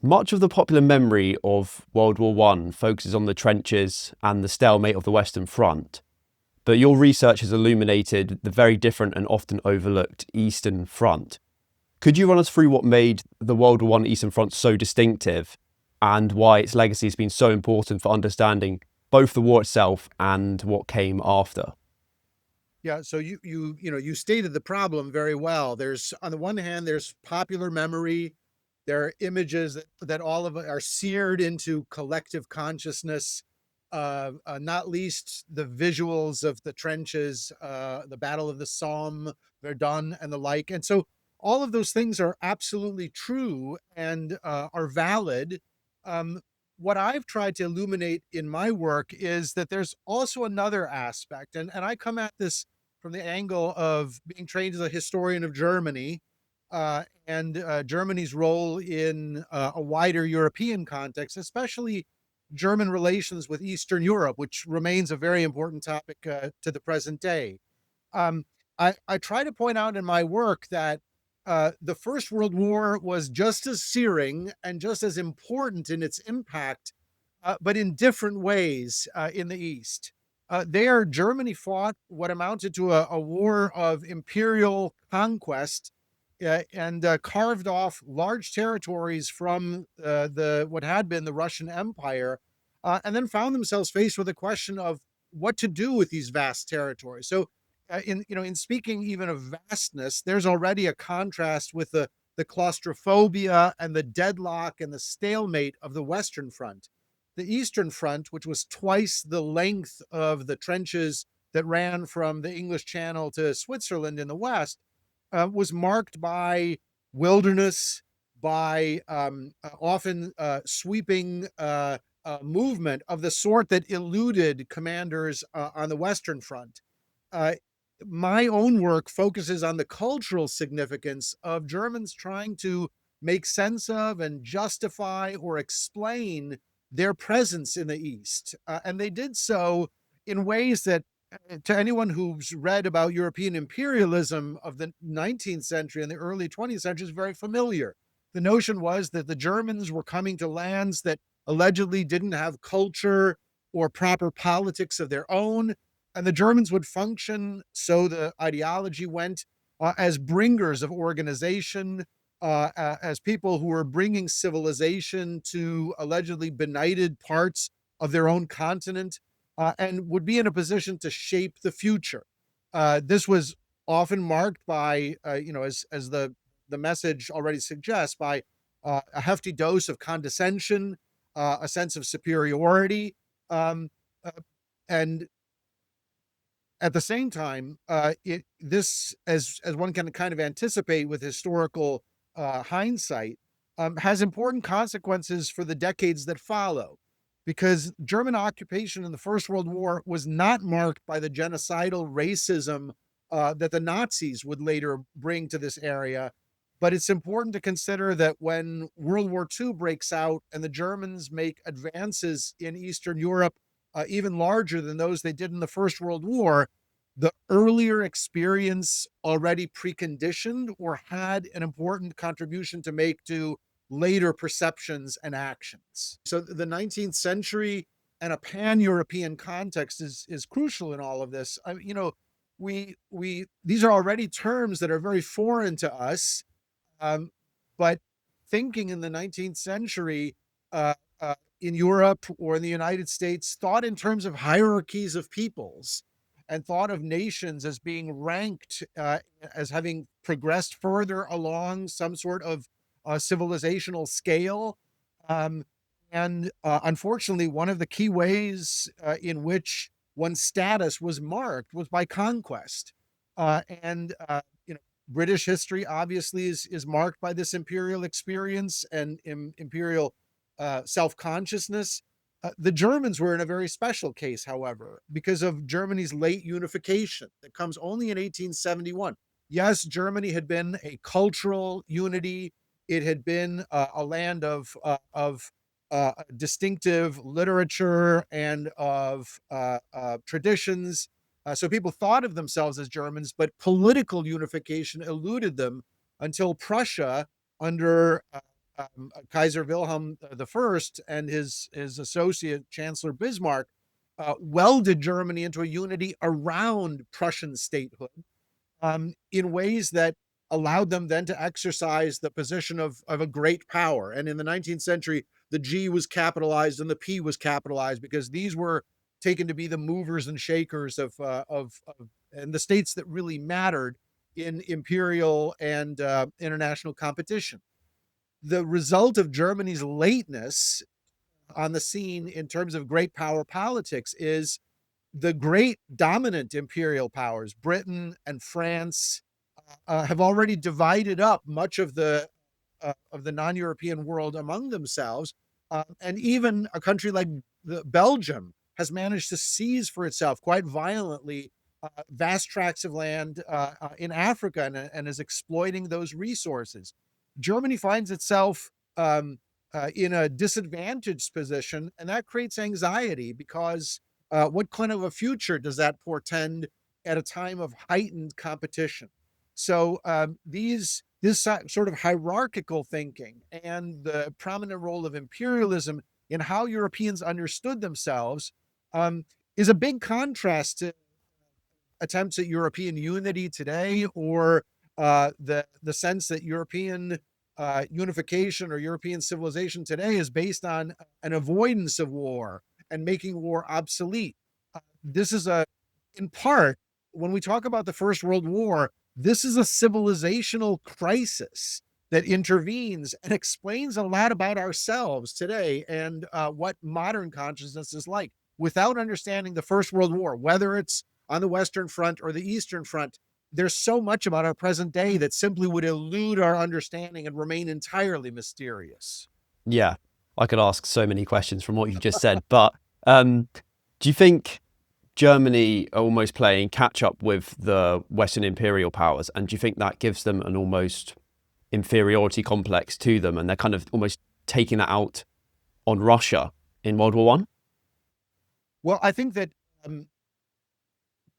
Much of the popular memory of World War One focuses on the trenches and the stalemate of the Western Front, but your research has illuminated the very different and often overlooked Eastern Front. Could you run us through what made the World War One Eastern Front so distinctive and why its legacy has been so important for understanding both the war itself and what came after? Yeah, so you stated the problem very well. There's on the one hand, there's popular memory. There are images that all of us are seared into collective consciousness. Not least the visuals of the trenches, the Battle of the Somme, Verdun, and the like. And so all of those things are absolutely true and are valid. Um, what I've tried to illuminate in my work is that there's also another aspect, and I come at this from the angle of being trained as a historian of Germany and Germany's role in a wider European context, especially German relations with Eastern Europe, which remains a very important topic to the present day. Um, I try to point out in my work that the First World War was just as searing and just as important in its impact, but in different ways in the East. There, Germany fought what amounted to a war of imperial conquest and carved off large territories from the what had been the Russian Empire, and then found themselves faced with a question of what to do with these vast territories. So, in speaking even of vastness, there's already a contrast with the claustrophobia and the deadlock and the stalemate of the Western Front. The Eastern Front, which was twice the length of the trenches that ran from the English Channel to Switzerland in the West, was marked by wilderness, by often sweeping movement of the sort that eluded commanders on the Western Front. Uh, my own work focuses on the cultural significance of Germans trying to make sense of and justify or explain their presence in the East. And they did so in ways that, to anyone who's read about European imperialism of the 19th century and the early 20th century, is very familiar. The notion was that the Germans were coming to lands that allegedly didn't have culture or proper politics of their own, and the Germans would function, so the ideology went, as bringers of organization, as people who were bringing civilization to allegedly benighted parts of their own continent, and would be in a position to shape the future. This was often marked by, as the message already suggests, by a hefty dose of condescension, a sense of superiority, um, uh, and at the same time, this, as one can kind of anticipate with historical hindsight, has important consequences for the decades that follow, because German occupation in the First World War was not marked by the genocidal racism that the Nazis would later bring to this area. But it's important to consider that when World War II breaks out and the Germans make advances in Eastern Europe, even larger than those they did in the First World War, the earlier experience already preconditioned or had an important contribution to make to later perceptions and actions. So the 19th century and a pan-European context is crucial in all of this. We these are already terms that are very foreign to us, um, but thinking in the 19th century in Europe or in the United States thought in terms of hierarchies of peoples and thought of nations as being ranked, as having progressed further along some sort of civilizational scale. Um, and unfortunately, one of the key ways in which one's status was marked was by conquest. And British history obviously is marked by this imperial experience and imperial self consciousness. The Germans were in a very special case, however, because of Germany's late unification that comes only in 1871. Yes, Germany had been a cultural unity. It had been a land of distinctive literature and of traditions. So people thought of themselves as Germans, but political unification eluded them until Prussia, under Kaiser Wilhelm I and his associate Chancellor Bismarck welded Germany into a unity around Prussian statehood in ways that allowed them then to exercise the position of a great power. And in the 19th century, the G was capitalized and the P was capitalized because these were taken to be the movers and shakers of and the states that really mattered in imperial and international competition. The result of Germany's lateness on the scene in terms of great power politics is the great dominant imperial powers, Britain and France, have already divided up much of the non-European world among themselves, and even a country like Belgium has managed to seize for itself quite violently vast tracts of land in Africa and is exploiting those resources. Germany finds itself in a disadvantaged position, and that creates anxiety because what kind of a future does that portend at a time of heightened competition? So this sort of hierarchical thinking and the prominent role of imperialism in how Europeans understood themselves is a big contrast to attempts at European unity today, or the sense that European unification or European civilization today is based on an avoidance of war and making war obsolete. This is in part, when we talk about the First World War, this is a civilizational crisis that intervenes and explains a lot about ourselves today and what modern consciousness is like. Without understanding the First World War, whether it's on the Western Front or the Eastern Front, there's so much about our present day that simply would elude our understanding and remain entirely mysterious. Yeah, I could ask so many questions from what you've just said, but do you think Germany are almost playing catch up with the Western imperial powers? And do you think that gives them an almost inferiority complex to them? And they're kind of almost taking that out on Russia in World War One? Well, I think that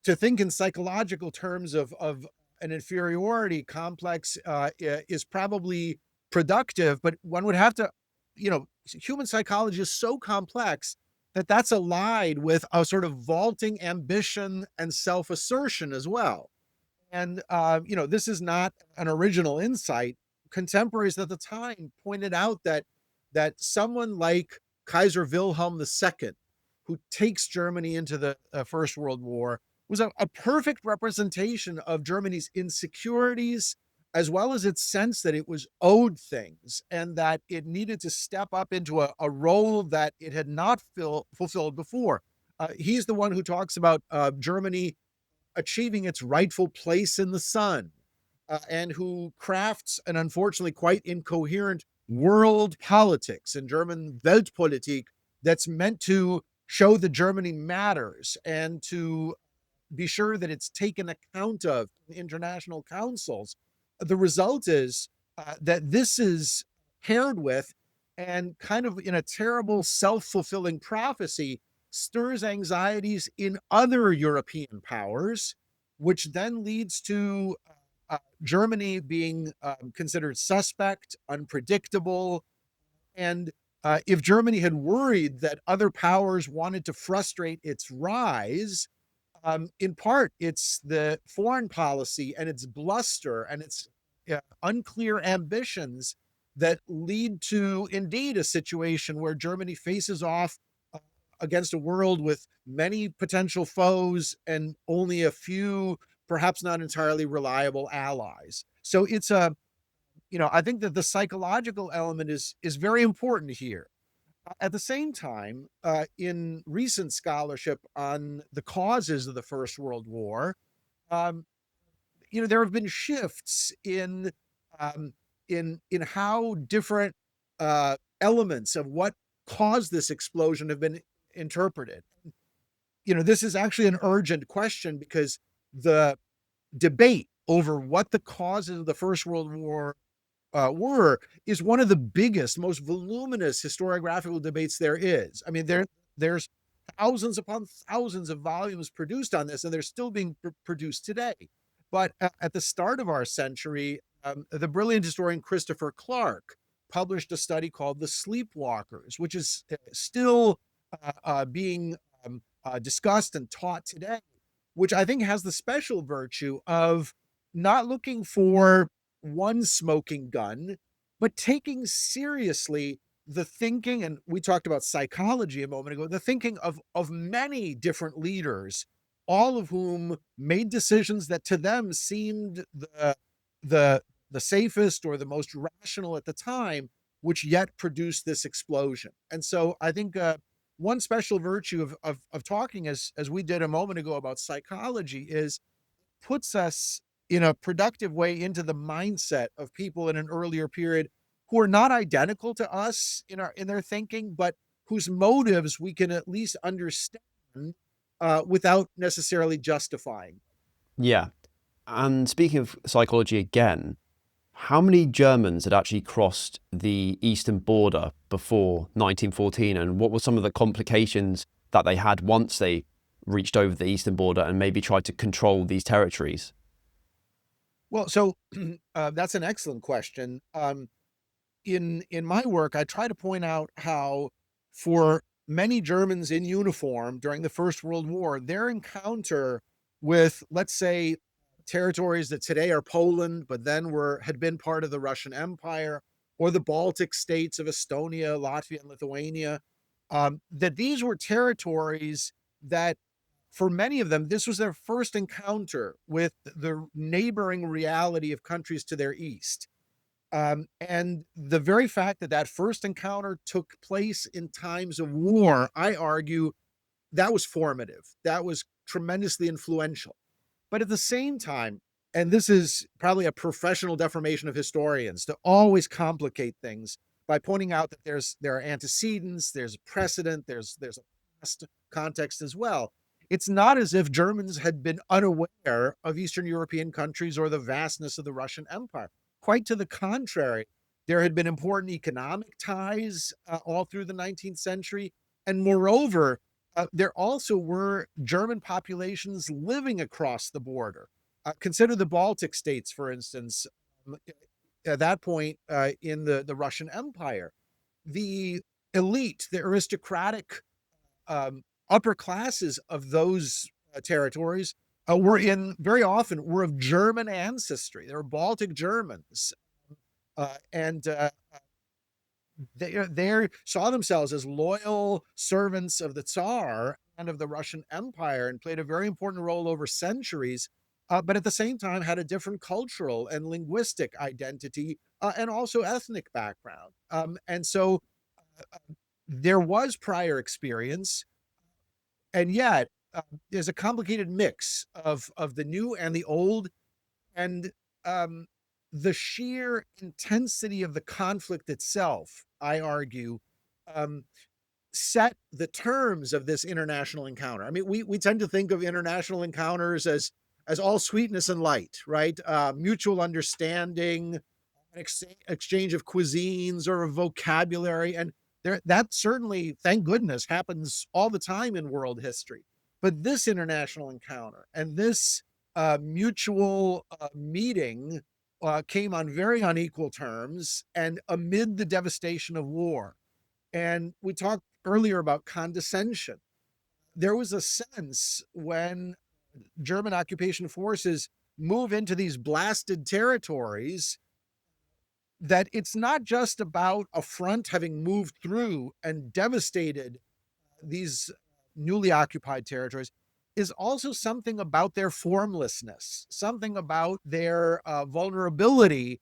to think in psychological terms of an inferiority complex is probably productive, but one would have to, human psychology is so complex that that's allied with a sort of vaulting ambition and self-assertion as well. And this is not an original insight. Contemporaries at the time pointed out that someone like Kaiser Wilhelm II, who takes Germany into the First World War, was a perfect representation of Germany's insecurities, as well as its sense that it was owed things and that it needed to step up into a role that it had not fulfilled before. He's the one who talks about Germany achieving its rightful place in the sun, and who crafts an unfortunately quite incoherent world politics in German Weltpolitik that's meant to show that Germany matters and to be sure that it's taken account of in international councils. The result is that this is paired with and kind of in a terrible self-fulfilling prophecy stirs anxieties in other European powers, which then leads to Germany being considered suspect, unpredictable. And if Germany had worried that other powers wanted to frustrate its rise, in part, it's the foreign policy and its bluster and its unclear ambitions that lead to, indeed, a situation where Germany faces off against a world with many potential foes and only a few, perhaps not entirely reliable allies. So it's I think that the psychological element is very important here. At the same time, in recent scholarship on the causes of the First World War, um, there have been shifts in how different elements of what caused this explosion have been interpreted. This is actually an urgent question because the debate over what the causes of the First World War is one of the biggest, most voluminous historiographical debates there is. I mean, there's thousands upon thousands of volumes produced on this, and they're still being produced today. But at the start of our century, the brilliant historian Christopher Clark published a study called The Sleepwalkers, which is still being discussed and taught today, which I think has the special virtue of not looking for one smoking gun, but taking seriously the thinking, and we talked about psychology a moment ago, the thinking of many different leaders, all of whom made decisions that to them seemed the the safest or the most rational at the time, which yet produced this explosion. And so I think one special virtue of talking, as we did a moment ago about psychology, is puts us in a productive way into the mindset of people in an earlier period who are not identical to us in their thinking, but whose motives we can at least understand without necessarily justifying. Yeah. And speaking of psychology again, how many Germans had actually crossed the eastern border before 1914, and what were some of the complications that they had once they reached over the eastern border and maybe tried to control these territories? Well, so that's an excellent question. In my work, I try to point out how for many Germans in uniform during the First World War, their encounter with, let's say, territories that today are Poland, but then had been part of the Russian Empire, or the Baltic states of Estonia, Latvia, and Lithuania, that these were territories that, for many of them, this was their first encounter with the neighboring reality of countries to their east. And the very fact that that first encounter took place in times of war, I argue that was formative. That was tremendously influential. But at the same time, and this is probably a professional deformation of historians to always complicate things by pointing out that there are antecedents, there's a precedent, there's a past context as well. It's not as if Germans had been unaware of Eastern European countries or the vastness of the Russian Empire. Quite to the contrary, there had been important economic ties all through the 19th century. And moreover, there also were German populations living across the border. Consider the Baltic states, for instance. At that point in the Russian Empire, the elite, the aristocratic upper classes of those territories very often were of German ancestry. They were Baltic Germans. And they saw themselves as loyal servants of the Tsar and of the Russian Empire, and played a very important role over centuries, but at the same time had a different cultural and linguistic identity, and also ethnic background. And so there was prior experience, and yet there's a complicated mix of the new and the old, and the sheer intensity of the conflict itself, I argue, um, set the terms of this international encounter. I mean, we tend to think of international encounters as all sweetness and light, right? Mutual understanding, exchange of cuisines or of vocabulary, and that certainly, thank goodness, happens all the time in world history. But this international encounter and this mutual meeting came on very unequal terms and amid the devastation of war. And we talked earlier about condescension. There was a sense when German occupation forces move into these blasted territories that it's not just about a front having moved through and devastated these newly occupied territories, is also something about their formlessness, something about their vulnerability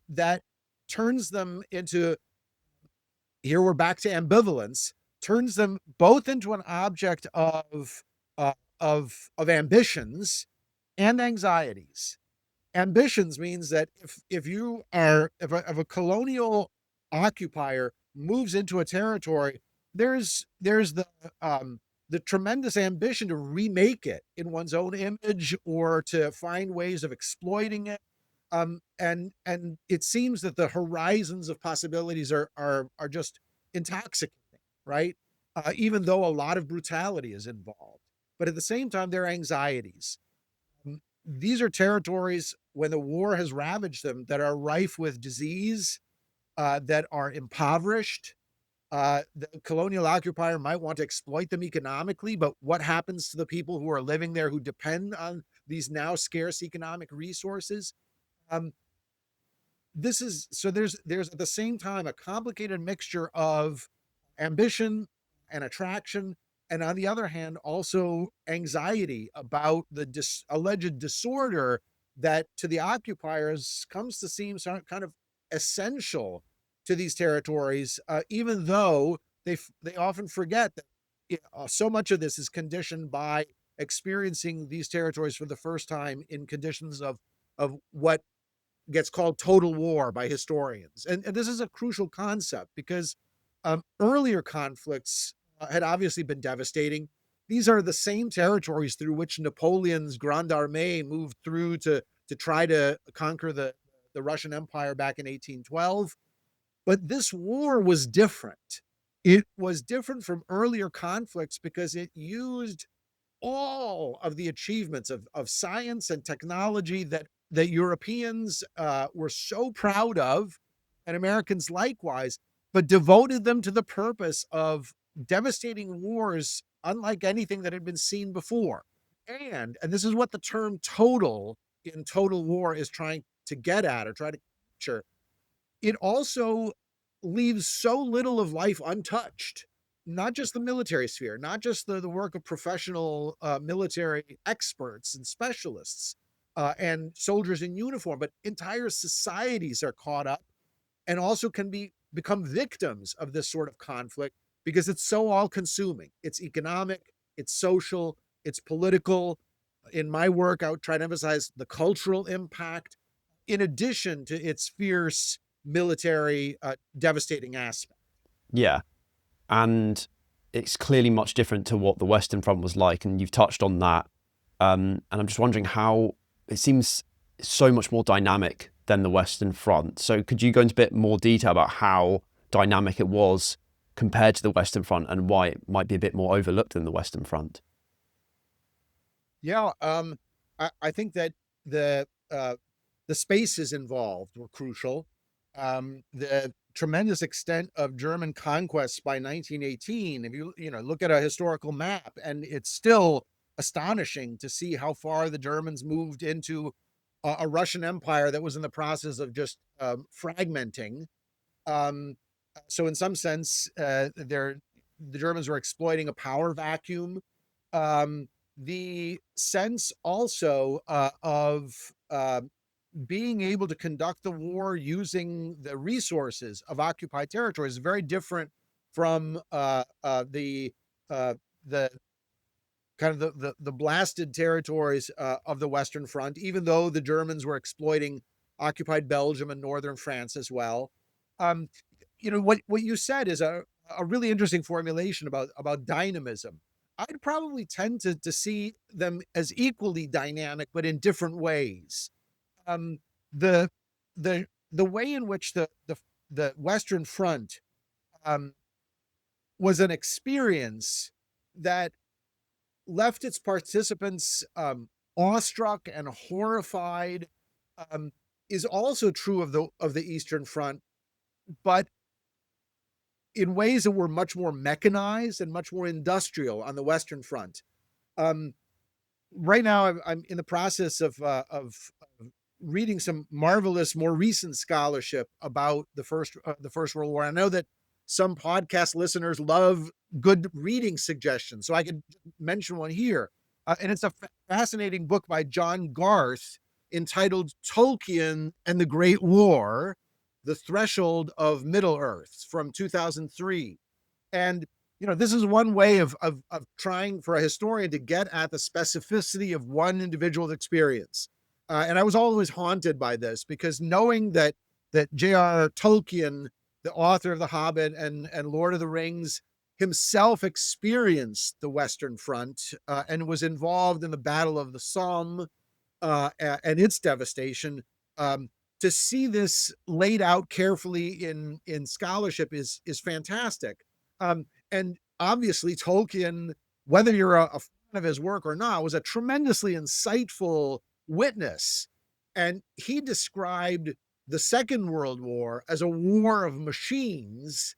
that turns them into, here we're back to ambivalence, turns them both into an object of ambitions and anxieties. Ambitions means that if a colonial occupier moves into a territory, there's the tremendous ambition to remake it in one's own image or to find ways of exploiting it. And it seems that the horizons of possibilities are just intoxicating, right? Even though a lot of brutality is involved, but at the same time, there are anxieties. These are territories, when the war has ravaged them, that are rife with disease, that are impoverished. The colonial occupier might want to exploit them economically, but what happens to the people who are living there who depend on these now scarce economic resources? Um, this is so there's at the same time a complicated mixture of ambition and attraction, and on the other hand also anxiety about the alleged disorder that to the occupiers comes to seem kind of essential to these territories, even though they often forget that so much of this is conditioned by experiencing these territories for the first time in conditions of what gets called total war by historians. And this is a crucial concept because earlier conflicts had obviously been devastating. These are the same territories through which Napoleon's Grande Armée moved through to try to conquer the Russian Empire back in 1812. But this war was different. It was different from earlier conflicts because it used all of the achievements of science and technology that Europeans were so proud of, and Americans likewise, but devoted them to the purpose of devastating wars unlike anything that had been seen before. And this is what the term total in total war is trying to get at or try to capture. It also leaves so little of life untouched, not just the military sphere, not just the work of professional military experts and specialists and soldiers in uniform, but entire societies are caught up and also can become victims of this sort of conflict because it's so all consuming. It's economic, it's social, it's political. In my work, I would try to emphasize the cultural impact in addition to its fierce military devastating aspect. Yeah. And it's clearly much different to what the Western Front was like. And you've touched on that. And I'm just wondering how it seems so much more dynamic than the Western Front. So could you go into a bit more detail about how dynamic it was compared to the Western Front and why it might be a bit more overlooked than the Western Front? Yeah, I think that the spaces involved were crucial. The tremendous extent of German conquests by 1918, if you look at a historical map, and it's still astonishing to see how far the Germans moved into a Russian empire that was in the process of just fragmenting. Um, so in some sense, the Germans were exploiting a power vacuum. The sense also of being able to conduct the war using the resources of occupied territories is very different from uh, the kind of the blasted territories of the Western Front, even though the Germans were exploiting occupied Belgium and northern France as well. Um, what you said is a really interesting formulation about dynamism. I'd probably tend to see them as equally dynamic, but in different ways. Um, the the way in which the Western Front um, was an experience that left its participants awestruck and horrified um, is also true of the Eastern Front, but in ways that were much more mechanized and much more industrial on the Western Front. Um, right now, I'm in the process of reading some marvelous, more recent scholarship about the First World War. I know that some podcast listeners love good reading suggestions, so I could mention one here. And it's a fascinating book by John Garth entitled "Tolkien and the Great War: The Threshold of Middle Earth" from 2003. And this is one way of trying for a historian to get at the specificity of one individual's experience. And I was always haunted by this because knowing that J.R.R. Tolkien, the author of The Hobbit and Lord of the Rings, himself experienced the Western Front and was involved in the Battle of the Somme and its devastation. Um, to see this laid out carefully in scholarship is fantastic. And obviously, Tolkien, whether you're a fan of his work or not, was a tremendously insightful witness. And he described the Second World War as a war of machines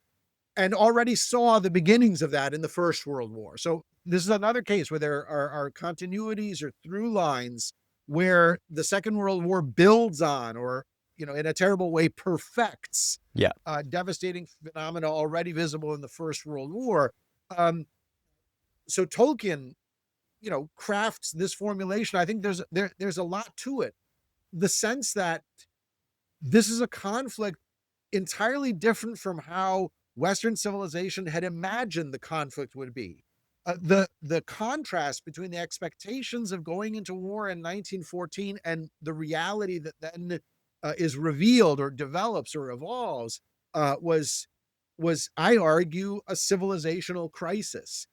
and already saw the beginnings of that in the First World War. So this is another case where there are continuities or through lines where the Second World War builds on, or, in a terrible way, perfects Yeah. devastating phenomena already visible in the First World War. Um, so Tolkien, crafts this formulation. I think there's a lot to it. The sense that this is a conflict entirely different from how Western civilization had imagined the conflict would be. The contrast between the expectations of going into war in 1914 and the reality that then is revealed or develops or evolves was, I argue, a civilizational crisis.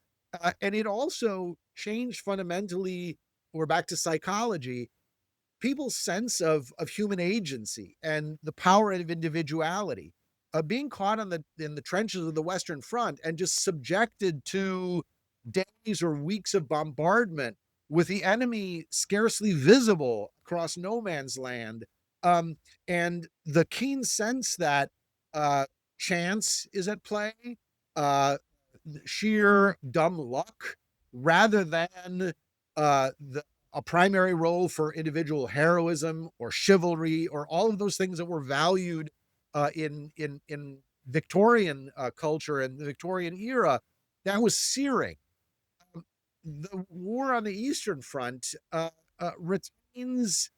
And it also changed fundamentally. We're back to psychology, people's sense of human agency and the power of individuality. Being caught in the trenches of the Western Front and just subjected to days or weeks of bombardment with the enemy scarcely visible across no man's land, and the keen sense that chance is at play, uh, sheer dumb luck, rather than a primary role for individual heroism or chivalry or all of those things that were valued in Victorian culture and the Victorian era. That was searing. The war on the Eastern Front retains,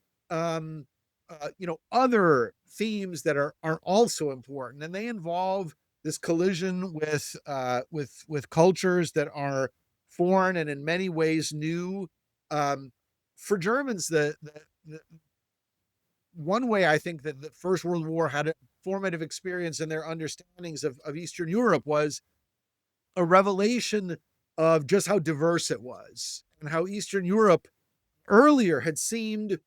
other themes that are also important, and they involve this collision with cultures that are foreign and in many ways new. Um, for Germans, the one way I think that the First World War had a formative experience in their understandings of Eastern Europe was a revelation of just how diverse it was, and how Eastern Europe earlier had seemed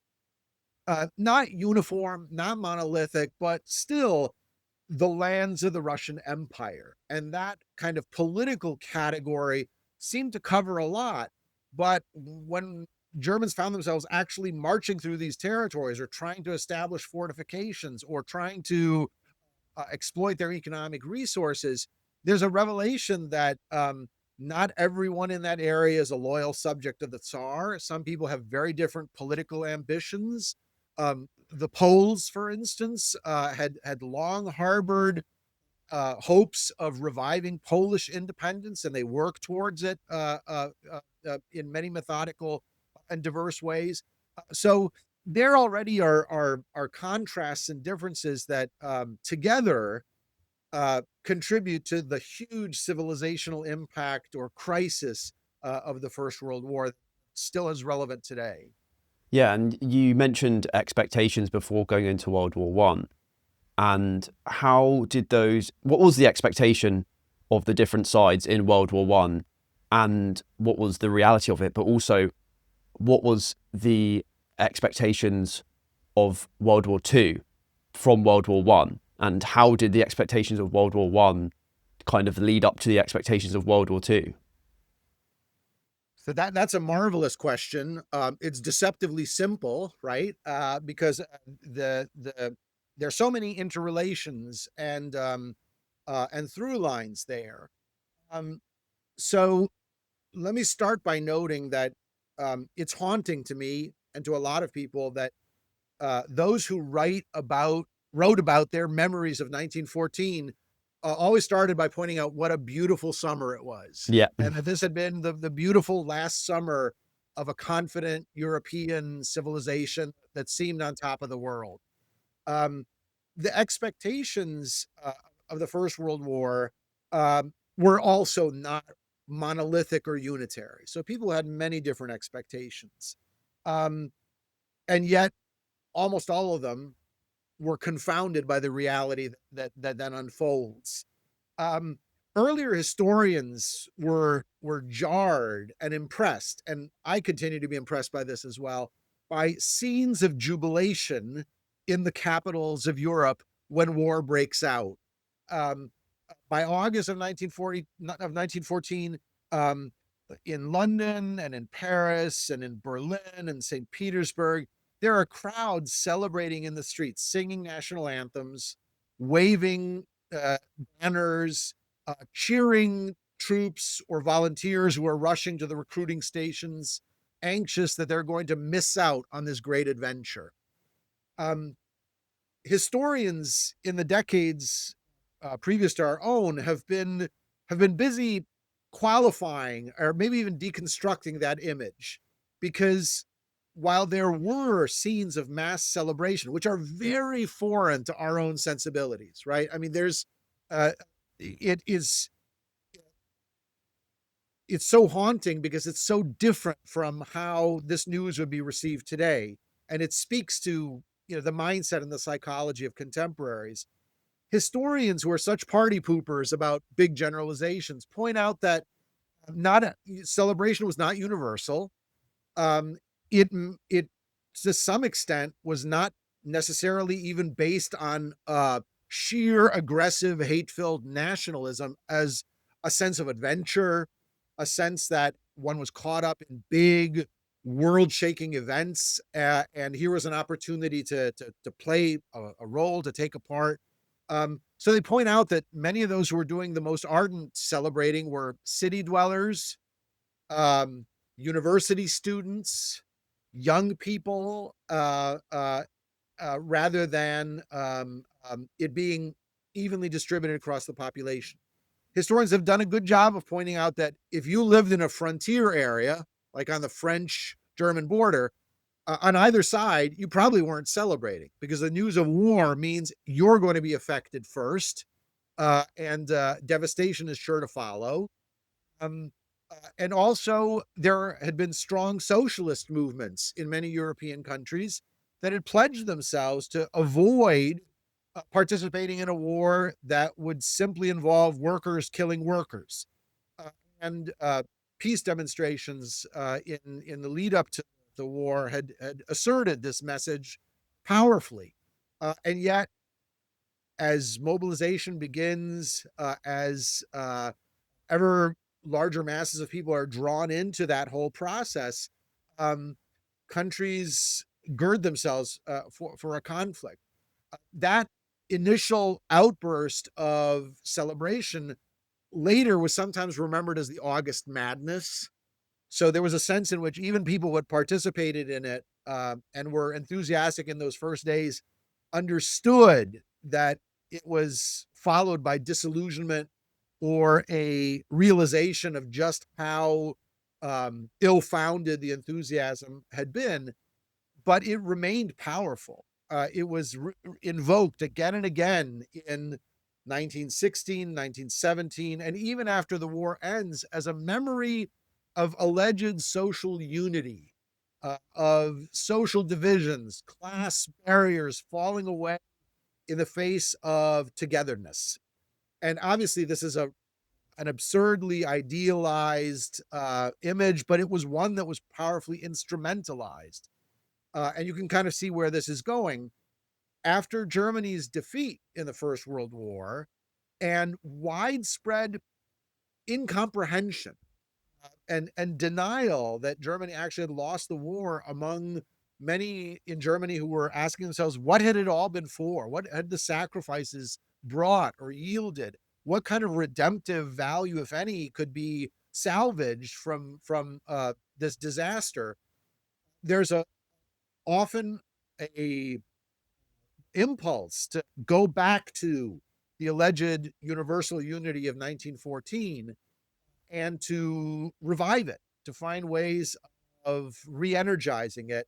not uniform, not monolithic, but still the lands of the Russian Empire. And that kind of political category seemed to cover a lot. But when Germans found themselves actually marching through these territories, or trying to establish fortifications, or trying to exploit their economic resources, there's a revelation that not everyone in that area is a loyal subject of the Tsar. Some people have very different political ambitions. The Poles, for instance, had long harbored hopes of reviving Polish independence, and they worked towards it in many methodical and diverse ways. So there already are contrasts and differences that together contribute to the huge civilizational impact or crisis of the First World War that still is relevant today. Yeah, and you mentioned expectations before going into World War One. And how did those, what was the expectation of the different sides in World War One, and what was the reality of it? But also, what was the expectations of World War Two from World War One? And how did the expectations of World War One kind of lead up to the expectations of World War Two? So that's a marvelous question. It's deceptively simple, right? Because there's so many interrelations and through lines there. Um, so let me start by noting that it's haunting to me and to a lot of people that those who wrote about their memories of 1914 always started by pointing out what a beautiful summer it was, Yeah. and that this had been the beautiful last summer of a confident European civilization that seemed on top of the world. Um, the expectations of the First World War were also not monolithic or unitary. So people had many different expectations. Um, and yet almost all of them were confounded by the reality that then unfolds. Um, Earlier historians were jarred and impressed, and I continue to be impressed by this as well, by scenes of jubilation in the capitals of Europe when war breaks out. Um, by August of 1914, in London and in Paris and in Berlin and St. Petersburg, there are crowds celebrating in the streets, singing national anthems, waving banners, cheering troops or volunteers who are rushing to the recruiting stations, anxious that they're going to miss out on this great adventure. Historians in the decades previous to our own have been busy qualifying or maybe even deconstructing that image, because while there were scenes of mass celebration which are very foreign to our own sensibilities, right? I mean, there's it is it's so haunting because it's so different from how this news would be received today, and it speaks to, you know, the mindset and the psychology of contemporaries. Historians who are such party poopers about big generalizations point out that not a celebration was not universal. Um, it to some extent was not necessarily even based on sheer aggressive, hate-filled nationalism as a sense of adventure, a sense that one was caught up in big world-shaking events, and here was an opportunity to play a role, to take a part. So they point out that many of those who were doing the most ardent celebrating were city dwellers, um, university students, young people, rather than it being evenly distributed across the population. Historians have done a good job of pointing out that if you lived in a frontier area, like on the French-German border, on either side, you probably weren't celebrating, because the news of war means you're going to be affected first, and devastation is sure to follow. Um, and also, there had been strong socialist movements in many European countries that had pledged themselves to avoid participating in a war that would simply involve workers killing workers. Uh, and peace demonstrations in the lead up to the war had asserted this message powerfully. And yet, as mobilization begins, as ever larger masses of people are drawn into that whole process, um, countries gird themselves for a conflict. That initial outburst of celebration later was sometimes remembered as the August Madness. So there was a sense in which even people who had participated in it and were enthusiastic in those first days understood that it was followed by disillusionment or a realization of just how ill-founded the enthusiasm had been, but it remained powerful. It was invoked again and again in 1916, 1917, and even after the war ends, as a memory of alleged social unity, of social divisions, class barriers falling away in the face of togetherness. And obviously, this is an absurdly idealized image, but it was one that was powerfully instrumentalized. And you can kind of see where this is going. After Germany's defeat in the First World War and widespread incomprehension and denial that Germany actually had lost the war among many in Germany who were asking themselves, what had it all been for? What had the sacrifices brought or yielded? What kind of redemptive value, if any, could be salvaged from this disaster? There's often a impulse to go back to the alleged universal unity of 1914 and to revive it, to find ways of re-energizing it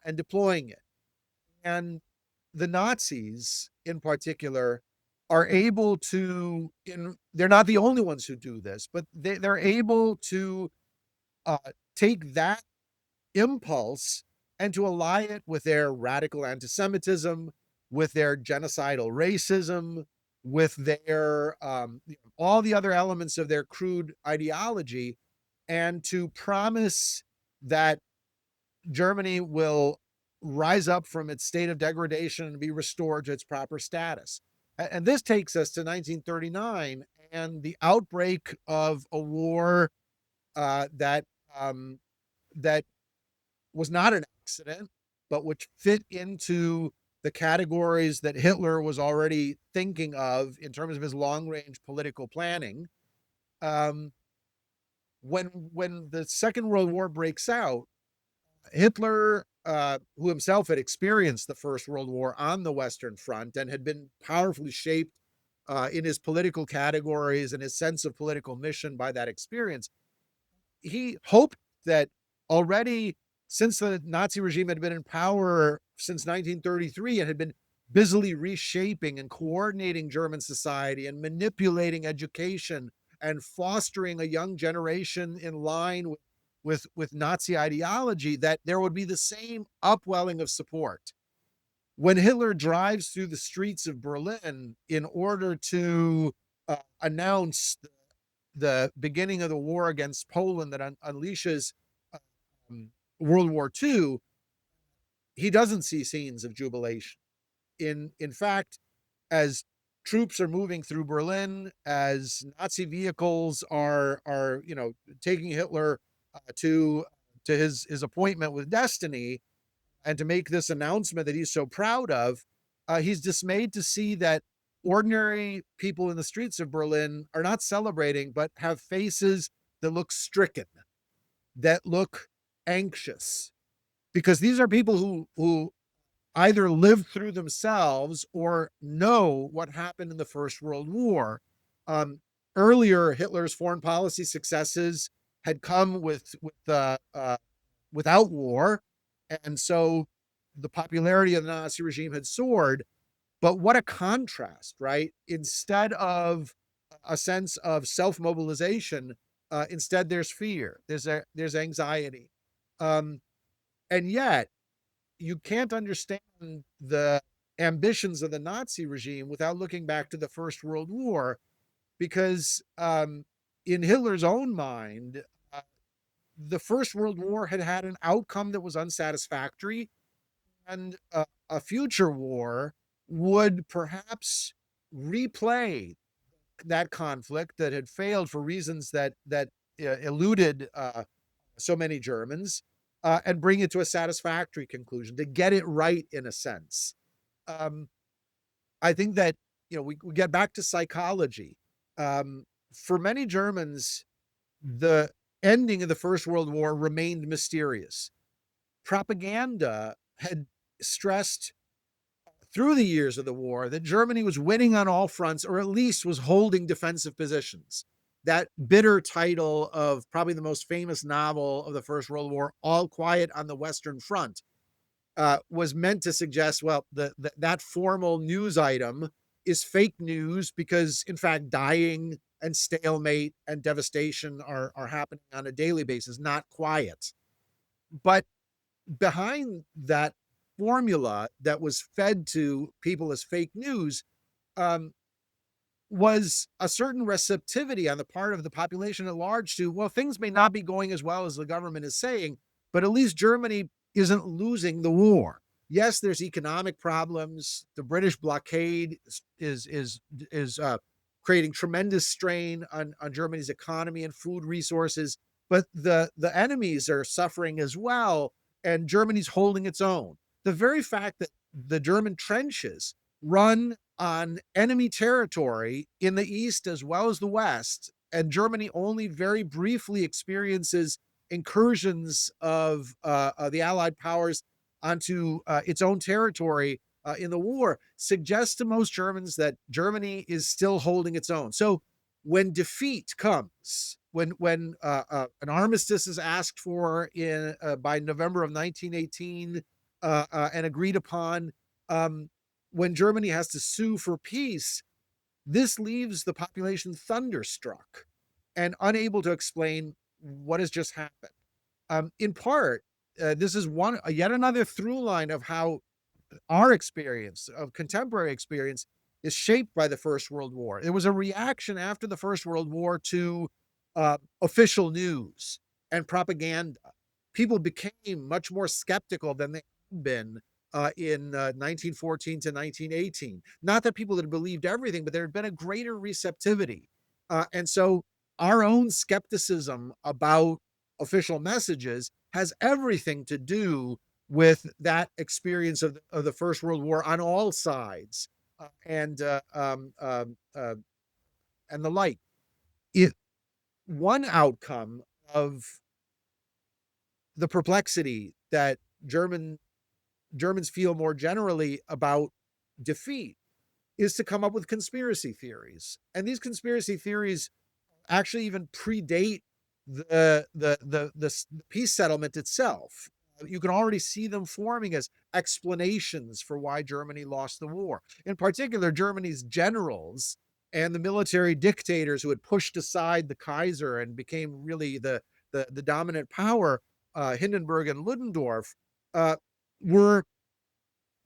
and deploying it. And the Nazis, in particular, are able to, they're not the only ones who do this, but they're able to uh, take that impulse and to ally it with their radical anti-Semitism, with their genocidal racism, with their all the other elements of their crude ideology, and to promise that Germany will rise up from its state of degradation and be restored to its proper status. And this takes us to 1939 and the outbreak of a war that that was not an accident, but which fit into the categories that Hitler was already thinking of in terms of his long-range political planning. Um, when the Second World War breaks out, Hitler, who himself had experienced the First World War on the Western Front and had been powerfully shaped in his political categories and his sense of political mission by that experience, he hoped that already, since the Nazi regime had been in power since 1933 and had been busily reshaping and coordinating German society and manipulating education and fostering a young generation in line with Nazi ideology, that there would be the same upwelling of support. When Hitler drives through the streets of Berlin in order to announce the beginning of the war against Poland that unleashes World War II, he doesn't see scenes of jubilation. In fact, as troops are moving through Berlin, as Nazi vehicles are taking Hitler to his appointment with destiny, and to make this announcement that he's so proud of, he's dismayed to see that ordinary people in the streets of Berlin are not celebrating, but have faces that look stricken, that look anxious, because these are people who either lived through themselves or know what happened in the First World War. Um, Earlier, Hitler's foreign policy successes had come without war, and so the popularity of the Nazi regime had soared. But what a contrast, right? Instead of a sense of self-mobilization, instead there's fear, there's anxiety, um, and yet you can't understand the ambitions of the Nazi regime without looking back to the First World War, because in Hitler's own mind, the First World War had had an outcome that was unsatisfactory, and a future war would perhaps replay that conflict that had failed for reasons that eluded so many Germans, and bring it to a satisfactory conclusion, to get it right in a sense. Um, I think that we get back to psychology. For many Germans, the ending of the First World War remained mysterious. Propaganda had stressed through the years of the war that Germany was winning on all fronts, or at least was holding defensive positions. That bitter title of probably the most famous novel of the First World War, All Quiet on the Western Front, was meant to suggest, well, that formal news item is fake news because, in fact, dying and stalemate and devastation are happening on a daily basis, not quiet. But behind that formula that was fed to people as fake news, um, was a certain receptivity on the part of the population at large to, well, things may not be going as well as the government is saying, but at least Germany isn't losing the war. Yes, there's economic problems. The British blockade is creating tremendous strain on Germany's economy and food resources, but the enemies are suffering as well, and Germany's holding its own. The very fact that the German trenches run on enemy territory in the East as well as the West, and Germany only very briefly experiences incursions of the Allied powers onto its own territory in the war, suggests to most Germans that Germany is still holding its own. So when defeat comes, when an armistice is asked for by November of 1918 and agreed upon, when Germany has to sue for peace, this leaves the population thunderstruck and unable to explain what has just happened. In part, this is yet another through line of how our experience of contemporary experience is shaped by the First World War. It was a reaction after the First World War to official news and propaganda. People became much more skeptical than they had been in 1914 to 1918. Not that people had believed everything, but there had been a greater receptivity. And so our own skepticism about official messages has everything to do with that experience of the First World War on all sides, and and the like. It One outcome of the perplexity that Germans feel more generally about defeat is to come up with conspiracy theories, and these conspiracy theories actually even predate the peace settlement itself. You can already see them forming as explanations for why Germany lost the war. In particular, Germany's generals and the military dictators who had pushed aside the Kaiser and became really the dominant power, Hindenburg and Ludendorff, were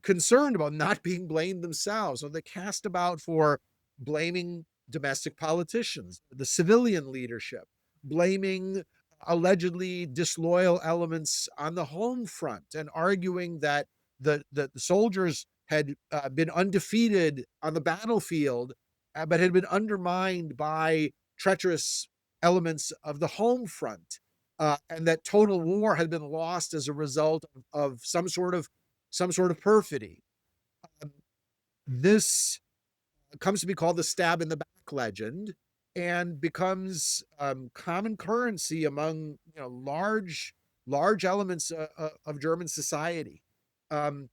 concerned about not being blamed themselves. So they cast about for blaming domestic politicians, the civilian leadership, blaming allegedly disloyal elements on the home front, and arguing that the soldiers had been undefeated on the battlefield, but had been undermined by treacherous elements of the home front, and that total war had been lost as a result of some sort of perfidy. This comes to be called the stab in the back legend, and becomes common currency among large elements of German society. Um,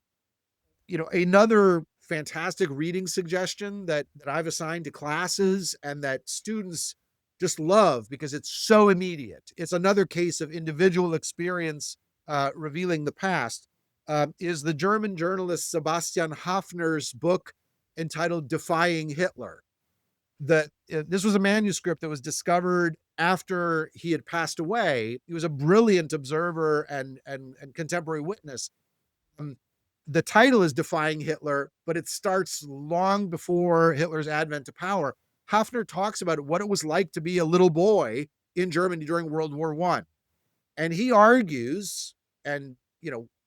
Another fantastic reading suggestion that I've assigned to classes and that students just love because it's so immediate. It's another case of individual experience revealing the past. Is the German journalist Sebastian Hafner's book entitled "Defying Hitler." This was a manuscript that was discovered after he had passed away. He was a brilliant observer and contemporary witness. Um, the title is "Defying Hitler," but it starts long before Hitler's advent to power. Hafner talks about what it was like to be a little boy in Germany during World War I. And he argues, and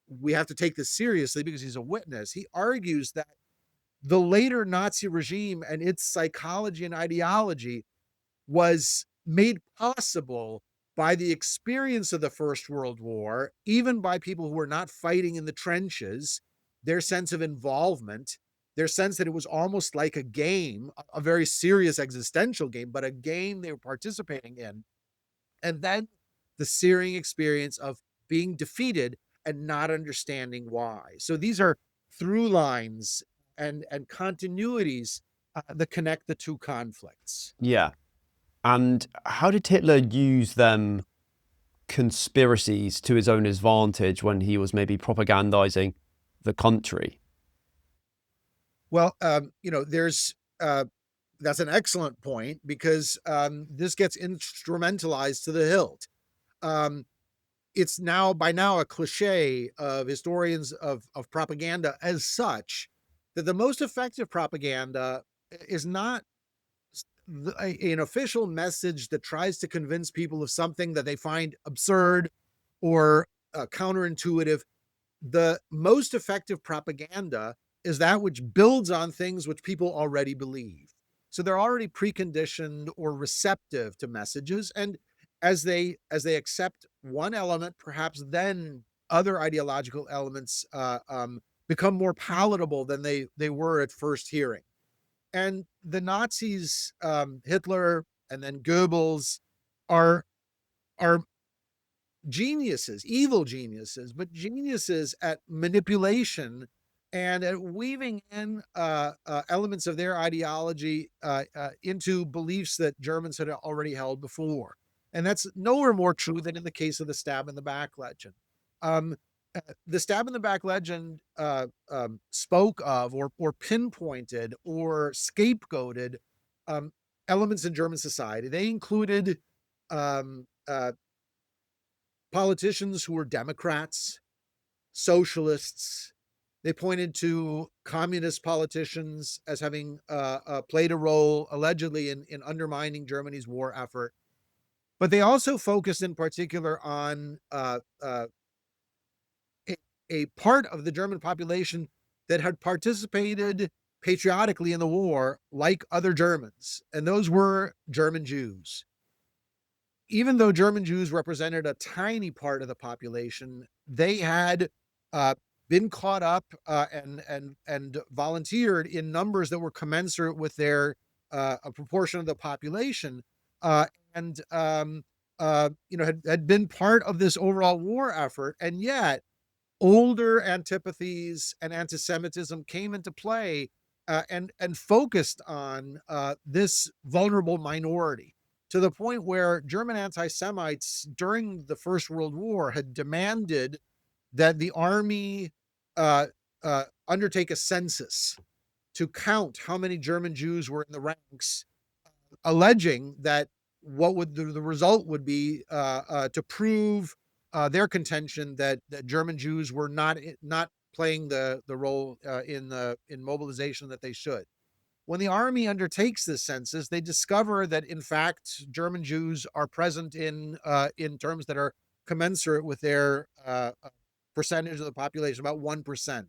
we have to take this seriously because he's a witness. He argues that the later Nazi regime and its psychology and ideology was made possible by the experience of the First World War, even by people who were not fighting in the trenches, their sense of involvement, their sense that it was almost like a game, a very serious existential game, but a game they were participating in. And then the searing experience of being defeated and not understanding why. So these are through lines and continuities that connect the two conflicts. Yeah. And how did Hitler use them conspiracies to his own advantage when he was maybe propagandizing the country? Well, there's that's an excellent point, because this gets instrumentalized to the hilt. Um, it's by now a cliche of historians of propaganda as such, that the most effective propaganda is not an official message that tries to convince people of something that they find absurd or counterintuitive. The most effective propaganda is that which builds on things which people already believe. So they're already preconditioned or receptive to messages, and as they accept one element, perhaps then other ideological elements become more palatable than they were at first hearing. And the Nazis, Hitler, and then Goebbels, are are geniuses, evil geniuses, but geniuses at manipulation and at weaving in elements of their ideology into beliefs that Germans had already held before. And that's nowhere more true than in the case of the stab in the back legend. Um, the stab in the back legend spoke of, or pinpointed, or scapegoated um, elements in German society. They included um, politicians who were Democrats, socialists. They pointed to communist politicians as having played a role, allegedly, in undermining Germany's war effort. But they also focused in particular on a part of the German population that had participated patriotically in the war like other Germans, and those were German Jews. Even though German Jews represented a tiny part of the population, they had uh, been caught up and volunteered in numbers that were commensurate with their a proportion of the population, uh, and had been part of this overall war effort, and yet older antipathies and anti-Semitism came into play, and focused on this vulnerable minority, to the point where German anti-Semites during the First World War had demanded that the army undertake a census to count how many German Jews were in the ranks, alleging that what would the result would be to prove their contention that German Jews were not playing the role in mobilization that they should. When the army undertakes this census, they discover that in fact German Jews are present in terms that are commensurate with their percentage of the population, about 1%.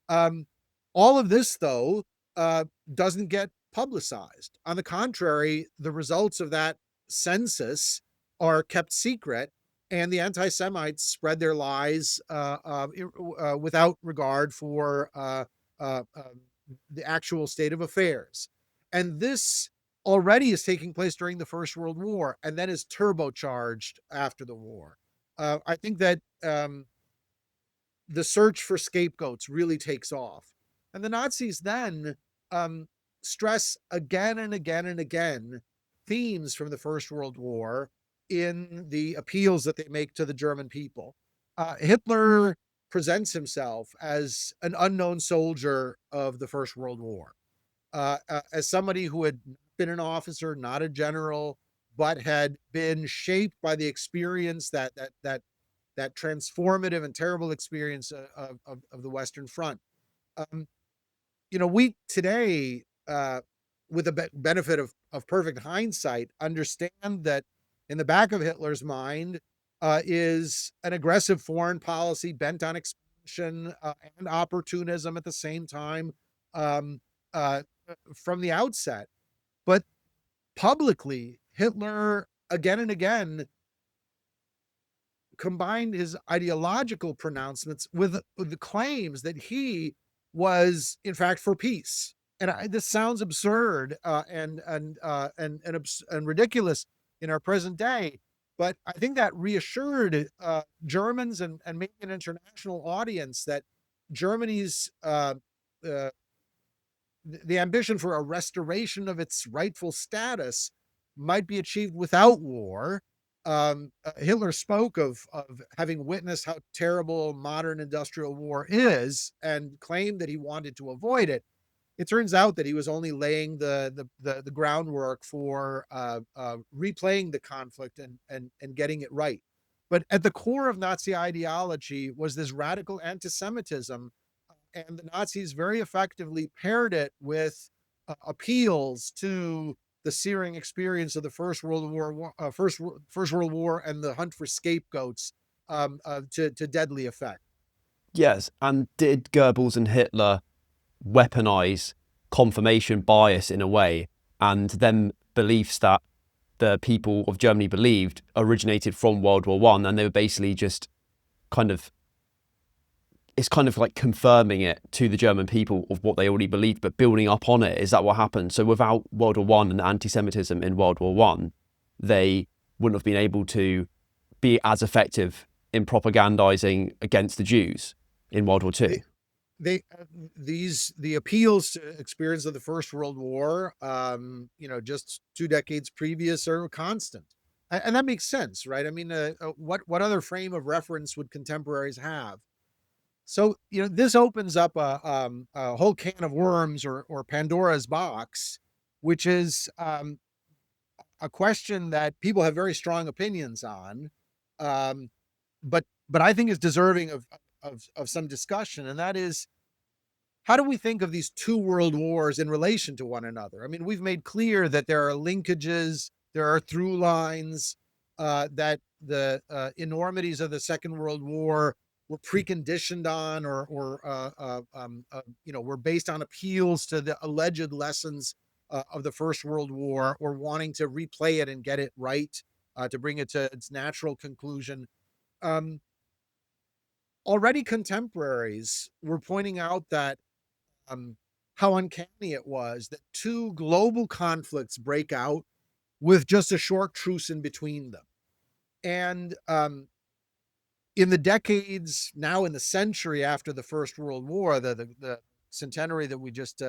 Um, all of this, though, uh, doesn't get publicized. On the contrary, the results of that census are kept secret, and the anti Semites spread their lies without regard for the actual state of affairs. And this already is taking place during the First World War, and then is turbocharged after the war. I think that the search for scapegoats really takes off. And the Nazis then um, stress again and again and again themes from the First World War in the appeals that they make to the German people. Hitler presents himself as an unknown soldier of the First World War, as somebody who had been an officer, not a general, but had been shaped by the experience that transformative and terrible experience of the Western Front. Um, we today, with the benefit of perfect hindsight, understand that in the back of Hitler's mind is an aggressive foreign policy bent on expansion and opportunism at the same time, um, uh, from the outset. But publicly, Hitler again and again combined his ideological pronouncements with the claims that he was, in fact, for peace. And this sounds absurd and ridiculous in our present day, but I think that reassured Germans and maybe an international audience that Germany's uh, the ambition for a restoration of its rightful status might be achieved without war. Hitler spoke of having witnessed how terrible modern industrial war is and claimed that he wanted to avoid it. It turns out that he was only laying the groundwork for replaying the conflict and getting it right. But at the core of Nazi ideology was this radical anti-Semitism, and the Nazis very effectively paired it with appeals to the searing experience of the First World War, and the hunt for scapegoats to deadly effect. Yes, and did Goebbels and Hitler weaponize confirmation bias in a way, and then beliefs that the people of Germany believed originated from World War One, and they were basically just kind of, it's kind of like confirming it to the German people of what they already believed, but building up on it. Is that what happened? So without World War One and anti-Semitism in World War One, they wouldn't have been able to be as effective in propagandizing against the Jews in World War Two. They the appeals to experience of the First World War, just 2 decades previous, are constant, and that makes sense, right? I mean, what other frame of reference would contemporaries have? So this opens up a whole can of worms, or Pandora's box, which is a question that people have very strong opinions on, um, but I think is deserving of some discussion, and that is, how do we think of these two world wars in relation to one another? I mean, we've made clear that there are linkages, there are through lines, that the enormities of the Second World War were preconditioned on, were based on appeals to the alleged lessons of the First World War, or wanting to replay it and get it right, to bring it to its natural conclusion. Um, already contemporaries were pointing out that how uncanny it was that two global conflicts break out with just a short truce in between them. And in the decades, now in the century after the First World War, the centenary that we just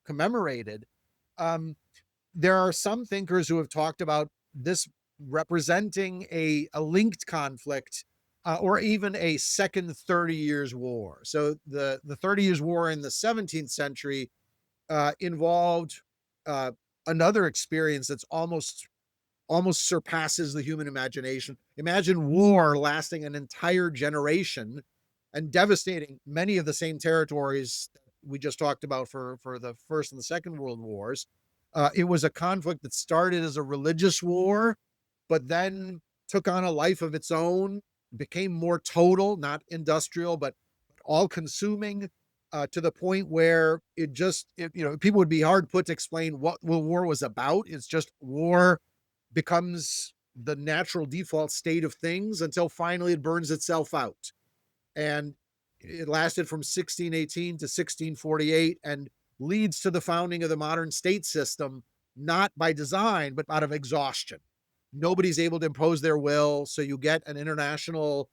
commemorated, there are some thinkers who have talked about this representing a linked conflict or even a second 30 Years' War. So the 30 Years' War in the 17th century involved uh, another experience that's almost surpasses the human imagination. Imagine war lasting an entire generation and devastating many of the same territories that we just talked about for the First and the Second World Wars. It was a conflict that started as a religious war, but then took on a life of its own, became more total, not industrial, but all consuming, to the point where people would be hard put to explain what the war was about. It's just war becomes the natural default state of things until finally it burns itself out. And it lasted from 1618 to 1648 and leads to the founding of the modern state system, not by design, but out of exhaustion. Nobody's able to impose their will. So you get an international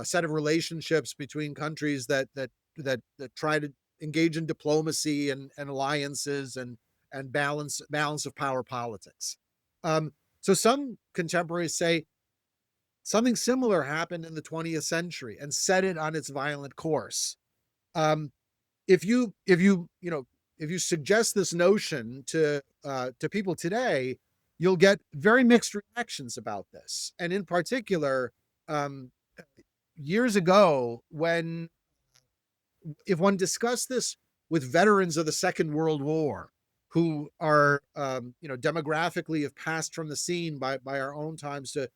set of relationships between countries that try to engage in diplomacy and alliances and balance of power politics. So some contemporaries say something similar happened in the 20th century and set it on its violent course. Um, if you suggest this notion to people today, you'll get very mixed reactions about this. And in particular, um, years ago, when if one discussed this with veterans of the Second World War, who are demographically have passed from the scene by our own times to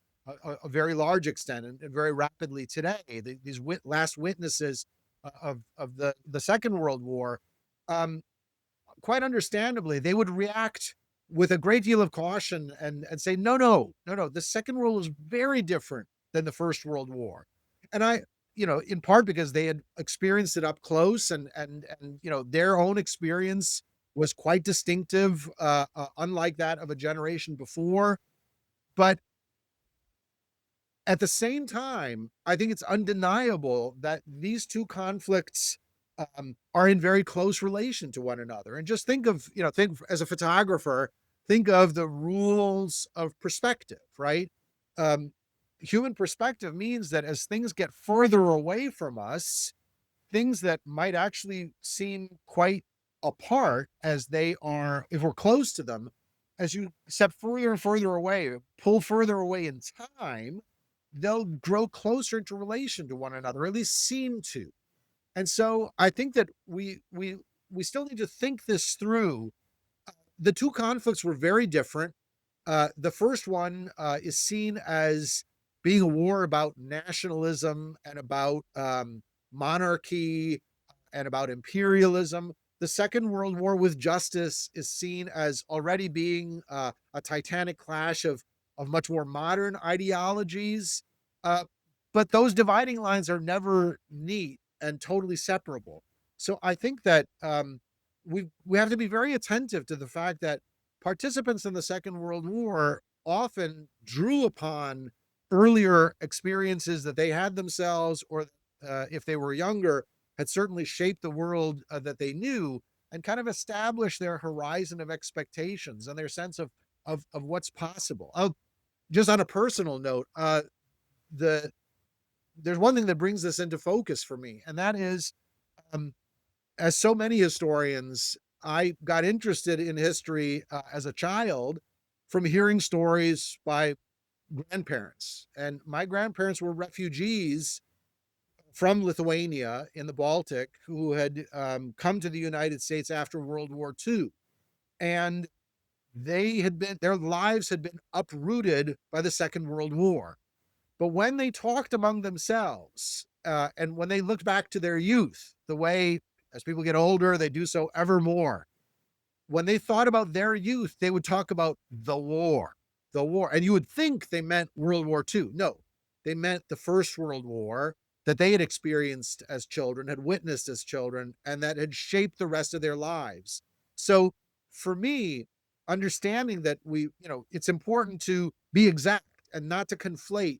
a very large extent and very rapidly today, these last witnesses of the Second World War, quite understandably, they would react with a great deal of caution and say, no, the Second World was very different than the First World War. And in part because they had experienced it up close and their own experience was quite distinctive, unlike that of a generation before. But at the same time, I think it's undeniable that these two conflicts are in very close relation to one another. And just think as a photographer, think of the rules of perspective, right? Um, Human perspective means that as things get further away from us, things that might actually seem quite apart as they are, if we're close to them, as you step further and further away, pull further away in time, they'll grow closer into relation to one another, or at least seem to. And so I think that we still need to think this through. The two conflicts were very different. The first one is seen as being a war about nationalism and about monarchy and about imperialism. The Second World War with justice is seen as already being a titanic clash of much more modern ideologies. Uh, but those dividing lines are never neat and totally separable. So I think that we have to be very attentive to the fact that participants in the Second World War often drew upon earlier experiences that they had themselves, or if they were younger, had certainly shaped the world that they knew, and kind of established their horizon of expectations and their sense of what's possible. Just on a personal note, there's one thing that brings this into focus for me, and that is, as so many historians, I got interested in history as a child from hearing stories by grandparents. And my grandparents were refugees from Lithuania in the Baltic who had come to the United States after World War II. And their lives had been uprooted by the Second World War. But when they talked among themselves, and when they looked back to their youth, the way as people get older, they do so ever more. When they thought about their youth, they would talk about the war. And you would think they meant World War II. No, they meant the First World War. that they had experienced as children, had witnessed as children, and that had shaped the rest of their lives. So for me, understanding that it's important to be exact and not to conflate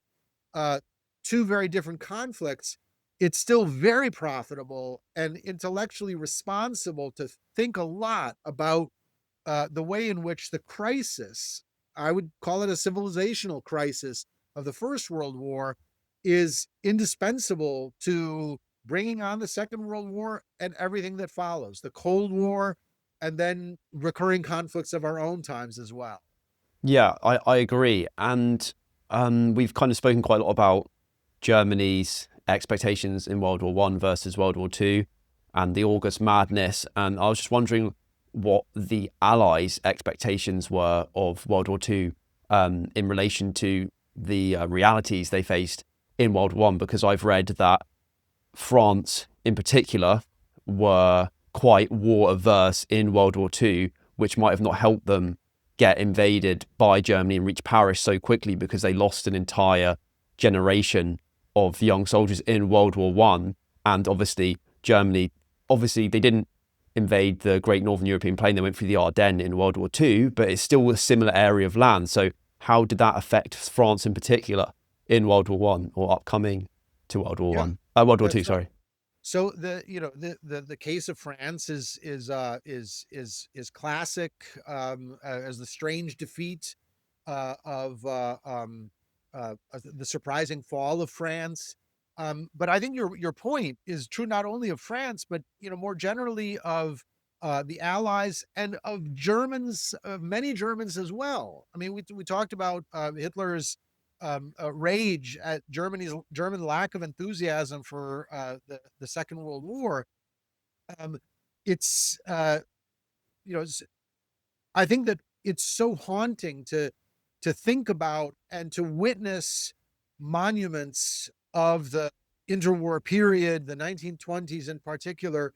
uh, two very different conflicts, it's still very profitable and intellectually responsible to think a lot about the way in which the crisis, I would call it a civilizational crisis of the First World War, is indispensable to bringing on the Second World War and everything that follows, the Cold War, and then recurring conflicts of our own times as well. Yeah, I agree. And we've kind of spoken quite a lot about Germany's expectations in World War One versus World War Two and the August Madness. And I was just wondering what the Allies' expectations were of World War Two in relation to the realities they faced in World War One, because I've read that France in particular were quite war averse in World War Two, which might have not helped them get invaded by Germany and reach Paris so quickly, because they lost an entire generation of young soldiers in World War One. And obviously Germany, obviously they didn't invade the Great Northern European Plain, they went through the Ardennes in World War Two, but it's still a similar area of land. So how did that affect France in particular in World War One, or upcoming to World War Yeah, One? World War Two, that's right. sorry. So the case of France is classic, as the strange defeat of the surprising fall of France. But I think your point is true not only of France, but more generally of the Allies and of Germans, of many Germans as well. I mean, we talked about Hitler's rage at German lack of enthusiasm for the Second World War. Um, it's you know, I think that it's so haunting to think about and to witness monuments of the interwar period, the 1920s in particular,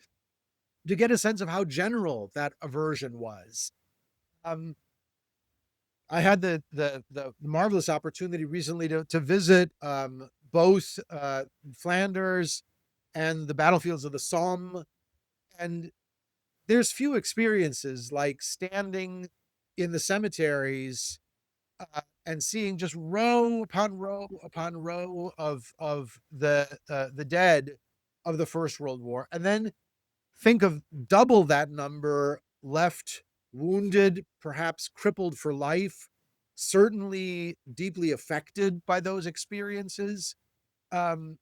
to get a sense of how general that aversion was. Um, I had the marvelous opportunity recently to visit both Flanders and the battlefields of the Somme, and there's few experiences like standing in the cemeteries and seeing just row upon row upon row of the dead of the First World War, and then think of double that number left wounded, perhaps crippled for life, certainly deeply affected by those experiences. Um,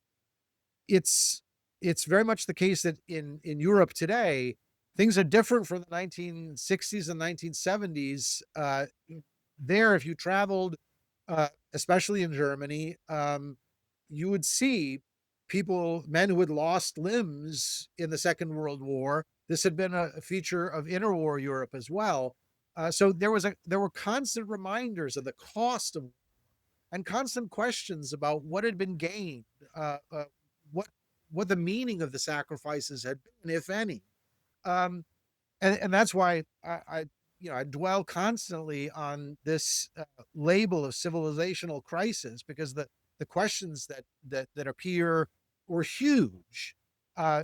it's it's very much the case that in Europe today, things are different from the 1960s and 1970s. There, if you traveled, especially in Germany, you would see men who had lost limbs in the Second World War. This had been a feature of interwar Europe as well. So there were constant reminders of the cost of, and constant questions about what had been gained, uh, uh, what what the meaning of the sacrifices had been, if any. Um, and that's why I dwell constantly on this label of civilizational crisis, because the questions that appear were huge.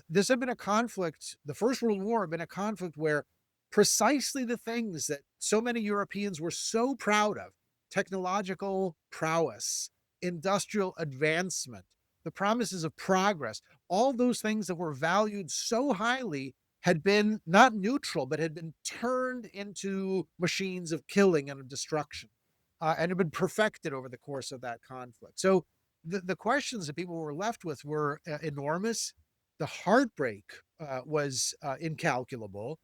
This had been a conflict. The First World War had been a conflict where precisely the things that so many Europeans were so proud of, technological prowess, industrial advancement, the promises of progress, all those things that were valued so highly, had been not neutral, but had been turned into machines of killing and of destruction, and had been perfected over the course of that conflict. So the questions that people were left with were enormous. The heartbreak was incalculable.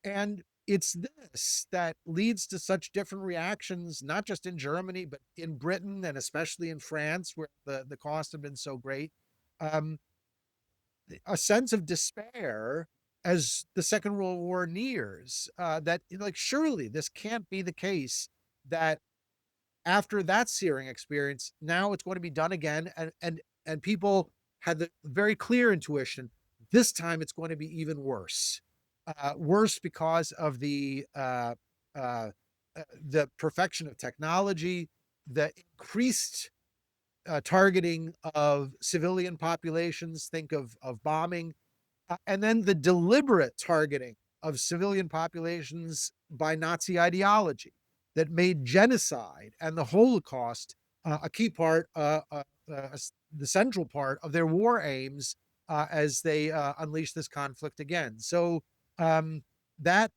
And it's this that leads to such different reactions, not just in Germany, but in Britain and especially in France, where the cost had been so great. Um, a sense of despair as the Second World War nears. That like surely this can't be the case. That after that searing experience, now it's going to be done again, and people had the very clear intuition. This time it's going to be even worse. Worse because of uh, the perfection of technology, the increased targeting of civilian populations, think of bombing, and then the deliberate targeting of civilian populations by Nazi ideology that made genocide and the Holocaust a key part, the central part of their war aims as they unleash this conflict again. So that,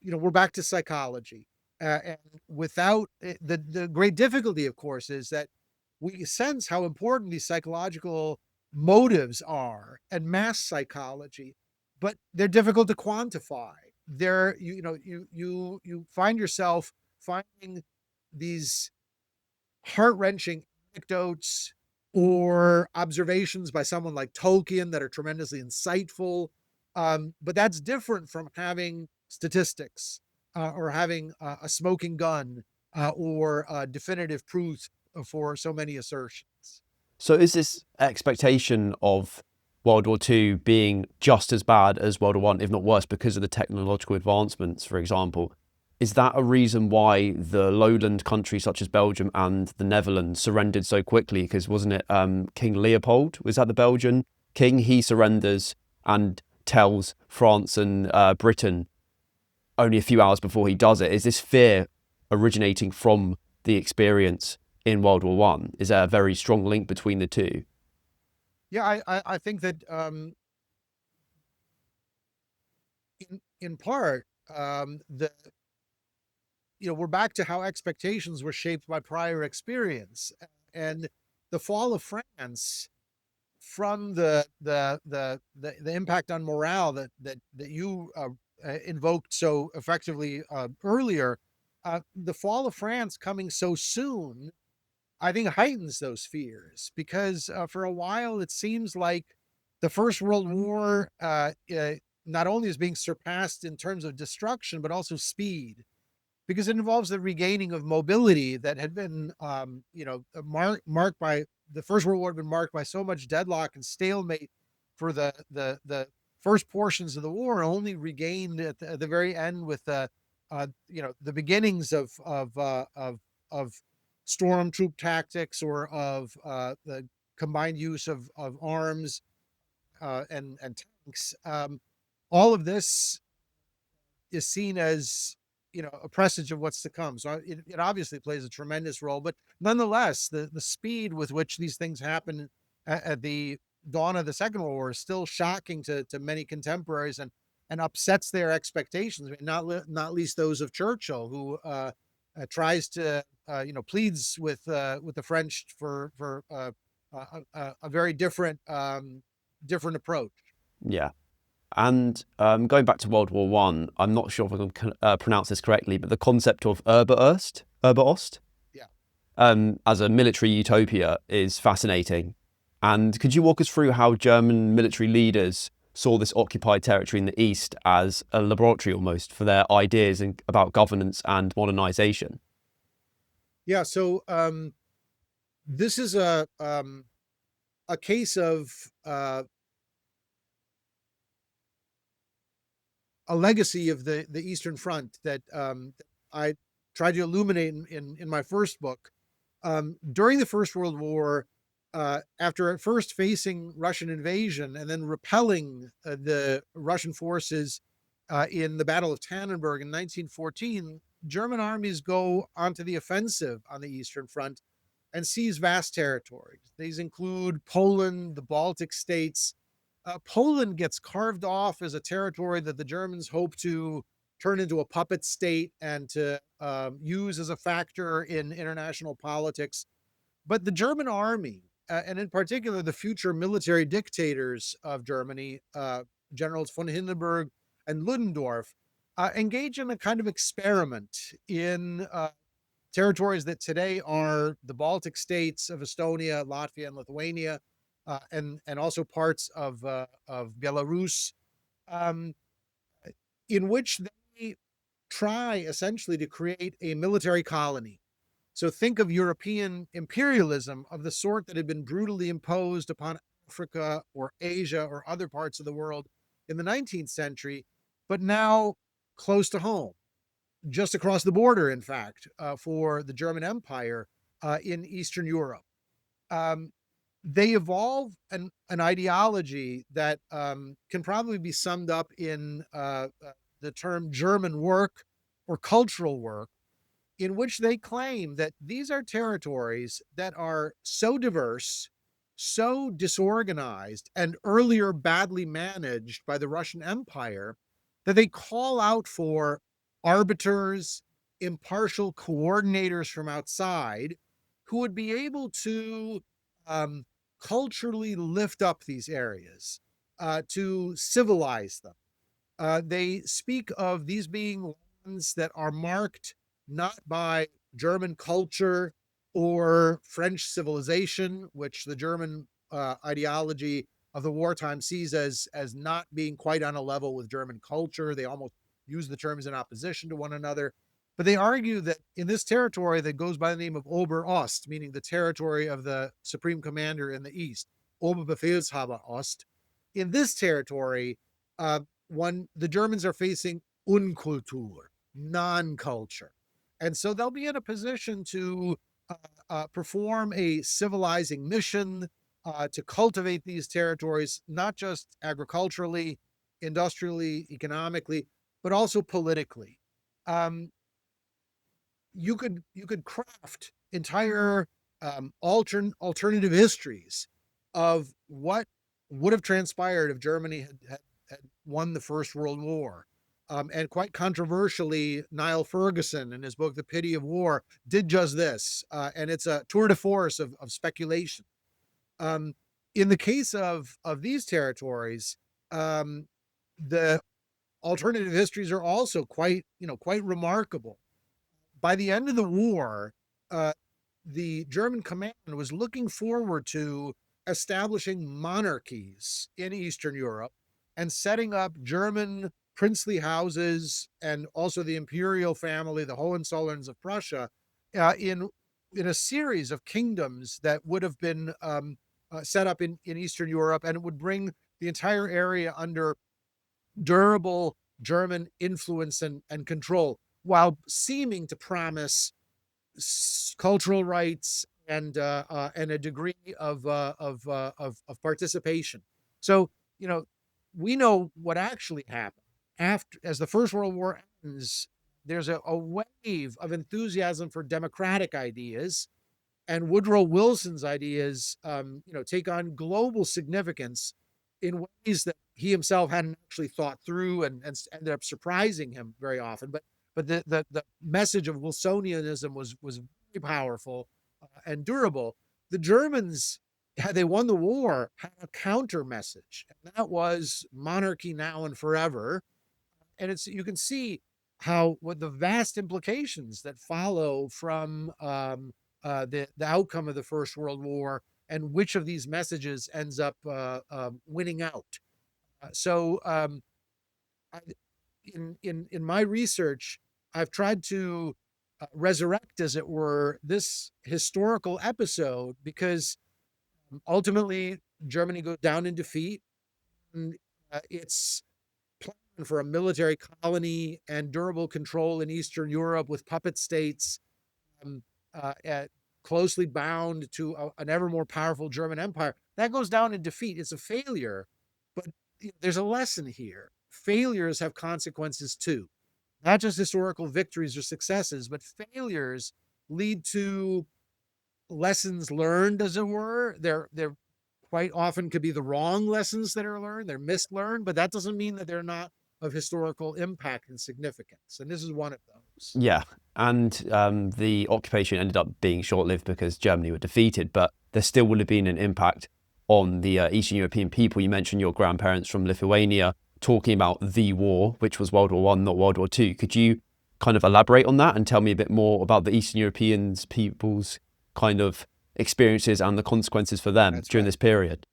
we're back to psychology. And without the great difficulty, of course, is that we sense how important these psychological motives are and mass psychology, but they're difficult to quantify. They're, you find yourself finding these heart-wrenching anecdotes or observations by someone like Tolkien that are tremendously insightful. But that's different from having statistics or having a smoking gun or definitive proof for so many assertions. So is this expectation of World War II being just as bad as World War One, if not worse, because of the technological advancements, for example? Is that a reason why the lowland countries such as Belgium and the Netherlands surrendered so quickly? Because wasn't it King Leopold? Was that the Belgian king? He surrenders and tells France and Britain only a few hours before he does it. Is this fear originating from the experience in World War One? Is there a very strong link between the two? Yeah, I think that in part the we're back to how expectations were shaped by prior experience, and the fall of France from the impact on morale that you invoked so effectively earlier. The fall of France coming so soon, I think, heightens those fears because for a while it seems like the First World War not only is being surpassed in terms of destruction, but also speed, because it involves the regaining of mobility that had been, marked by the First World War, had been marked by so much deadlock and stalemate for the first portions of the war, only regained at the very end with the beginnings of storm troop tactics or of the combined use of arms and tanks. All of this is seen as a presage of what's to come. So it obviously plays a tremendous role, but nonetheless, the speed with which these things happen at the dawn of the Second World War is still shocking to many contemporaries and upsets their expectations. I mean, not least those of Churchill, who tries to pleads with the French for a very different approach. Yeah. And going back to World War One, I'm not sure if I can pronounce this correctly, but the concept of Oberst, Yeah. as a military utopia is fascinating. And could you walk us through how German military leaders saw this occupied territory in the East as a laboratory almost for their ideas about governance and modernization? Yeah. So this is a case of a legacy of the Eastern Front that I tried to illuminate in my first book. During the First World War, after at first facing Russian invasion and then repelling the Russian forces in the Battle of Tannenberg in 1914, German armies go onto the offensive on the Eastern Front and seize vast territories. These include Poland, the Baltic states. Poland gets carved off as a territory that the Germans hope to turn into a puppet state and to use as a factor in international politics. But the German army, and in particular the future military dictators of Germany, Generals von Hindenburg and Ludendorff, engage in a kind of experiment in territories that today are the Baltic states of Estonia, Latvia, and Lithuania, and also parts of Belarus, um, in which they try essentially to create a military colony. So think of European imperialism of the sort that had been brutally imposed upon Africa or Asia or other parts of the world in the 19th century, but now close to home, just across the border, in fact, for the German Empire in Eastern Europe. They evolve an ideology that can probably be summed up in the term German work or cultural work, in which they claim that these are territories that are so diverse, so disorganized, and earlier badly managed by the Russian Empire that they call out for arbiters, impartial coordinators from outside who would be able to um, culturally lift up these areas, to civilize them. They speak of these being lands that are marked not by German culture or French civilization, which the German ideology of the wartime sees as not being quite on a level with German culture. They almost use the terms in opposition to one another. But they argue that in this territory that goes by the name of Oberost, meaning the territory of the supreme commander in the east, Oberbefehlshaber Ost, in this territory, the Germans are facing Unkultur, non-culture. And so they'll be in a position to perform a civilizing mission, to cultivate these territories, not just agriculturally, industrially, economically, but also politically. Um, you could craft entire alternative histories of what would have transpired if Germany had won the First World War. And quite controversially, Niall Ferguson, in his book *The Pity of War*, did just this, and it's a tour de force of speculation. Um, in the case of these territories, the alternative histories are also quite remarkable. By the end of the war, uh, the German command was looking forward to establishing monarchies in Eastern Europe and setting up German princely houses and also the imperial family, the Hohenzollerns of Prussia, in a series of kingdoms that would have been set up in Eastern Europe, and it would bring the entire area under durable German influence and control, while seeming to promise cultural rights and a degree of participation. So we know what actually happened after, as the First World War ends. There's a wave of enthusiasm for democratic ideas, and Woodrow Wilson's ideas, take on global significance in ways that he himself hadn't actually thought through, and ended up surprising him very often. But the message of Wilsonianism was very powerful and durable. The Germans, had they won the war, had a counter message, and that was monarchy now and forever. And you can see what the vast implications that follow from the outcome of the First World War, and which of these messages ends up winning out. So in my research, I've tried to resurrect, as it were, this historical episode, because ultimately Germany goes down in defeat, and it's plan for a military colony and durable control in Eastern Europe with puppet states, um, uh, closely bound to an ever more powerful German empire. That goes down in defeat. It's a failure, but there's a lesson here. Failures have consequences too, not just historical victories or successes, but failures lead to lessons learned, as it were. They're quite often could be the wrong lessons that are learned. They're mislearned, but that doesn't mean that they're not of historical impact and significance. And this is one of those. Yeah, and the occupation ended up being short-lived because Germany were defeated, but there still would have been an impact on the Eastern European people. You mentioned your grandparents from Lithuania talking about the war, which was World War One, not World War Two. Could you kind of elaborate on that and tell me a bit more about the Eastern Europeans people's kind of experiences and the consequences for them during this period?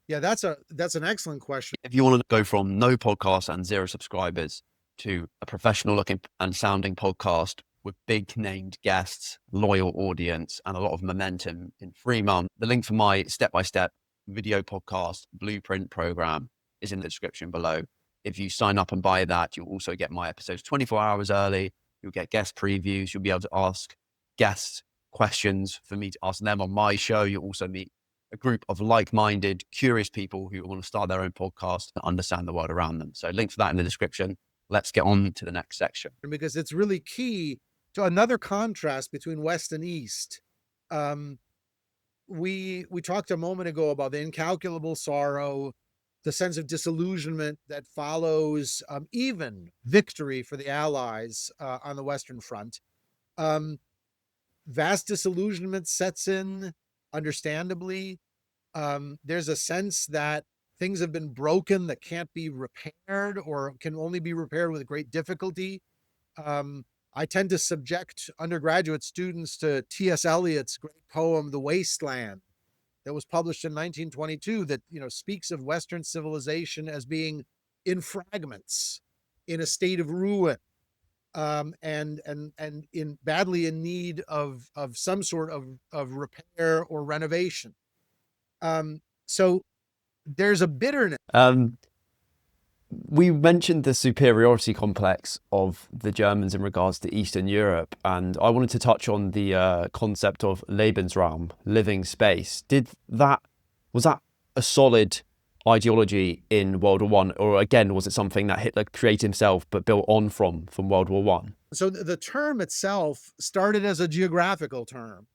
Yeah, that's an excellent question. If you want to go from no podcast and 0 subscribers to a professional looking and sounding podcast with big named guests, loyal audience, and a lot of momentum in 3 months, the link for my step-by-step video podcast blueprint program is in the description below. If you sign up and buy that, you'll also get my episodes 24 hours early. You'll get guest previews. You'll be able to ask guests questions for me to ask them on my show. You'll also meet a group of like-minded, curious people who want to start their own podcast and understand the world around them. So link to that in the description. Let's get on to the next section. Because it's really key to another contrast between West and East. We talked a moment ago about the incalculable sorrow, the sense of disillusionment that follows even victory for the Allies on the Western Front. Vast disillusionment sets in, understandably. There's a sense that things have been broken that can't be repaired or can only be repaired with great difficulty. I tend to subject undergraduate students to T.S. Eliot's great poem, The Wasteland, that was published in 1922, that, speaks of Western civilization as being in fragments, in a state of ruin, and in badly in need of some sort of repair or renovation. So there's a bitterness. We mentioned the superiority complex of the Germans in regards to Eastern Europe, and I wanted to touch on the concept of Lebensraum, living space. Was that a solid ideology in World War One, or again was it something that Hitler created himself but built on from World War One? So the term itself started as a geographical term,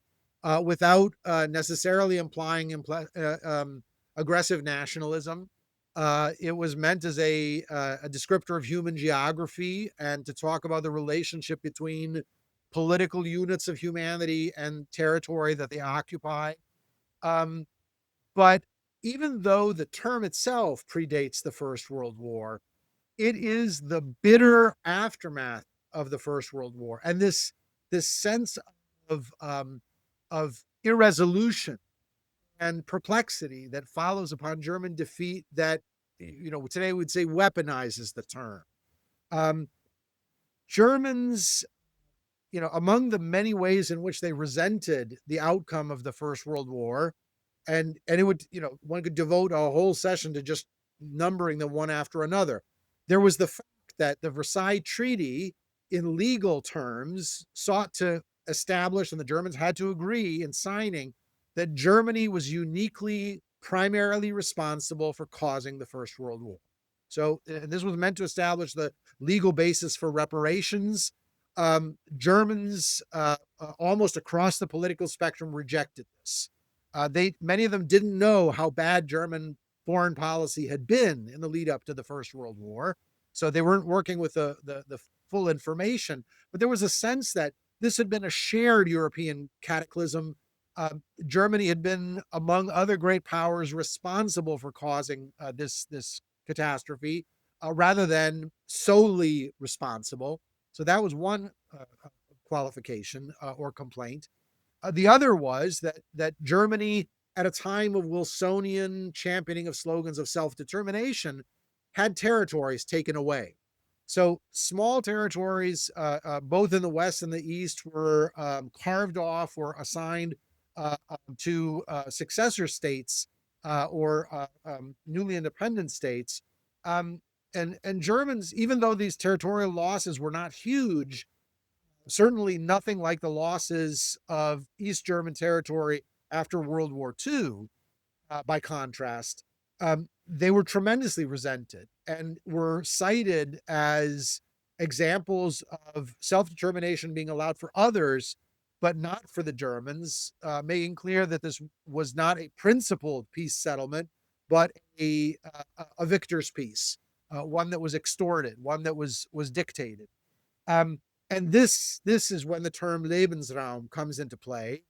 without necessarily implying aggressive nationalism. It was meant as a descriptor of human geography and to talk about the relationship between political units of humanity and territory that they occupy. But even though the term itself predates the First World War, it is the bitter aftermath of the First World War, and this sense of irresolution and perplexity that follows upon German defeat that, today we'd say weaponizes the term. Germans, among the many ways in which they resented the outcome of the First World War, and it would, one could devote a whole session to just numbering them one after another. There was the fact that the Versailles Treaty, in legal terms, sought to establish, and the Germans had to agree in signing, that Germany was uniquely, primarily responsible for causing the First World War. So this was meant to establish the legal basis for reparations. Germans, almost across the political spectrum, rejected this. Many of them didn't know how bad German foreign policy had been in the lead up to the First World War, so they weren't working with the full information. But there was a sense that this had been a shared European cataclysm. Germany had been, among other great powers, responsible for causing this catastrophe, rather than solely responsible. So that was one qualification or complaint. The other was that Germany, at a time of Wilsonian championing of slogans of self-determination, had territories taken away. So small territories, both in the West and the East, were carved off or assigned to successor states or newly independent states. And Germans, even though these territorial losses were not huge, certainly nothing like the losses of East German territory after World War II, by contrast, they were tremendously resented and were cited as examples of self-determination being allowed for others, but not for the Germans, making clear that this was not a principled peace settlement, but a victor's peace, one that was extorted, one that was dictated. And this is when the term Lebensraum comes into play.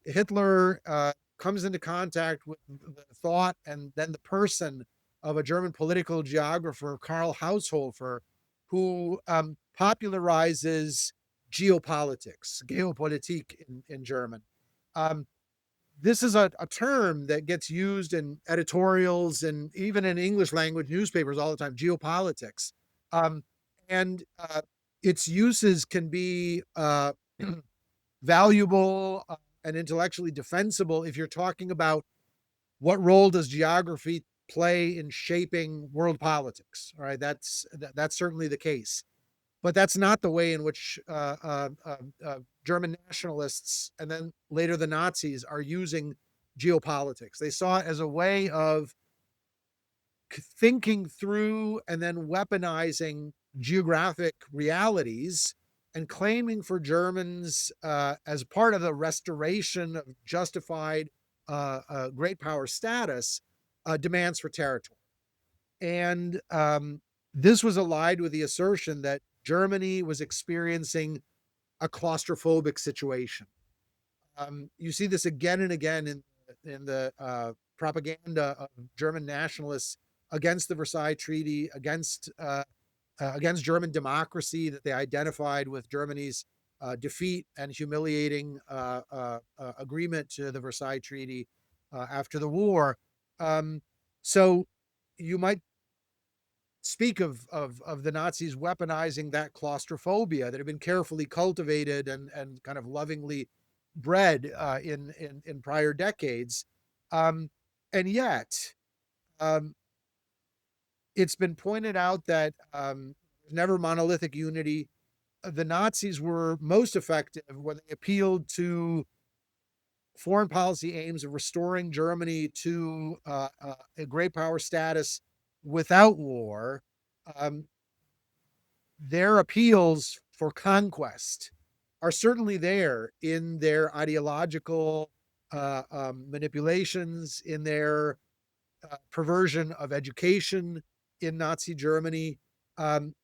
Hitler comes into contact with the thought and then the person of a German political geographer, Karl Haushofer, who popularizes geopolitics, Geopolitik in German. This is a term that gets used in editorials and even in English language newspapers all the time, geopolitics. And its uses can be valuable and intellectually defensible if you're talking about what role does geography play in shaping world politics. All right, that's certainly the case, but that's not the way in which German nationalists and then later the Nazis are using geopolitics. They saw it as a way of thinking through and then weaponizing geographic realities and claiming for Germans as part of the restoration of justified great power status demands for territory. And this was allied with the assertion that Germany was experiencing a claustrophobic situation. You see this again and again in the propaganda of German nationalists against the Versailles Treaty, against German democracy that they identified with Germany's defeat and humiliating agreement to the Versailles Treaty after the war. So you might speak of the Nazis weaponizing that claustrophobia that had been carefully cultivated and kind of lovingly bred in prior decades, and yet um, it's been pointed out that there's never monolithic unity. The Nazis were most effective when they appealed to foreign policy aims of restoring Germany to a great power status without war. Um, their appeals for conquest are certainly there in their ideological manipulations, in their perversion of education in Nazi Germany, um,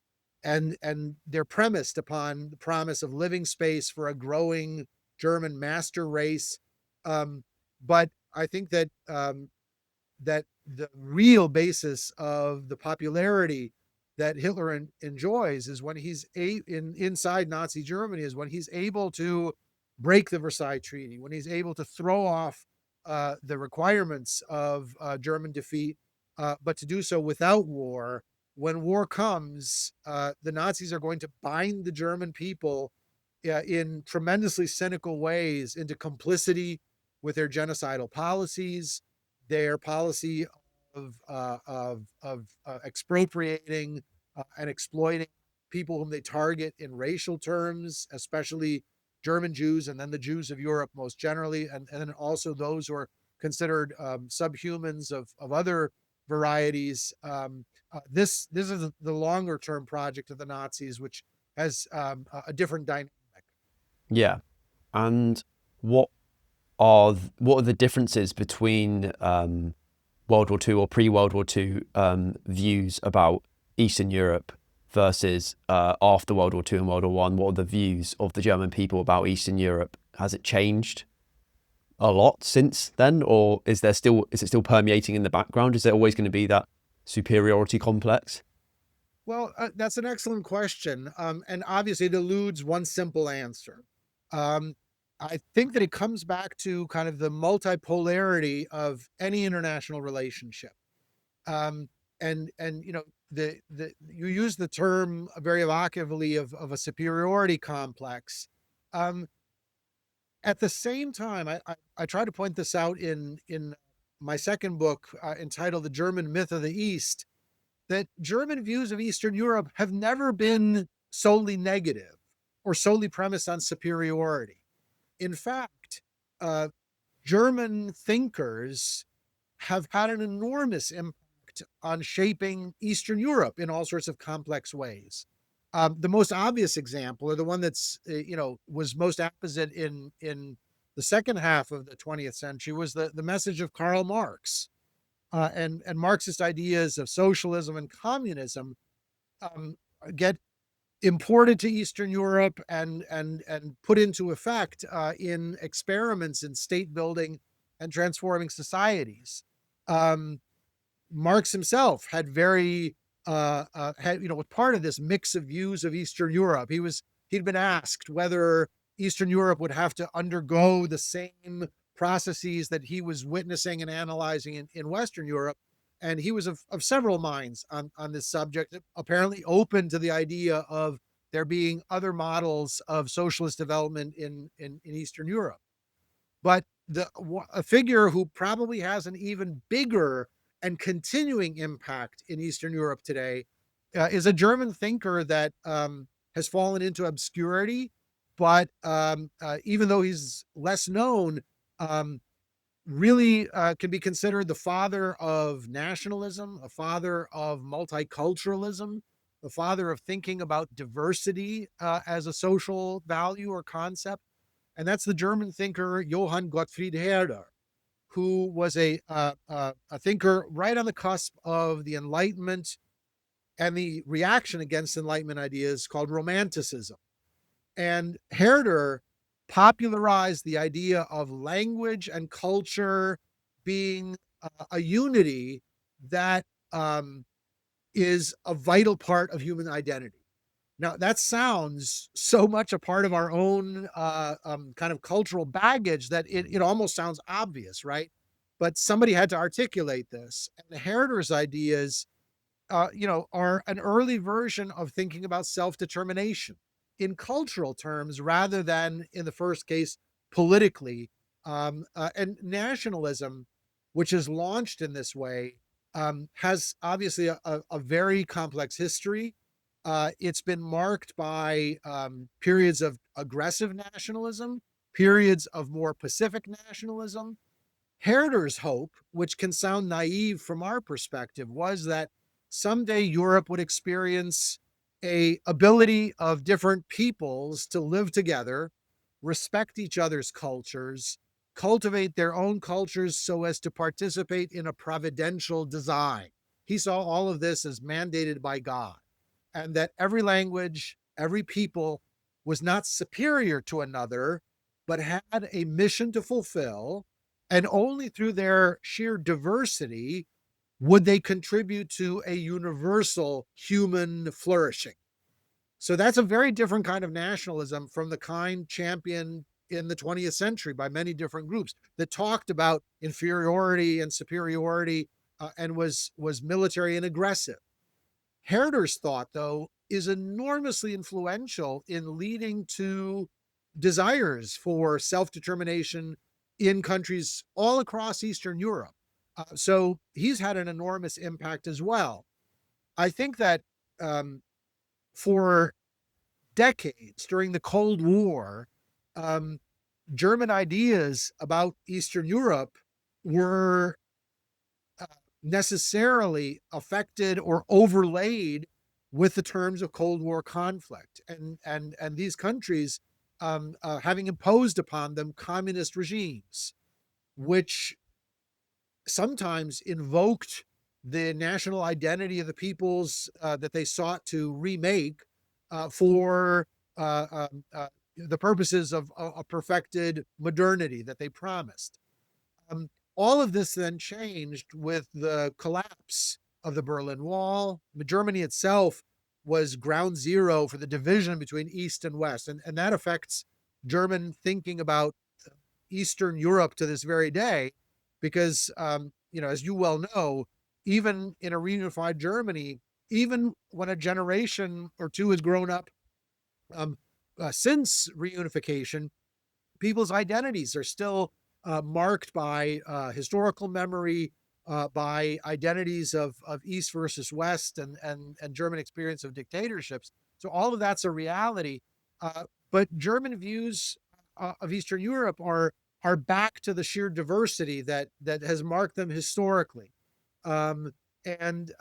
and they're premised upon the promise of living space for a growing German master race. But I think that that the real basis of the popularity that Hitler enjoys is when he's inside Nazi Germany, is when he's able to break the Versailles Treaty, when he's able to throw off the requirements of German defeat, but to do so without war. When war comes, the Nazis are going to bind the German people in tremendously cynical ways into complicity with their genocidal policies, their policy of expropriating and exploiting people whom they target in racial terms, especially German Jews, and then the Jews of Europe most generally, and then also those who are considered subhumans of other varieties. This is the longer term project of the Nazis, which has a different dynamic. Yeah. And what what are the differences between World War II or pre-World War II views about Eastern Europe versus after World War II and World War One? What are the views of the German people about Eastern Europe? Has it changed a lot since then, or is it still permeating in the background? Is there always going to be that superiority complex? Well, that's an excellent question. And obviously, it eludes one simple answer. Um, I think that it comes back to kind of the multipolarity of any international relationship. Um, and you use the term very evocatively of a superiority complex. Um, at the same time, I try to point this out in my second book entitled "The German Myth of the East," that German views of Eastern Europe have never been solely negative or solely premised on superiority. In fact, uh, German thinkers have had an enormous impact on shaping Eastern Europe in all sorts of complex ways. The most obvious example, or the one that's was most apposite in the second half of the 20th century, was the message of Karl Marx and Marxist ideas of socialism and communism um, get imported to Eastern Europe and put into effect in experiments in state building and transforming societies. Um, Marx himself had was part of this mix of views of Eastern Europe. He'd been asked whether Eastern Europe would have to undergo the same processes that he was witnessing and analyzing in Western Europe. And he was of several minds on this subject, apparently open to the idea of there being other models of socialist development in Eastern Europe. But a figure who probably has an even bigger and continuing impact in Eastern Europe today is a German thinker that has fallen into obscurity, but even though he's less known, um, really can be considered the father of nationalism, a father of multiculturalism, the father of thinking about diversity as a social value or concept. And that's the German thinker Johann Gottfried Herder, who was a thinker right on the cusp of the Enlightenment and the reaction against Enlightenment ideas called Romanticism. And Herder popularized the idea of language and culture being a unity that is a vital part of human identity. Now, that sounds so much a part of our own kind of cultural baggage that it almost sounds obvious, right? But somebody had to articulate this. And Herder's ideas are an early version of thinking about self-determination in cultural terms rather than, in the first case, politically. And nationalism, which is launched in this way, has obviously a very complex history. It's been marked by periods of aggressive nationalism, periods of more pacific nationalism. Herder's hope, which can sound naive from our perspective, was that someday Europe would experience a ability of different peoples to live together, respect each other's cultures, cultivate their own cultures so as to participate in a providential design. He saw all of this as mandated by God, and that every language, every people was not superior to another, but had a mission to fulfill, and only through their sheer diversity would they contribute to a universal human flourishing. So that's a very different kind of nationalism from the kind championed in the 20th century by many different groups that talked about inferiority and superiority and was military and aggressive. Herder's thought, though, is enormously influential in leading to desires for self-determination in countries all across Eastern Europe. So he's had an enormous impact as well. I think that for decades during the Cold War, um, German ideas about Eastern Europe were necessarily affected or overlaid with the terms of Cold War conflict, and these countries having imposed upon them communist regimes, which sometimes invoked the national identity of the peoples that they sought to remake for the purposes of a perfected modernity that they promised. Um, all of this then changed with the collapse of the Berlin Wall. Germany itself was ground zero for the division between East and West, and that affects German thinking about Eastern Europe to this very day, because as you well know, even in a reunified Germany, even when a generation or two has grown up since reunification, people's identities are still marked by historical memory, by identities of East versus West, and German experience of dictatorships. So all of that's a reality. But German views of Eastern Europe are back to the sheer diversity that has marked them historically, um, and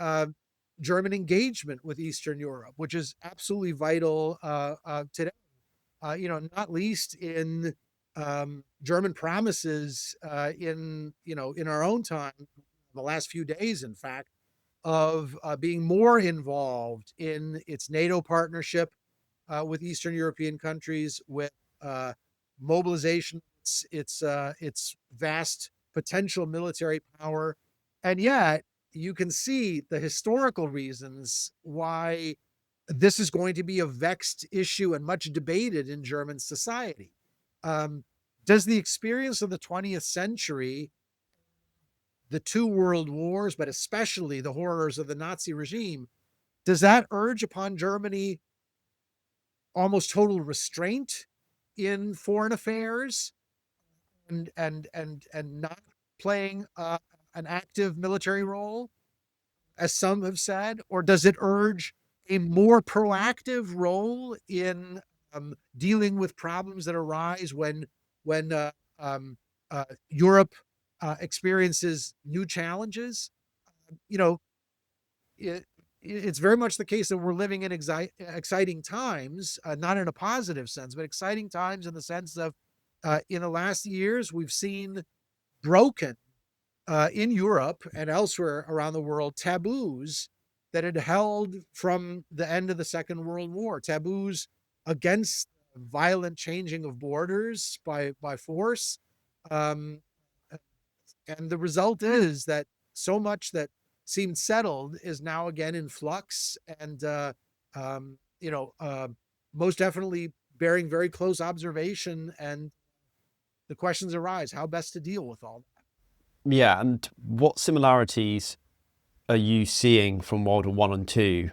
German engagement with Eastern Europe, which is absolutely vital today. Not least in German promises in our own time, the last few days, in fact, of being more involved in its NATO partnership with Eastern European countries, with uh, mobilization, its vast potential military power, and yet you can see the historical reasons why this is going to be a vexed issue and much debated in German society. Um, does the experience of the 20th century, the two world wars, but especially the horrors of the Nazi regime, does that urge upon Germany almost total restraint in foreign affairs and not playing an active military role, as some have said, or does it urge a more proactive role in dealing with problems that arise when Europe experiences new challenges. You know, it, it's very much the case that we're living in exciting times, not in a positive sense, but exciting times in the sense of in the last years, we've seen broken in Europe and elsewhere around the world taboos that had held from the end of the Second World War, taboos against violent changing of borders by force. Um, and the result is that so much that seemed settled is now again in flux and, um, you know, most definitely bearing very close observation. And the questions arise how best to deal with all that. Yeah, and what similarities are you seeing from World War One and Two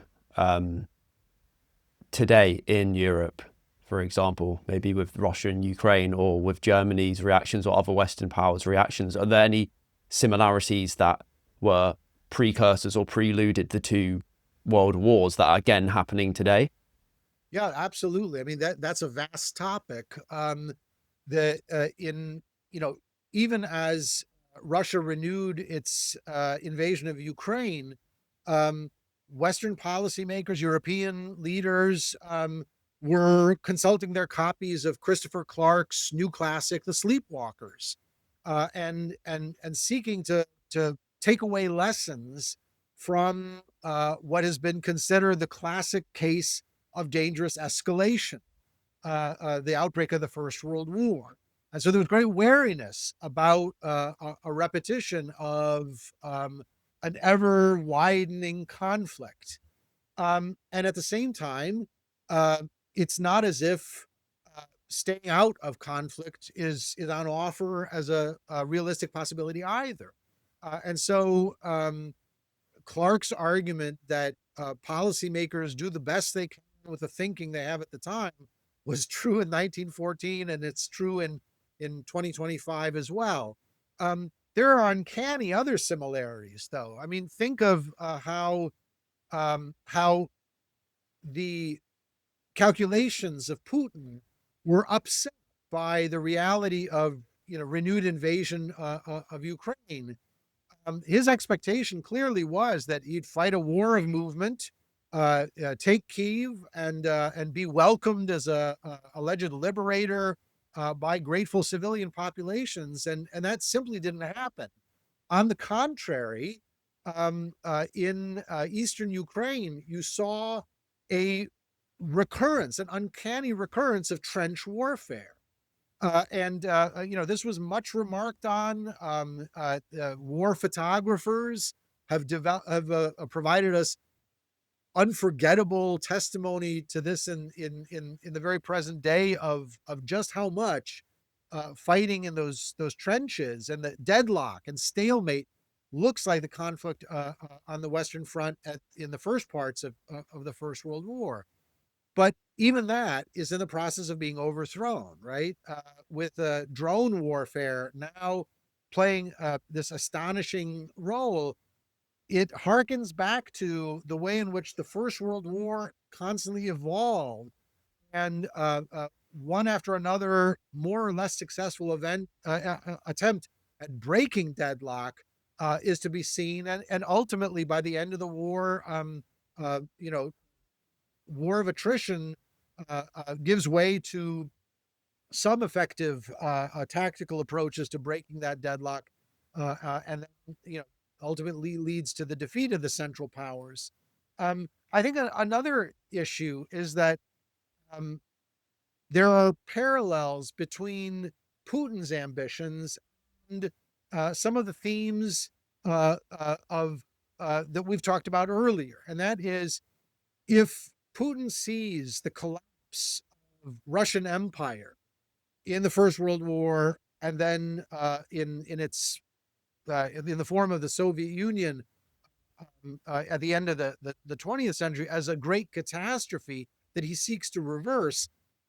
today in Europe, for example, maybe with Russia and Ukraine, or with Germany's reactions or other Western powers' reactions? Are there any similarities that were precursors or preluded the two world wars that are again happening today? Yeah, absolutely. I mean, that's a vast topic. The in you know Even as Russia renewed its invasion of Ukraine, um, Western policymakers, European leaders were consulting their copies of Christopher Clark's new classic, *The Sleepwalkers*, and seeking to take away lessons from what has been considered the classic case of dangerous escalation, the outbreak of the First World War. And so there was great wariness about a repetition of an ever widening conflict. And at the same time, uh, it's not as if staying out of conflict is on offer as a realistic possibility either. And so Clark's argument that policymakers do the best they can with the thinking they have at the time was true in 1914, and it's true in 2025 as well. There are uncanny other similarities, though. I mean, think of how the calculations of Putin were upset by the reality of renewed invasion of Ukraine. His expectation clearly was that he'd fight a war of movement, take Kyiv, and be welcomed as a alleged liberator by grateful civilian populations, and that simply didn't happen. On the contrary, in eastern Ukraine, you saw a an uncanny recurrence of trench warfare. This was much remarked on. War photographers have provided us unforgettable testimony to this in the very present day of just how much fighting in those trenches and the deadlock and stalemate looks like the conflict on the Western Front in the first parts of the First World War. But even that is in the process of being overthrown, right? With drone warfare now playing this astonishing role, it harkens back to the way in which the First World War constantly evolved, and one after another, more or less successful attempt at breaking deadlock is to be seen, and ultimately by the end of the war, war of attrition gives way to some effective tactical approaches to breaking that deadlock, and then, ultimately leads to the defeat of the Central Powers. I think another issue is that um, there are parallels between Putin's ambitions and some of the themes of that we've talked about earlier, and that is, if Putin sees the collapse of Russian empire in the First World War, and then in the form of the Soviet Union at the end of the 20th century as a great catastrophe that he seeks to reverse,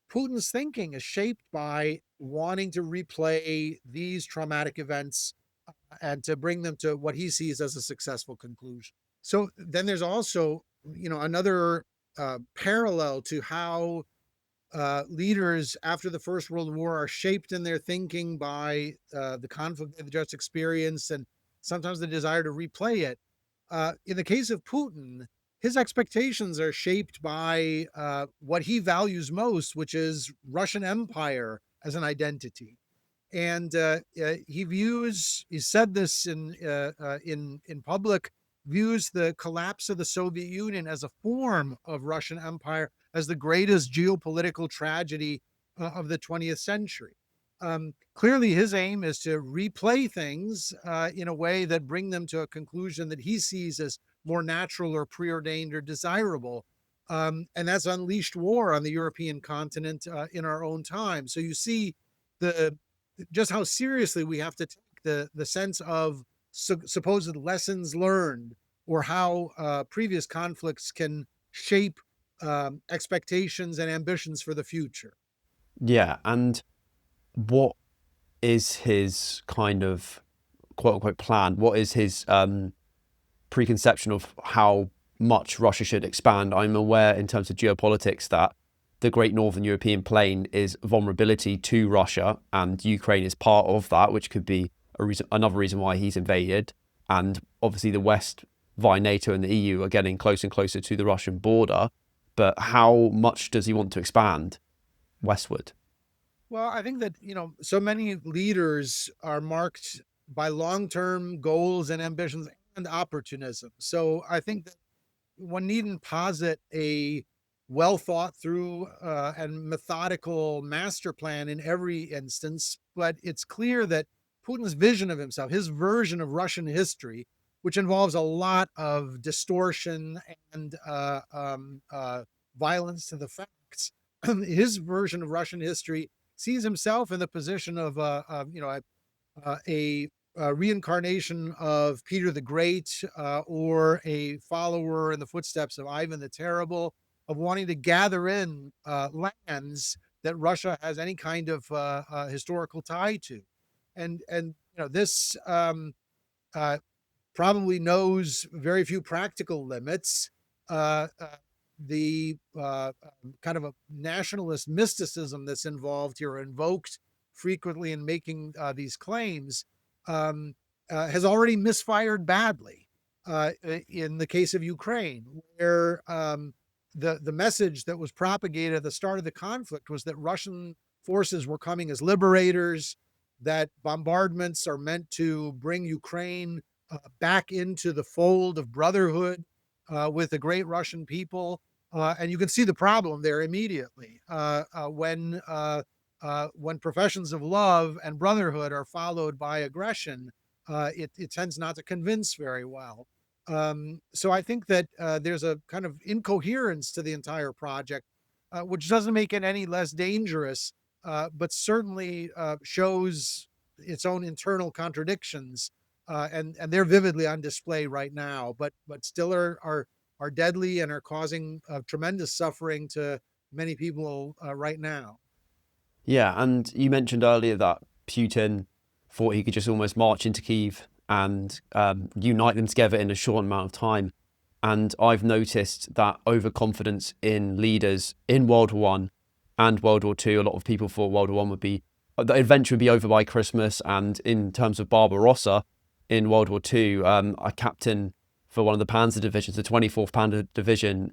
Putin's thinking is shaped by wanting to replay these traumatic events and to bring them to what he sees as a successful conclusion. So then there's also, another parallel to how leaders after the First World War are shaped in their thinking by the conflict they've just experienced and sometimes the desire to replay it. In the case of Putin, his expectations are shaped by what he values most, which is Russian Empire as an identity. And he said this in public, views the collapse of the Soviet Union as a form of Russian Empire, as the greatest geopolitical tragedy of the 20th century. Clearly, his aim is to replay things in a way that bring them to a conclusion that he sees as more natural or preordained or desirable. And that's unleashed war on the European continent in our own time. So you see the just how seriously we have to take the sense of supposed lessons learned, or how previous conflicts can shape expectations and ambitions for the future. Yeah, and what is his kind of quote unquote plan? What is his preconception of how much Russia should expand? I'm aware in terms of geopolitics that the Great Northern European Plain is vulnerability to Russia, and Ukraine is part of that, which could be another reason why he's invaded. And obviously the West, via NATO and the EU, are getting closer and closer to the Russian border. But how much does he want to expand westward? Well, I think that, so many leaders are marked by long-term goals and ambitions and opportunism. So I think that one needn't posit a well thought through and methodical master plan in every instance, but it's clear that Putin's vision of himself, his version of Russian history, which involves a lot of distortion and violence to the facts, his version of Russian history sees himself in the position of a reincarnation of Peter the Great, or a follower in the footsteps of Ivan the Terrible, of wanting to gather in lands that Russia has any kind of historical tie to, and this uh, probably knows very few practical limits. The kind of a nationalist mysticism that's involved here, invoked frequently in making these claims, has already misfired badly. In the case of Ukraine, where the message that was propagated at the start of the conflict was that Russian forces were coming as liberators, that bombardments are meant to bring Ukraine back into the fold of brotherhood with the great Russian people. And you can see the problem there immediately when professions of love and brotherhood are followed by aggression. It tends not to convince very well. So I think that there's a kind of incoherence to the entire project, which doesn't make it any less dangerous, but certainly shows its own internal contradictions, and they're vividly on display right now. But still are deadly and are causing tremendous suffering to many people right now. Yeah, and you mentioned earlier that Putin thought he could just almost march into Kyiv and unite them together in a short amount of time. And I've noticed that overconfidence in leaders in World War One and World War Two. A lot of people thought World War One would be the adventure would be over by Christmas. And in terms of Barbarossa in World War Two, a captain for one of the Panzer divisions, the 24th Panzer Division,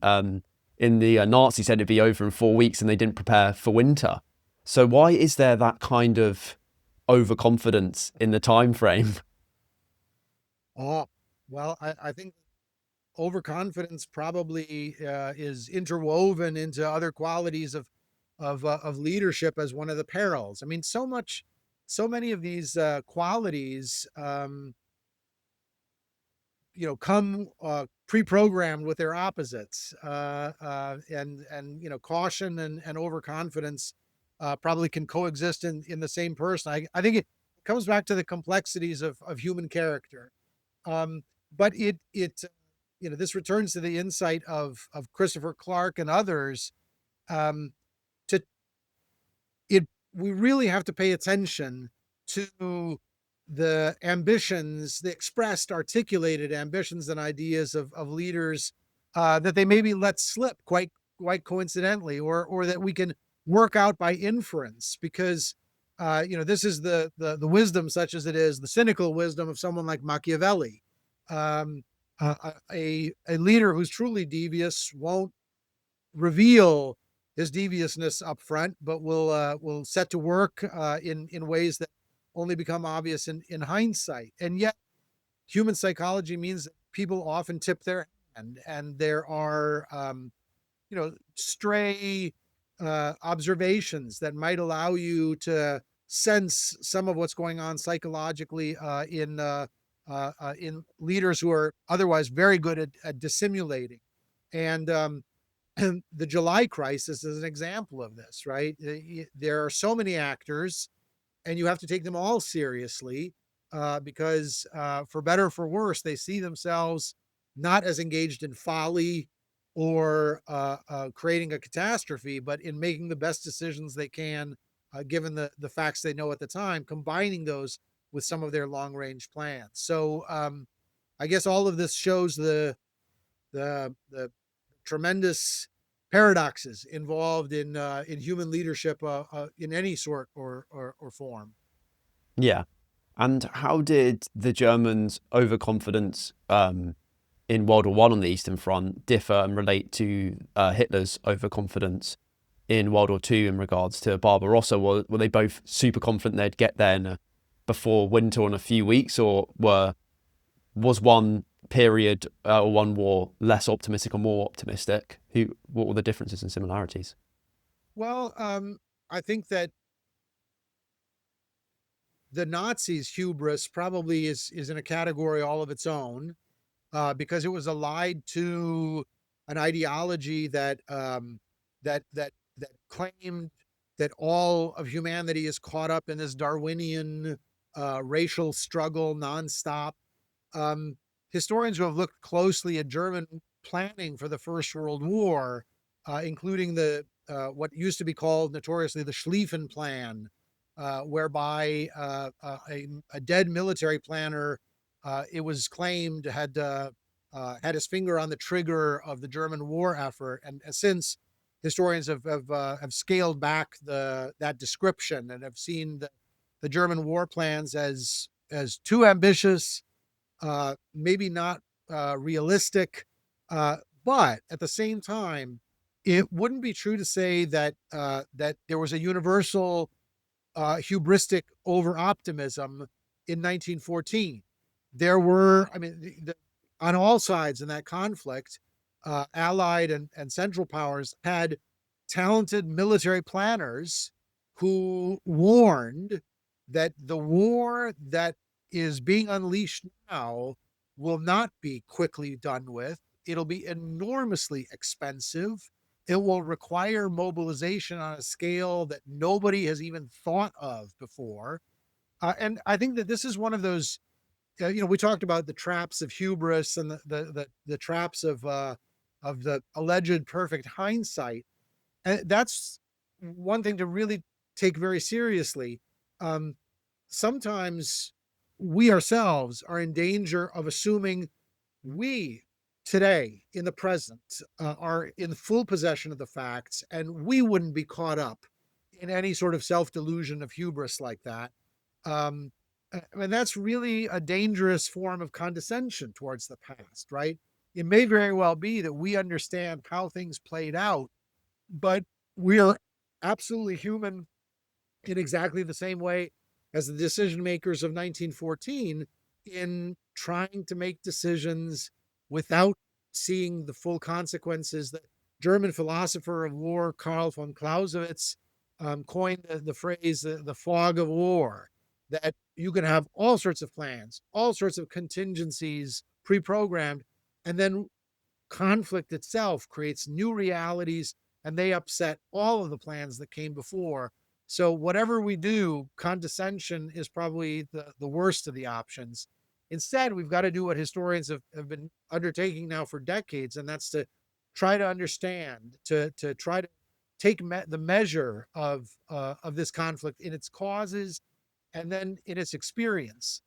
in the Nazis said it'd be over in 4 weeks, and they didn't prepare for winter. So why is there that kind of overconfidence in the time frame? Oh, well, I think overconfidence probably is interwoven into other qualities of leadership as one of the perils. I mean, so many of these qualities, come pre-programmed with their opposites, and caution and overconfidence probably can coexist in the same person. I think it comes back to the complexities of human character. Um, but this returns to the insight of Christopher Clark and others. Um, to it, we really have to pay attention to the ambitions, the expressed, articulated ambitions and ideas of leaders that they maybe let slip quite coincidentally, or that we can work out by inference, because this is the wisdom, such as it is, the cynical wisdom of someone like Machiavelli. Um, a leader who's truly devious won't reveal his deviousness up front, but will set to work in ways that only become obvious in hindsight. And yet, human psychology means that people often tip their hand, and there are stray observations that might allow you to sense some of what's going on psychologically in leaders who are otherwise very good at dissimulating. And the July crisis is an example of this, right? There are so many actors, and you have to take them all seriously, because for better or for worse, they see themselves not as engaged in folly or creating a catastrophe, but in making the best decisions they can, given the facts they know at the time, combining those with some of their long range plans. So I guess all of this shows the tremendous paradoxes involved in human leadership, in any sort or form. Yeah. And how did the Germans' overconfidence in World War One on the Eastern Front differ and relate to Hitler's overconfidence in World War Two in regards to Barbarossa? Were they both super confident they'd get there before winter in a few weeks, or was one period or one war less optimistic or more optimistic? What were the differences and similarities? Well, I think that the Nazis' hubris probably is in a category all of its own, because it was allied to an ideology that claimed that all of humanity is caught up in this Darwinian racial struggle nonstop. Um, Historians who have looked closely at German planning for the First World War, including the what used to be called notoriously the Schlieffen Plan, whereby a dead military planner, it was claimed, had his finger on the trigger of the German war effort, and since historians have scaled back that description and have seen the German war plans as too ambitious, maybe not realistic, but at the same time, it wouldn't be true to say that there was a universal hubristic over optimism in 1914. There were, I mean, on all sides in that conflict, Allied and Central powers had talented military planners who warned that the war that is being unleashed now will not be quickly done with. It'll be enormously expensive. It will require mobilization on a scale that nobody has even thought of before. And I think that this is one of those, we talked about the traps of hubris and the traps of the alleged perfect hindsight. And that's one thing to really take very seriously. Um, Sometimes we ourselves are in danger of assuming we today in the present are in full possession of the facts, and we wouldn't be caught up in any sort of self-delusion of hubris like that. um, and that's really a dangerous form of condescension towards the past, right? It may very well be that we understand how things played out, but we are absolutely human in exactly the same way as the decision makers of 1914, in trying to make decisions without seeing the full consequences. The German philosopher of war, Karl von Clausewitz, coined the phrase the fog of war, that you can have all sorts of plans, all sorts of contingencies pre programmed, and then conflict itself creates new realities, and they upset all of the plans that came before. So whatever we do, condescension is probably the worst of the options. Instead, we've got to do what historians have been undertaking now for decades, and that's to try to understand, to try to take the measure of this conflict in its causes and then in its experience.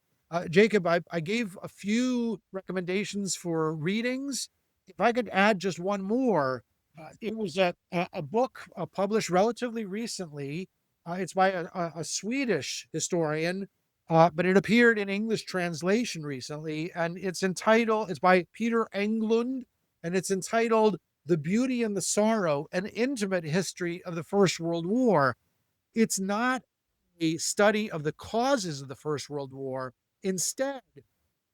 Jacob, I gave a few recommendations for readings. If I could add just one more, It was a book published relatively recently. It's by a Swedish historian, but it appeared in English translation recently, and it's by Peter Englund, and it's entitled "The Beauty and the Sorrow: An Intimate History of the First World War." It's not a study of the causes of the First World War. Instead,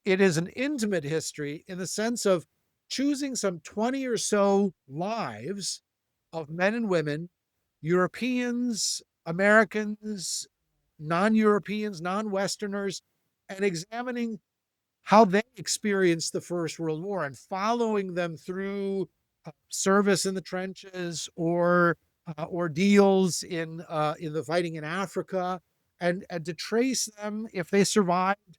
it is an intimate history in the sense of choosing some 20 or so lives of men and women, Europeans, Americans, non Europeans, non Westerners, and examining how they experienced the First World War and following them through service in the trenches or ordeals in the fighting in Africa, and to trace them if they survived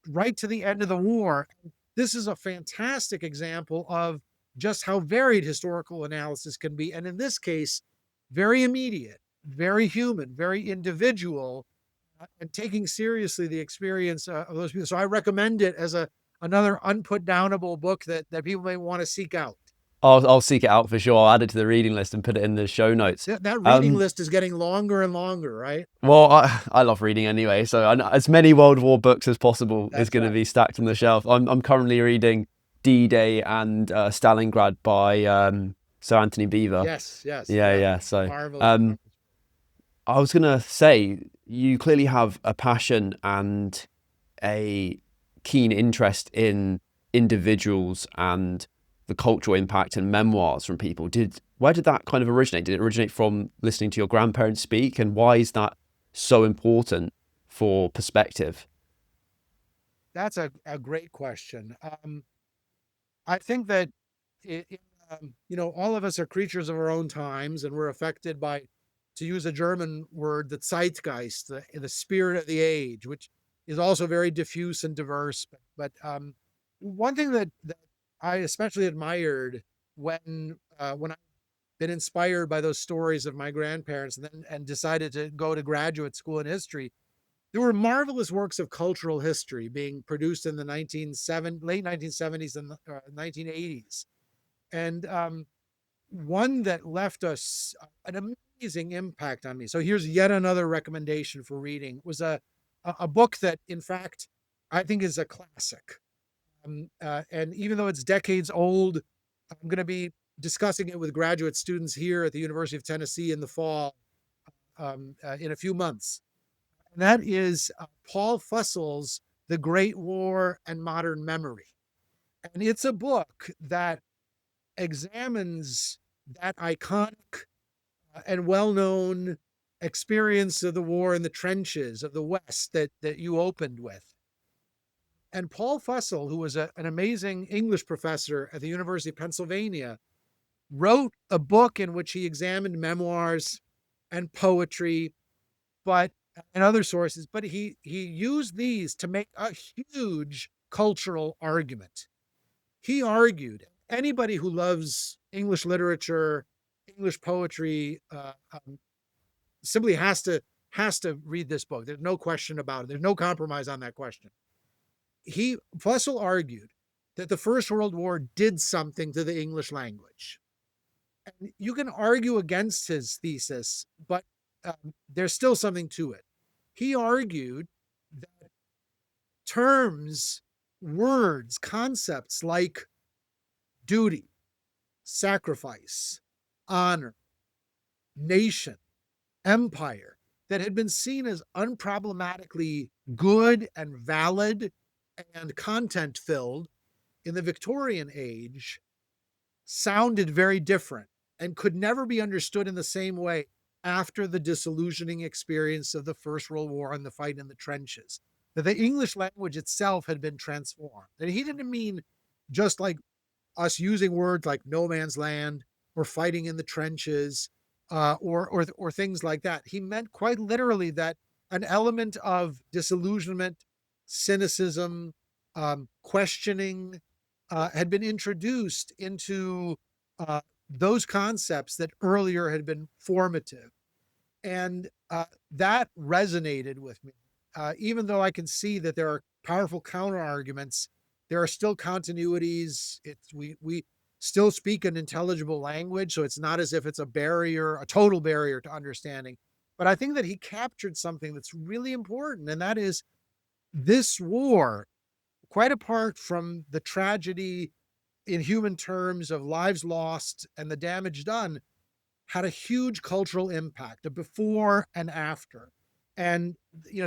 right to the end of the war. This is a fantastic example of just how varied historical analysis can be, and in this case, very immediate, very human, very individual, and taking seriously the experience of those people. So I recommend it as another unputdownable book that people may want to seek out. I'll seek it out for sure. I'll add it to the reading list and put it in the show notes. That reading list is getting longer and longer, right? Well, I love reading anyway, so as many World War books as possible is That's going to right. be stacked on the shelf. I'm currently reading D-Day and Stalingrad by Sir Anthony Beevor. Yes, Yeah, yeah. yeah. So Marvelous. I was going to say, you clearly have a passion and a keen interest in individuals and the cultural impact and memoirs from people. Where did that kind of originate? Did it originate from listening to your grandparents speak? And why is that so important for perspective? That's a great question. I think that all of us are creatures of our own times, and we're affected by, to use a German word, the Zeitgeist, the spirit of the age, which is also very diffuse and diverse. But one thing that I especially admired when I've been inspired by those stories of my grandparents, and decided to go to graduate school in history, there were marvelous works of cultural history being produced in the late 1970s and 1980s. And one that left us an amazing impact on me. So here's yet another recommendation for reading. It was a book that, in fact, I think is a classic. And even though it's decades old, I'm going to be discussing it with graduate students here at the University of Tennessee in the fall, in a few months. And that is Paul Fussel's The Great War and Modern Memory. And it's a book that examines that iconic and well-known experience of the war in the trenches of the West that you opened with. And Paul Fussell, who was an amazing English professor at the University of Pennsylvania, wrote a book in which he examined memoirs and poetry, but and other sources, but he used these to make a huge cultural argument. He argued anybody who loves English literature, English poetry, simply has to read this book. There's no question about it. There's no compromise on that question. Fussell argued that the First World War did something to the English language. And you can argue against his thesis, but there's still something to it. He argued that terms, words, concepts like duty, sacrifice, honor, nation, empire, that had been seen as unproblematically good and valid and content filled in the Victorian age, sounded very different and could never be understood in the same way after the disillusioning experience of the First World War and the fight in the trenches. That the English language itself had been transformed. That he didn't mean just like us using words like no man's land or fighting in the trenches, or things like that. He meant quite literally that an element of disillusionment, cynicism, questioning, had been introduced into those concepts that earlier had been formative. And that resonated with me. Even though I can see that there are powerful counter arguments, there are still continuities. We still speak an intelligible language. So it's not as if it's a barrier, a total barrier to understanding. But I think that he captured something that's really important, and that is this war, quite apart from the tragedy in human terms of lives lost and the damage done, had a huge cultural impact, a before and after. And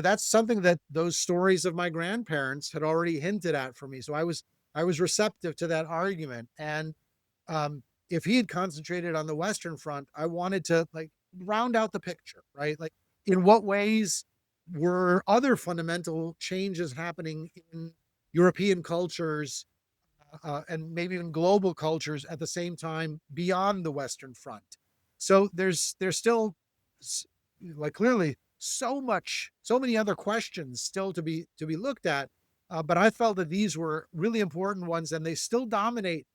that's something that those stories of my grandparents had already hinted at for me. So I was receptive to that argument. And if he had concentrated on the Western Front, I wanted to like round out the picture, right? Like, in what ways were other fundamental changes happening in European cultures, and maybe even global cultures at the same time beyond the Western Front? So there's still, like, clearly so many other questions still to be looked at. But I felt that these were really important ones, and they still dominate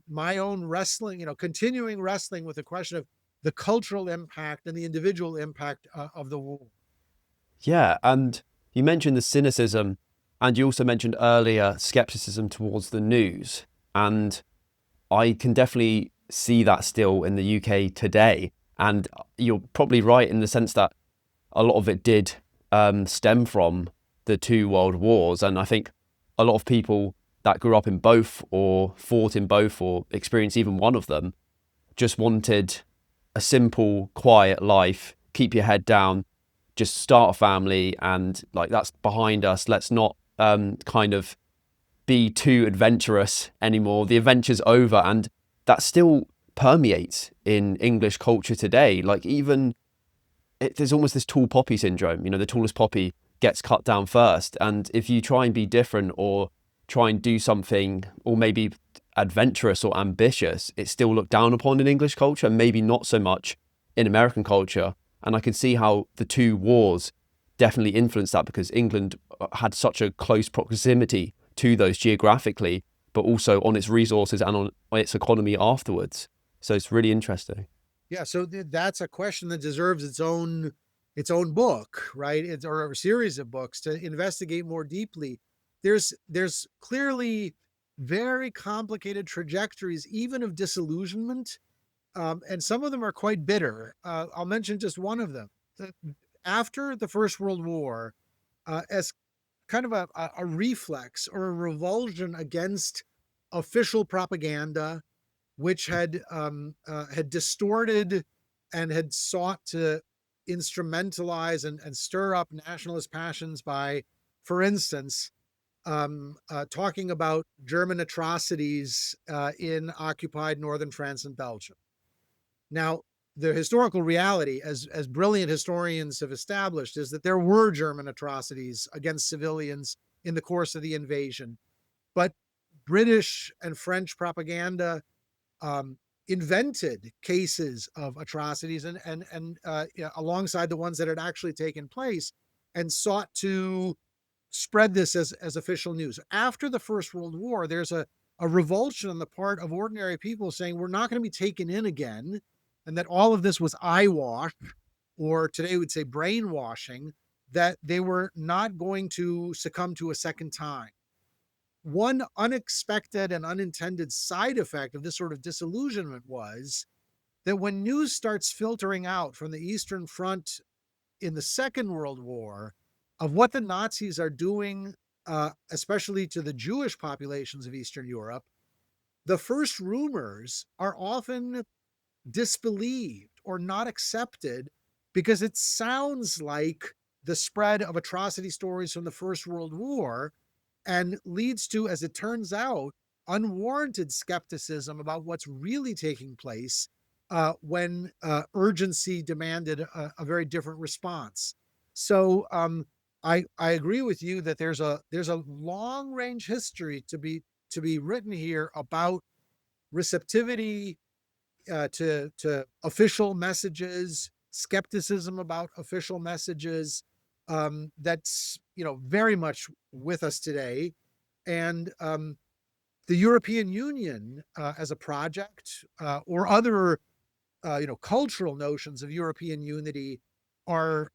my own wrestling, continuing wrestling with the question of the cultural impact and the individual impact of the war. Yeah, and you mentioned the cynicism, and you also mentioned earlier skepticism towards the news. And I can definitely see that still in the UK today. And you're probably right in the sense that a lot of it did stem from the two world wars. And I think a lot of people that grew up in both or fought in both or experienced even one of them just wanted a simple, quiet life, keep your head down, just start a family, and like that's behind us. Let's not kind of be too adventurous anymore. The adventure's over, and that still permeates in English culture today. Like even there's almost this tall poppy syndrome. The tallest poppy gets cut down first, and if you try and be different or try and do something, or maybe adventurous or ambitious, it's still looked down upon in English culture, maybe not so much in American culture. And I can see how the two wars definitely influenced that, because England had such a close proximity to those geographically, but also on its resources and on its economy afterwards. So it's really interesting. Yeah, so that's a question that deserves its own book, right? Or a series of books to investigate more deeply. There's clearly very complicated trajectories, even of disillusionment, and some of them are quite bitter. I'll mention just one of them. After the First World War, as kind of a reflex or a revulsion against official propaganda, which had distorted and had sought to instrumentalize and stir up nationalist passions by, for instance, talking about German atrocities in occupied northern France and Belgium. Now, the historical reality, as brilliant historians have established, is that there were German atrocities against civilians in the course of the invasion, but British and French propaganda um, invented cases of atrocities and alongside the ones that had actually taken place, and sought to spread this as official news. After the First World War, there's a revulsion on the part of ordinary people saying we're not going to be taken in again, and that all of this was eyewash, or today we'd say brainwashing, that they were not going to succumb to a second time. One unexpected and unintended side effect of this sort of disillusionment was that when news starts filtering out from the Eastern Front in the Second World War of what the Nazis are doing, especially to the Jewish populations of Eastern Europe, the first rumors are often disbelieved or not accepted because it sounds like the spread of atrocity stories from the First World War, and leads to, as it turns out, unwarranted skepticism about what's really taking place when urgency demanded a very different response. So I agree with you that there's a long range history to be written here about receptivity to official messages, skepticism about official messages, that's very much with us today. And the European Union as a project, or other cultural notions of European unity, are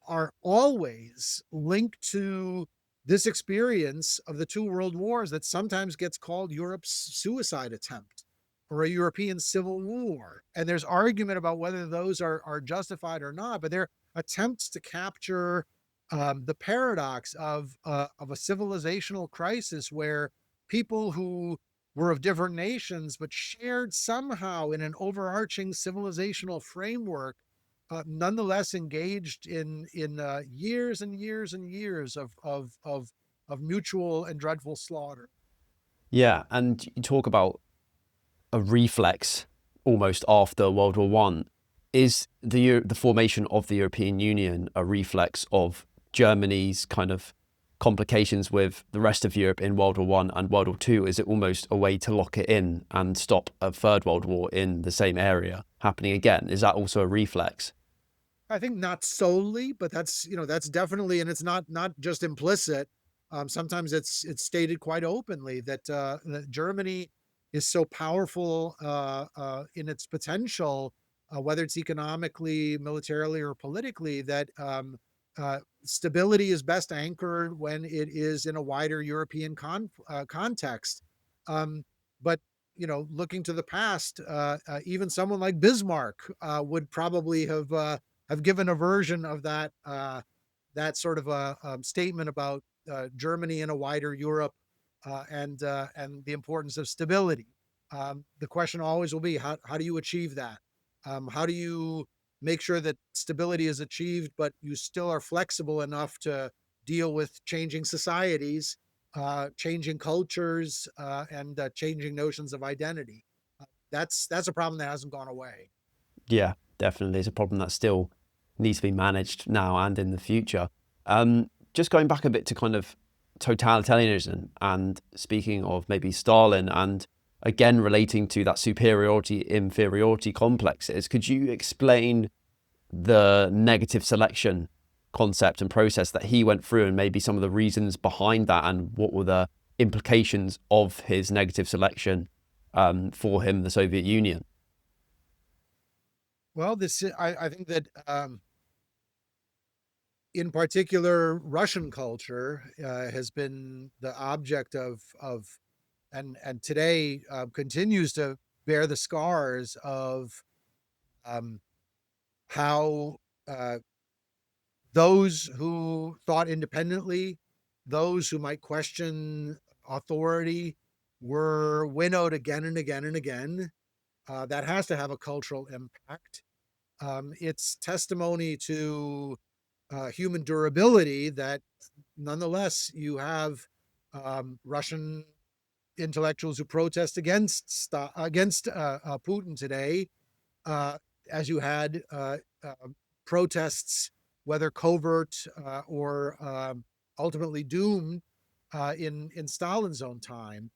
are always linked to this experience of the two world wars that sometimes gets called Europe's suicide attempt or a European civil war. And there's argument about whether those are justified or not, but they're attempts to capture the paradox of a civilizational crisis where people who were of different nations but shared somehow in an overarching civilizational framework, nonetheless engaged in years and years and years of mutual and dreadful slaughter. Yeah, and you talk about a reflex almost after World War One. Is the formation of the European Union a reflex of Germany's kind of complications with the rest of Europe in World War One and World War Two? Is it almost a way to lock it in and stop a third World War in the same area happening again? Is that also a reflex? I think not solely, but that's definitely, and it's not just implicit. Sometimes it's stated quite openly that Germany is so powerful in its potential, whether it's economically, militarily, or politically, that stability is best anchored when it is in a wider European context. Um, but looking to the past, even someone like Bismarck would probably have given a version of that sort of a statement about Germany and a wider Europe, and the importance of stability. The question always will be, how do you achieve that? How do you make sure that stability is achieved, but you still are flexible enough to deal with changing societies, changing cultures, and changing notions of identity? That's a problem that hasn't gone away. Yeah, definitely. It's a problem that still needs to be managed now and in the future. Just going back a bit to kind of totalitarianism and speaking of maybe Stalin and again relating to that superiority inferiority complexes, could you explain the negative selection concept and process that he went through and maybe some of the reasons behind that and what were the implications of his negative selection for him, the Soviet Union? Well, I think that in particular, Russian culture has been the object of and today continues to bear the scars of um, how uh, those who thought independently, those who might question authority, were winnowed again and again and again. That has to have a cultural impact. It's testimony to human durability that nonetheless you have Russian intellectuals who protest against Putin today, uh, as you had protests, whether covert or ultimately doomed in Stalin's own time.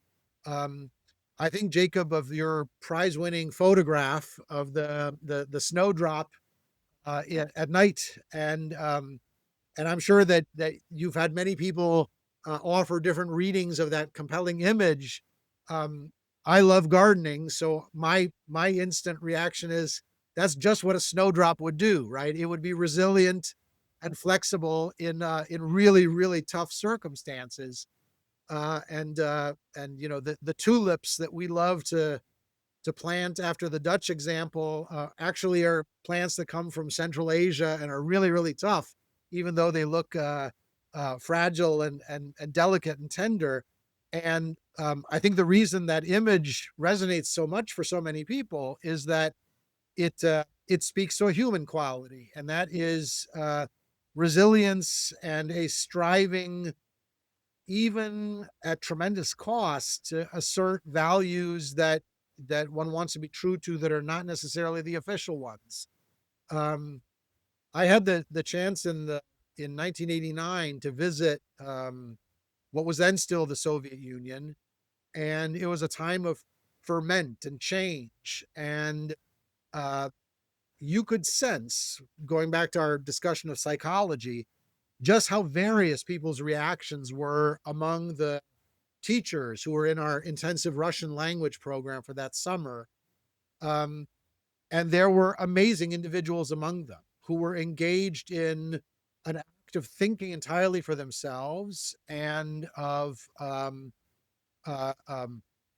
Um, I think, Jacob, of your prize-winning photograph of the snowdrop at night, and I'm sure that you've had many people offer different readings of that compelling image. Um, I love gardening, so my instant reaction is that's just what a snowdrop would do, right? It would be resilient and flexible in really really tough circumstances. And the tulips that we love to plant after the Dutch example actually are plants that come from Central Asia and are really, really tough, even though they look fragile and delicate and tender. And I think the reason that image resonates so much for so many people is that it speaks to a human quality, and that is resilience and a striving, even at tremendous cost, to assert values that one wants to be true to that are not necessarily the official ones. Um, I had the chance in 1989 to visit what was then still the Soviet Union, and it was a time of ferment and change. And uh, you could sense, going back to our discussion of psychology, just how various people's reactions were among the teachers who were in our intensive Russian language program for that summer. Um, and there were amazing individuals among them who were engaged in an act of thinking entirely for themselves and of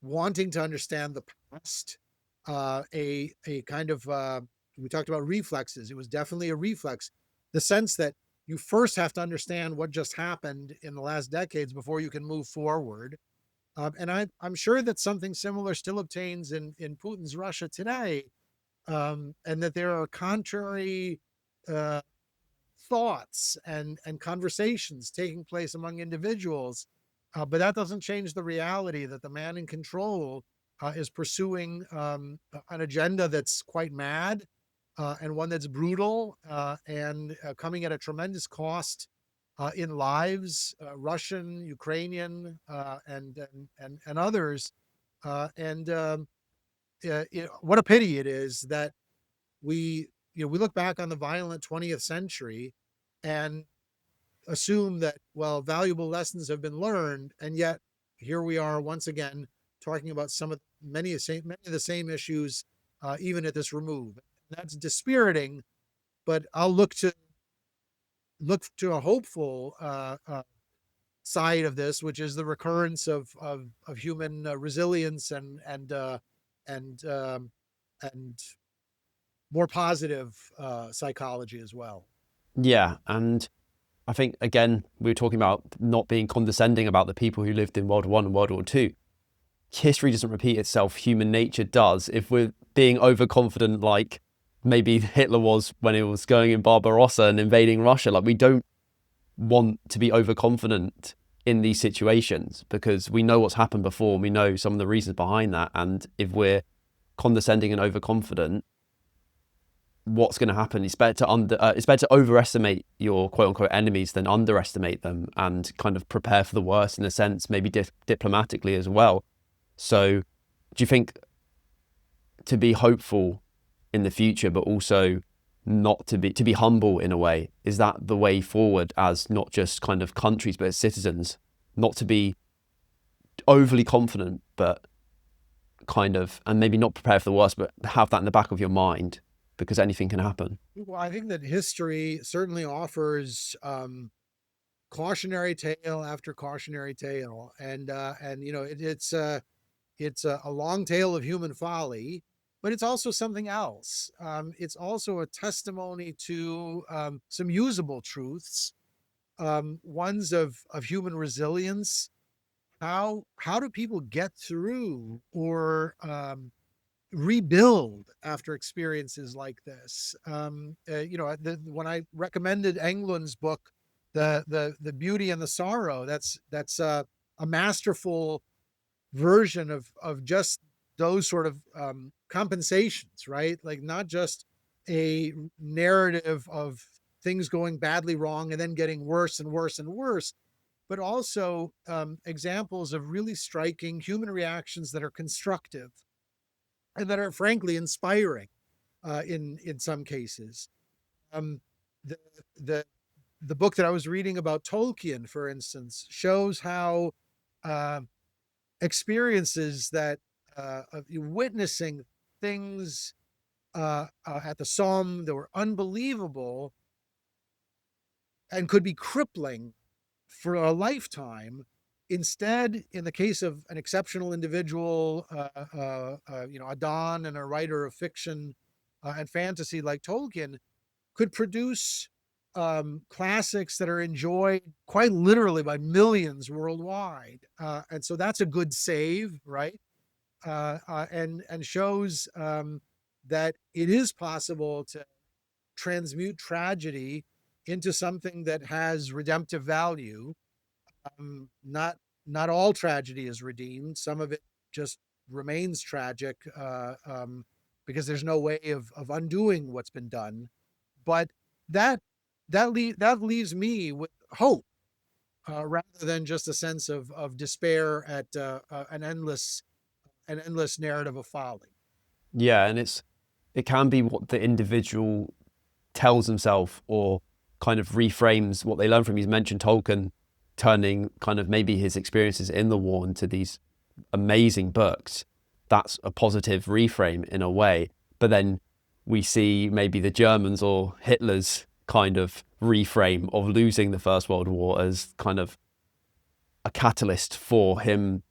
wanting to understand the past, a kind of we talked about reflexes. It was definitely a reflex, the sense that you first have to understand what just happened in the last decades before you can move forward. And I'm sure that something similar still obtains in Putin's Russia today, and that there are contrary uh, thoughts and conversations taking place among individuals. But that doesn't change the reality that the man in control is pursuing an agenda that's quite mad, and one that's brutal, and coming at a tremendous cost in lives, Russian, Ukrainian, and others. And what a pity it is that we we look back on the violent 20th century and assume that, well, valuable lessons have been learned, and yet here we are once again talking about many of the same issues, even at this remove. That's dispiriting, but I'll look to a hopeful side of this, which is the recurrence of human resilience and and more positive psychology as well. Yeah, and I think, again, we were talking about not being condescending about the people who lived in World War I and World War II. History doesn't repeat itself. Human nature does. If we're being overconfident, like maybe Hitler was when he was going in Barbarossa and invading Russia, like, we don't want to be overconfident in these situations because we know what's happened before and we know some of the reasons behind that. And if we're condescending and overconfident, what's going to happen? It's better to overestimate your quote unquote enemies than underestimate them, and kind of prepare for the worst in a sense, maybe diplomatically as well. So do you think to be hopeful in the future, but also not to be humble in a way, is that the way forward as not just kind of countries, but as citizens, not to be overly confident, but kind of, and maybe not prepare for the worst, but have that in the back of your mind because anything can happen? Well, I think that history certainly offers cautionary tale after cautionary tale, and it's a long tale of human folly, but it's also something else. It's also a testimony to some usable truths, ones of human resilience. How do people get through or rebuild after experiences like this? When I recommended England's book, the Beauty and the Sorrow, a masterful version of just those sort of compensations, right? Like, not just a narrative of things going badly wrong and then getting worse and worse and worse, but also examples of really striking human reactions that are constructive and that are frankly inspiring in some cases. Um, the the the book that I was reading about Tolkien, for instance, shows how uh, experiences that of witnessing things at the Somme that were unbelievable and could be crippling for a lifetime. Instead, in the case of an exceptional individual, a Don and a writer of fiction and fantasy like Tolkien, could produce classics that are enjoyed quite literally by millions worldwide. And so that's a good save, right? And shows that it is possible to transmute tragedy into something that has redemptive value. Not all tragedy is redeemed. Some of it just remains tragic because there's no way of undoing what's been done. But that that leaves me with hope, rather than just a sense of despair at an endless narrative of folly. Yeah, and it can be what the individual tells himself or kind of reframes what they learn from. He's mentioned Tolkien turning kind of maybe his experiences in the war into these amazing books. That's a positive reframe in a way. But then we see maybe the Germans or Hitler's kind of reframe of losing the First World War as kind of a catalyst for him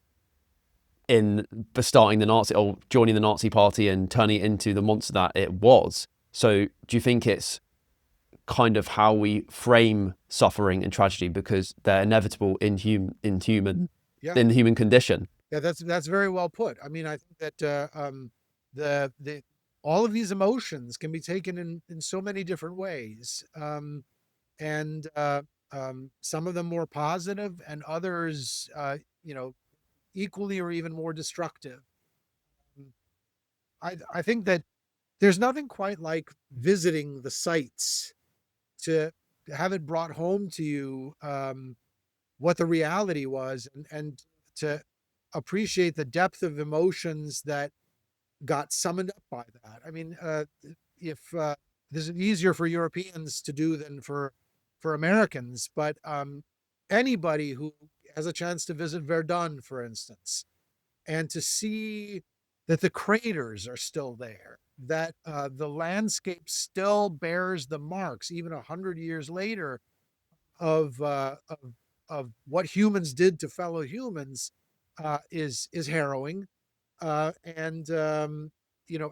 in starting the Nazi or joining the Nazi party and turning it into the monster that it was. So do you think it's kind of how we frame suffering and tragedy because they're inevitable in Yeah. in the human condition? Yeah, that's very well put. I mean, I think that the all of these emotions can be taken in so many different ways, and some of them more positive, and others, equally or even more destructive. I think that there's nothing quite like visiting the sites to have it brought home to you, what the reality was, and to appreciate the depth of emotions that got summoned up by that. I mean, if this is easier for Europeans to do than for Americans, but anybody who has a chance to visit Verdun, for instance, and to see that the craters are still there, that the landscape still bears the marks, even 100 years later, of what humans did to fellow humans, is harrowing, and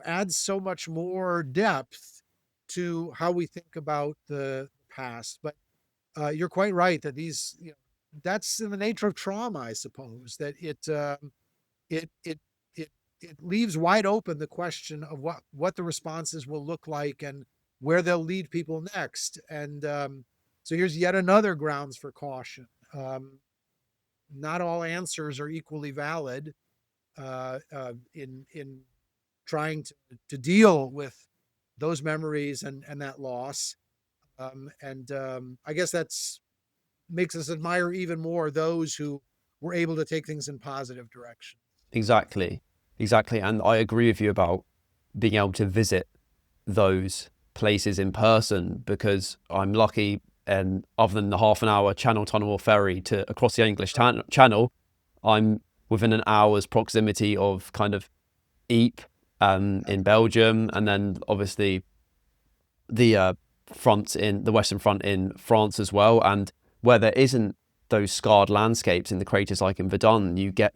adds so much more depth to how we think about the past. But you're quite right that that's in the nature of trauma, I suppose, that it it it it leaves wide open the question of what the responses will look like and where they'll lead people next. And so here's yet another grounds for caution. Not all answers are equally valid in trying to deal with those memories and that loss. And I guess that's makes us admire even more those who were able to take things in positive direction. Exactly, exactly. And I agree with you about being able to visit those places in person because I'm lucky, and other than the half an hour Channel Tunnel or ferry to across the English Channel, I'm within an hour's proximity of kind of Ypres in Belgium, and then obviously the front in the Western Front in France as well. And where there isn't those scarred landscapes in the craters like in Verdun, you get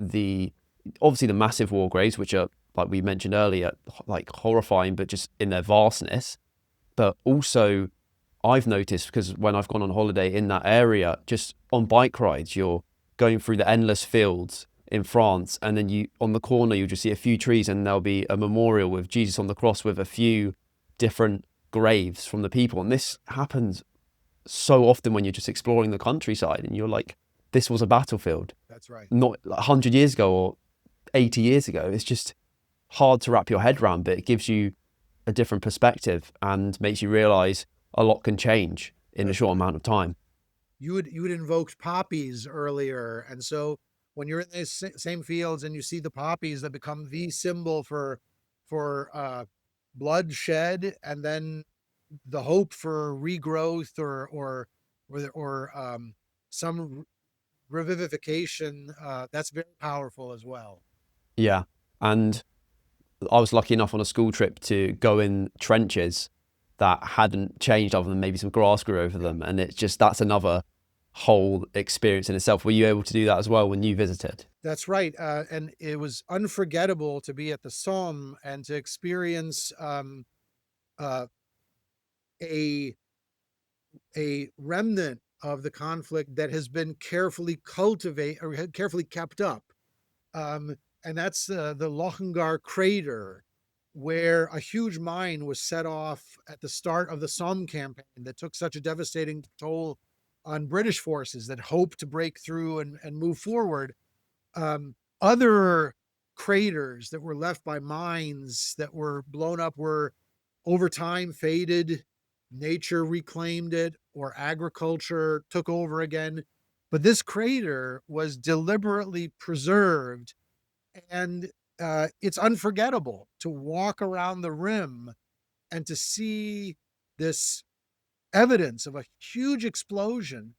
obviously the massive war graves, which are, like we mentioned earlier, like horrifying, but just in their vastness. But also, I've noticed, because when I've gone on holiday in that area, just on bike rides, you're going through the endless fields in France, and then on the corner you'll just see a few trees, and there'll be a memorial with Jesus on the cross with a few different graves from the people. And this happens so often when you're just exploring the countryside, and you're like, this was a battlefield. That's right. Not 100 years ago or 80 years ago. It's just hard to wrap your head around, but it gives you a different perspective and makes you realize a lot can change in a short amount of time. You had invoked poppies earlier, and so when you're in the same fields and you see the poppies that become the symbol for bloodshed, and then the hope for regrowth or some revivification, that's very powerful as well. Yeah. And I was lucky enough on a school trip to go in trenches that hadn't changed other than maybe some grass grew over them. And that's another whole experience in itself. Were you able to do that as well when you visited? That's right. And it was unforgettable to be at the Somme and to experience uh, a remnant of the conflict that has been carefully cultivated or carefully kept up. Um, and that's the Lochingar crater, where a huge mine was set off at the start of the Somme campaign that took such a devastating toll on British forces that hoped to break through and move forward. Other craters that were left by mines that were blown up were over time faded. Nature reclaimed it, or agriculture took over again. But this crater was deliberately preserved, and it's unforgettable to walk around the rim and to see this evidence of a huge explosion,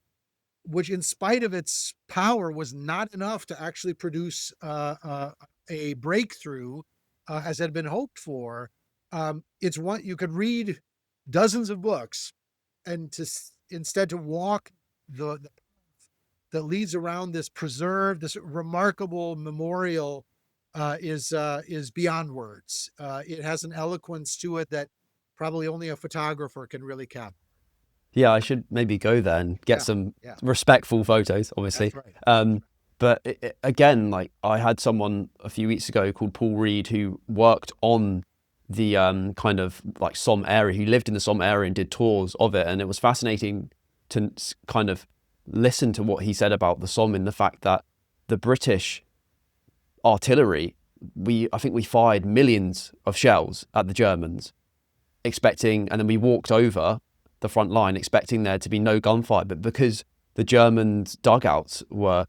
which, in spite of its power, was not enough to actually produce a breakthrough as had been hoped for. It's one you could read dozens of books and instead to walk the that leads around this preserved, this remarkable memorial is beyond words. It has an eloquence to it that probably only a photographer can really capture. Yeah, I should maybe go there and get Yeah, some yeah, respectful photos, obviously. that's right. But again, like I had someone a few weeks ago called Paul Reed who worked on the kind of like Somme area. He lived in the Somme area and did tours of it, and it was fascinating to kind of listen to what he said about the Somme and the fact that the British artillery, I think we fired millions of shells at the Germans, expecting, and then we walked over the front line expecting there to be no gunfire, but because the Germans' dugouts were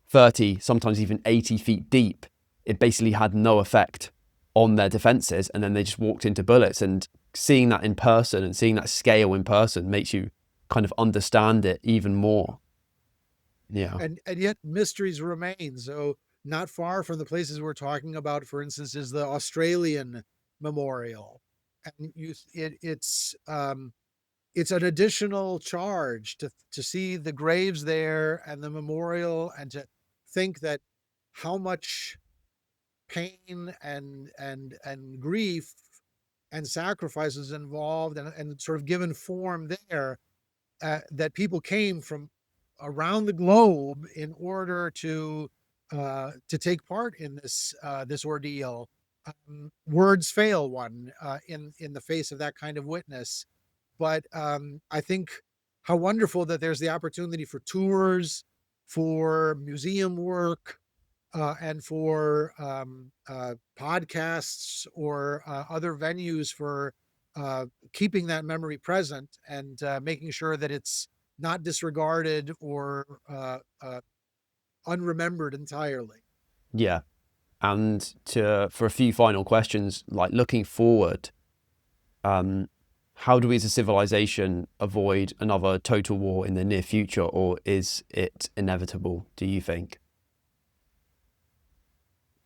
30, sometimes even 80 feet deep, it basically had no effect on their defenses, and then they just walked into bullets. And seeing that in person and seeing that scale in person makes you kind of understand it even more. Yeah. And yet mysteries remain. So not far from the places we're talking about, for instance, is the Australian Memorial, and it's an additional charge to see the graves there and the memorial, and to think that how much pain and grief and sacrifices involved, and sort of given form there, that people came from around the globe in order to take part in this ordeal. Words fail one in the face of that kind of witness, but I think how wonderful that there's the opportunity for tours, for museum work, and for podcasts or other venues for keeping that memory present, and making sure that it's not disregarded or unremembered entirely. Yeah. And for a few final questions, like looking forward, how do we as a civilization avoid another total war in the near future, or is it inevitable, do you think?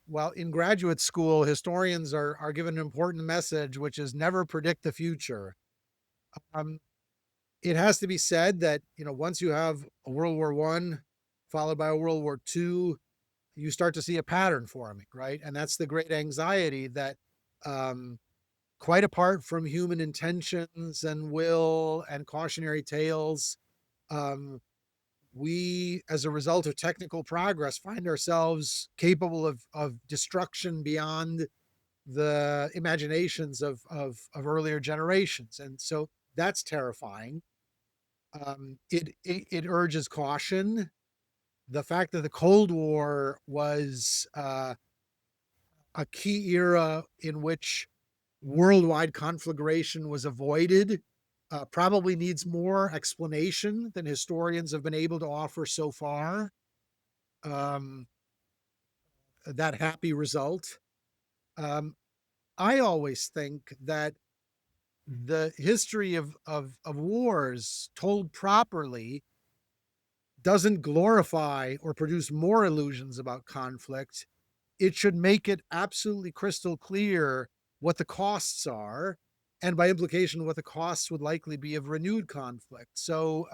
Well, in graduate school, historians are given an important message, which is never predict the future. Um, it has to be said that, once you have a World War I followed by a World War II, you start to see a pattern forming, right? And that's the great anxiety that, quite apart from human intentions and will and cautionary tales, um, we, as a result of technical progress, find ourselves capable of destruction beyond the imaginations of earlier generations. And so that's terrifying. It urges caution. The fact that the Cold War was a key era in which worldwide conflagration was avoided probably needs more explanation than historians have been able to offer so far. Um, that happy result. Um, I always think that the history of wars told properly doesn't glorify or produce more illusions about conflict. It should make it absolutely crystal clear what the costs are, and by implication, what the costs would likely be of renewed conflict. So,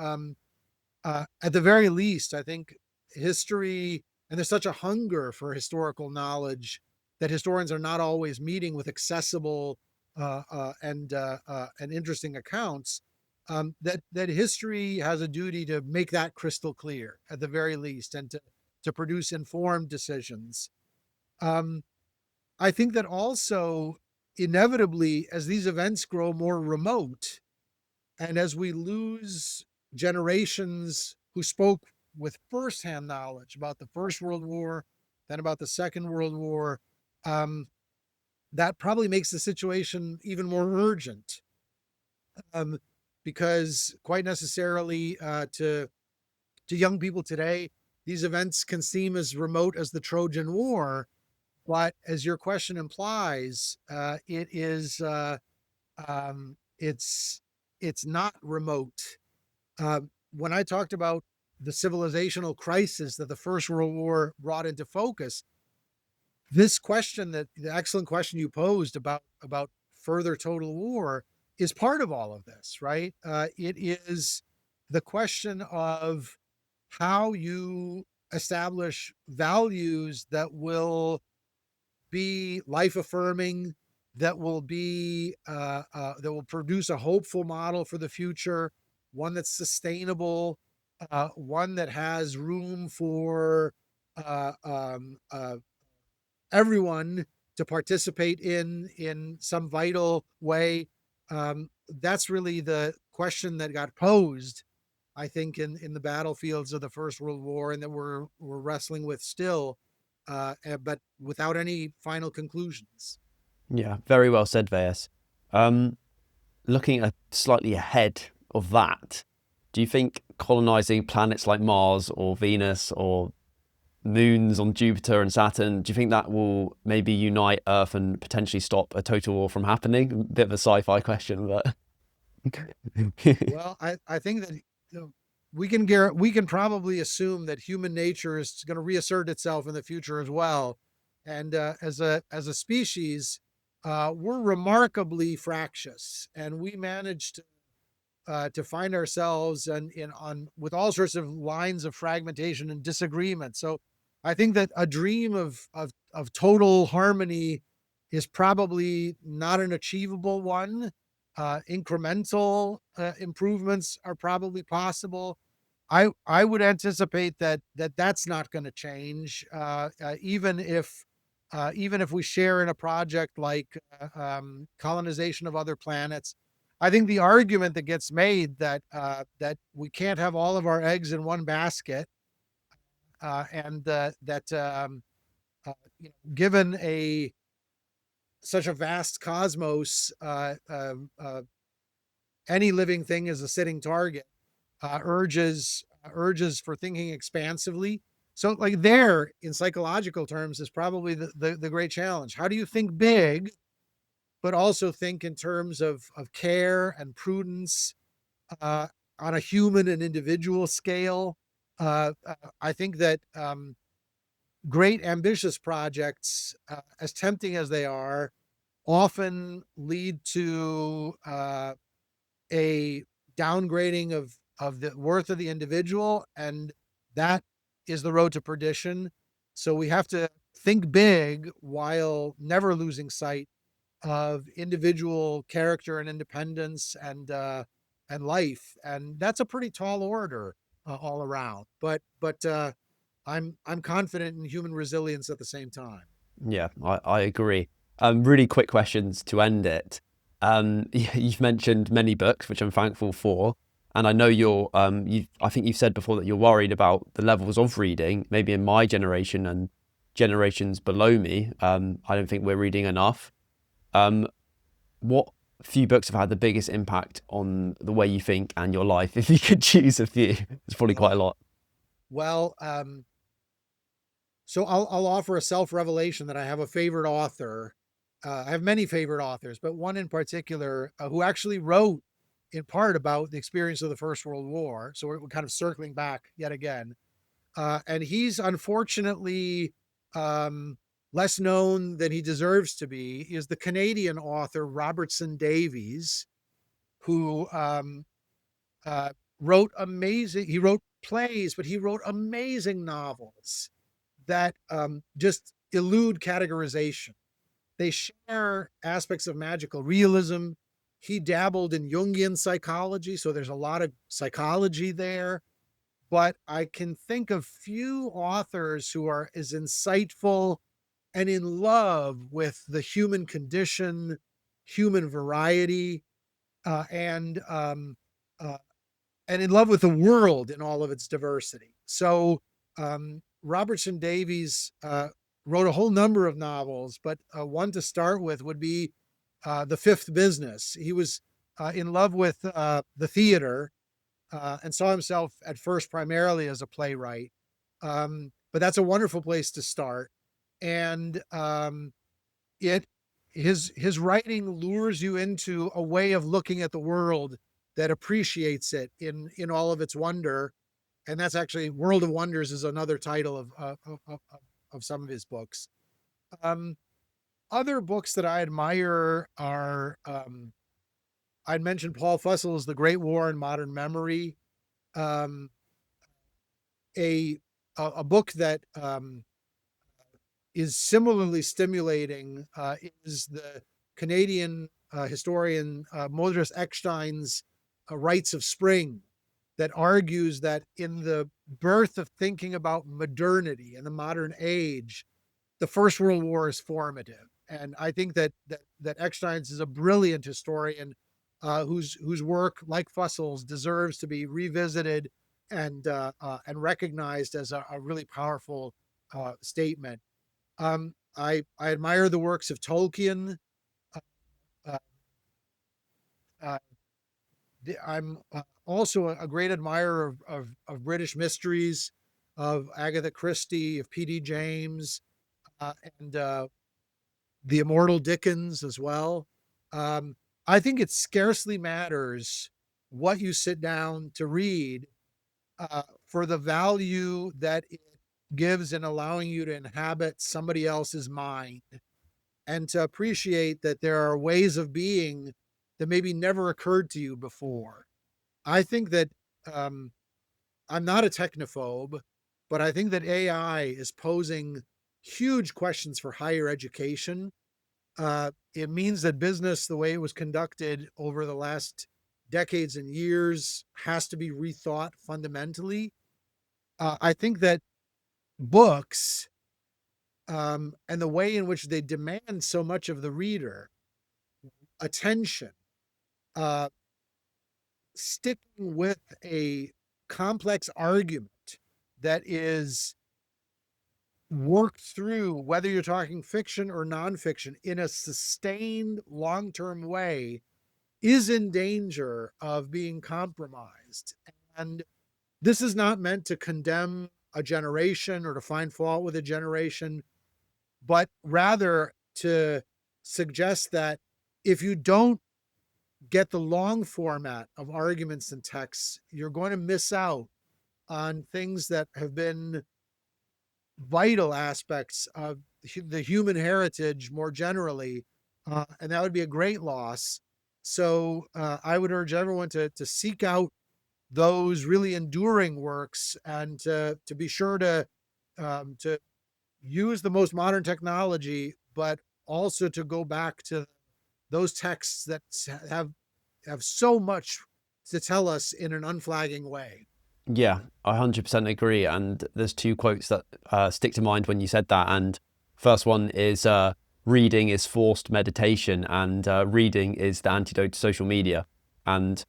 at the very least, I think history, and there's such a hunger for historical knowledge that historians are not always meeting with accessible and interesting accounts. That history has a duty to make that crystal clear at the very least, and to produce informed decisions. Um, I think that also, inevitably, as these events grow more remote, and as we lose generations who spoke with firsthand knowledge about the First World War, then about the Second World War, um, that probably makes the situation even more urgent. Um, because quite necessarily, to young people today, these events can seem as remote as the Trojan War. But as your question implies, um, it's it's not remote. When I talked about the civilizational crisis that the First World War brought into focus, this question, that the excellent question you posed about further total war, is part of all of this, right? It is the question of how you establish values that will be life affirming, that will produce a hopeful model for the future, one that's sustainable, one that has room for uh, um, uh, everyone to participate in some vital way. That's really the question that got posed, I think, in the battlefields of the First World War, and that we're wrestling with still, but without any final conclusions. Yeah, very well said, Vejas. Um, Looking slightly ahead of that, do you think colonizing planets like Mars or Venus or moons on Jupiter and Saturn, do you think that will maybe unite Earth and potentially stop a total war from happening? Bit of a sci-fi question, but Well, I think that, we can probably assume that human nature is going to reassert itself in the future as well, and as a species, we're remarkably fractious, and we managed to find ourselves in on with all sorts of lines of fragmentation and disagreement. So I think that a dream of total harmony is probably not an achievable one. Incremental improvements are probably possible. I would anticipate that's not going to change, even if we share in a project like colonization of other planets. I think the argument that gets made that we can't have all of our eggs in one basket, and that given a such a vast cosmos, any living thing is a sitting target, urges for thinking expansively. So, like, there, in psychological terms, is probably the great challenge. How do you think big, but also think in terms of care and prudence, uh, on a human and individual scale? I think that great ambitious projects, as tempting as they are, often lead to a downgrading of the worth of the individual, and that is the road to perdition. So we have to think big while never losing sight of individual character and independence and life, and that's a pretty tall order, all around. But I'm confident in human resilience at the same time. yeah, I agree. Really quick questions to end it. You've mentioned many books, which I'm thankful for, and I know I think you've said before that you're worried about the levels of reading, maybe in my generation and generations below me. I don't think we're reading enough. Um, what few books have had the biggest impact on the way you think and your life? If you could choose a few, it's probably quite a Uh, lot. well, so I'll offer a self revelation that I have a favorite author. I have many favorite authors, but one in particular, who actually wrote in part about the experience of the First World War. So we're kind of circling back yet again. And he's unfortunately, um, less known than he deserves to be. Is the Canadian author Robertson Davies, who uh, wrote amazing. He wrote plays, but he wrote amazing novels that just elude categorization. They share aspects of magical realism. He dabbled in Jungian psychology, so there's a lot of psychology there. But I can think of few authors who are as insightful and in love with the human condition, human variety, uh, and um, uh, and in love with the world in all of its diversity. So Robertson Davies wrote a whole number of novels, but one to start with would be The Fifth Business. He was in love with the theater, and saw himself at first primarily as a playwright. But that's a wonderful place to start. And it his writing lures you into a way of looking at the world that appreciates it in all of its wonder. And that's actually World of Wonders is another title of some of his books. Um, Other books that I admire are I'd mentioned Paul Fussel's The Great War in Modern Memory. Um, a book that is similarly stimulating is the Canadian historian Modris Eckstein's Rites of Spring, that argues that in the birth of thinking about modernity and the modern age, the First World War is formative. And I think that Eckstein's is a brilliant historian whose work, like Fussel's, deserves to be revisited and recognized as a really powerful statement. I admire the works of Tolkien. Uh, uh, I'm also a great admirer of British mysteries, of Agatha Christie, of P.D. James, and the immortal Dickens as well. Um, I think it scarcely matters what you sit down to read for the value that it gives in allowing you to inhabit somebody else's mind and to appreciate that there are ways of being that maybe never occurred to you before. I think that um, I'm not a technophobe, but I think that AI is posing huge questions for higher education. It means that business, the way it was conducted over the last decades and years, has to be rethought fundamentally. I think that books and the way in which they demand so much of the reader, attention, uh, sticking with a complex argument that is worked through, whether you're talking fiction or nonfiction, in a sustained long term way, is in danger of being compromised. And this is not meant to condemn a generation or to find fault with a generation, but rather to suggest that if you don't get the long format of arguments and texts, you're going to miss out on things that have been vital aspects of the human heritage more generally, and that would be a great loss. So I would urge everyone to seek out those really enduring works and to be sure to use the most modern technology, but also to go back to those texts that have so much to tell us in an unflagging way. Yeah, I 100% agree. And there's two quotes that stick to mind when you said that. And first one is reading is forced meditation, and reading is the antidote to social media. And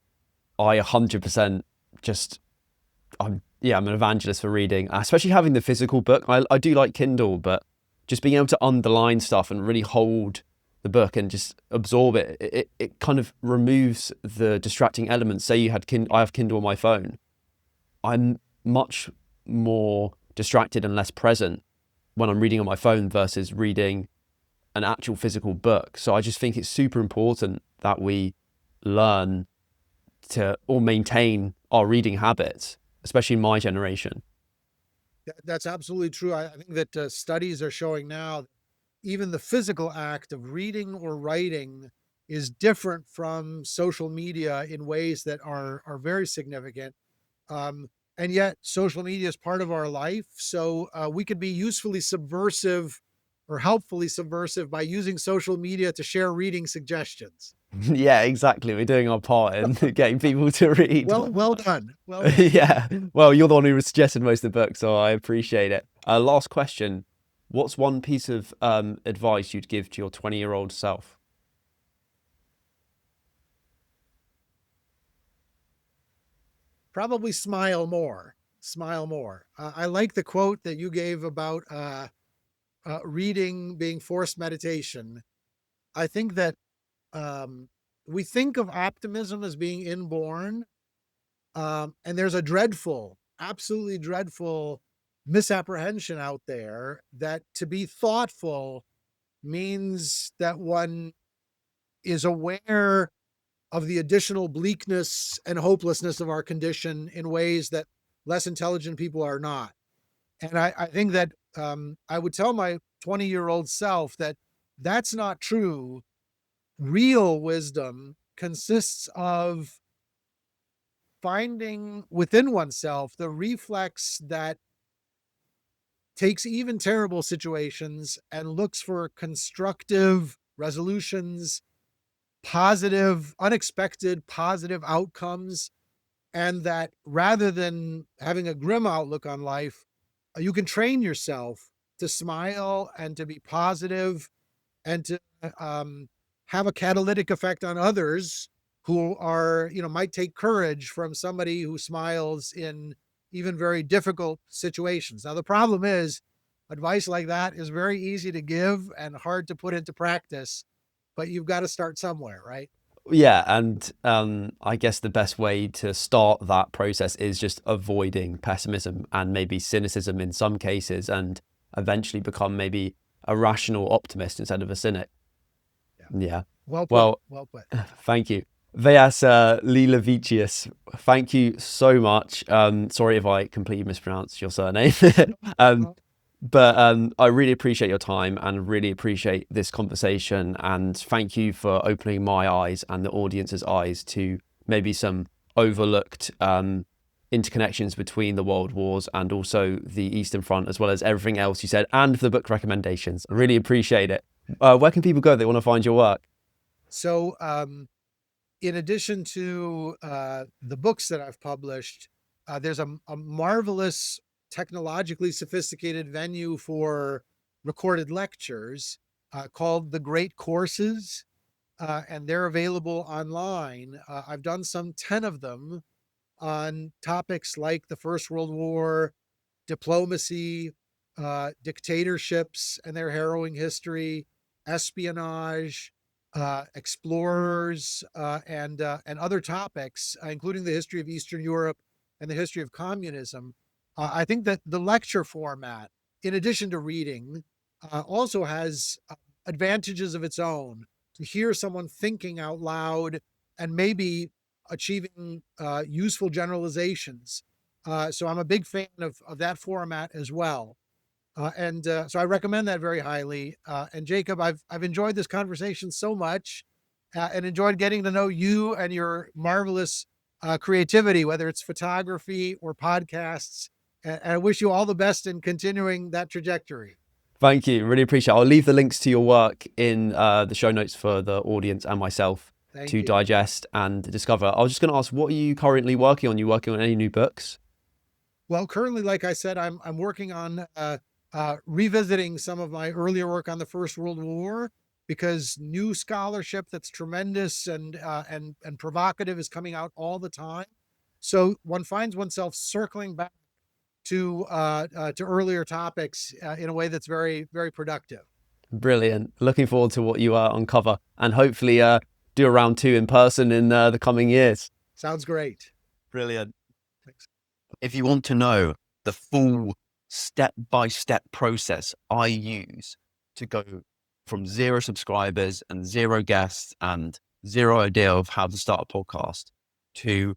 I 100% just, I'm an evangelist for reading, especially having the physical book. I do like Kindle, but just being able to underline stuff and really hold the book and just absorb it, it kind of removes the distracting elements. Say you had I have Kindle on my phone. I'm much more distracted and less present when I'm reading on my phone versus reading an actual physical book. So I just think it's super important that we learn to or maintain our reading habits, especially in my generation. That's absolutely true. I think that studies are showing now that even the physical act of reading or writing is different from social media in ways that are very significant. And yet, social media is part of our life. So we could be usefully subversive or helpfully subversive by using social media to share reading suggestions. Yeah, exactly. We're doing our part in getting people to read. Well done. Well done. Yeah. Well, you're the one who suggested most of the books, so I appreciate it. Last question. What's one piece of advice you'd give to your 20-year-old self? Probably smile more. Smile more. I like the quote that you gave about reading being forced meditation. I think that um, we think of optimism as being inborn, and there's a dreadful, absolutely dreadful misapprehension out there that to be thoughtful means that one is aware of the additional bleakness and hopelessness of our condition in ways that less intelligent people are not. And I think that I would tell my 20-year-old self that that's not true. Real wisdom consists of finding within oneself the reflex that takes even terrible situations and looks for constructive resolutions, positive, unexpected positive outcomes, and that rather than having a grim outlook on life, you can train yourself to smile and to be positive and to have a catalytic effect on others who are, might take courage from somebody who smiles in even very difficult situations. Now, the problem is advice like that is very easy to give and hard to put into practice, but you've got to start somewhere, right? Yeah, and I guess the best way to start that process is just avoiding pessimism and maybe cynicism in some cases, and eventually become maybe a rational optimist instead of a cynic. Yeah. Well put. Well, Well put. thank you. Vejas Liulevicius, thank you so much. Sorry if I completely mispronounced your surname. But I really appreciate your time and really appreciate this conversation. And thank you for opening my eyes and the audience's eyes to maybe some overlooked interconnections between the world wars and also the Eastern Front, as well as everything else you said, and the book recommendations. I really appreciate it. Where can people go if they want to find your work? So, in addition to the books that I've published, there's a marvelous, technologically sophisticated venue for recorded lectures called The Great Courses, and they're available online. I've done some 10 of them on topics like the First World War, diplomacy, dictatorships and their harrowing history, espionage, explorers, and other topics, including the history of Eastern Europe and the history of communism. I think that the lecture format, in addition to reading, also has advantages of its own. To hear someone thinking out loud and maybe achieving useful generalizations. So I'm a big fan of that format as well. So I recommend that very highly. And Jacob, I've enjoyed this conversation so much and enjoyed getting to know you and your marvelous creativity, whether it's photography or podcasts. And I wish you all the best in continuing that trajectory. Thank you. Really appreciate it. I'll leave the links to your work in the show notes for the audience and myself to digest and discover. I was just going to ask, what are you currently working on? You working on any new books? Well, currently, like I said, I'm working on revisiting some of my earlier work on the First World War, because new scholarship that's tremendous and provocative is coming out all the time. So one finds oneself circling back to earlier topics in a way that's very, very productive. Brilliant. Looking forward to what you uncover, and hopefully do a round 2 in person in the coming years. Sounds great. Brilliant. Thanks. If you want to know the full step-by-step process I use to go from 0 subscribers and 0 guests and 0 idea of how to start a podcast to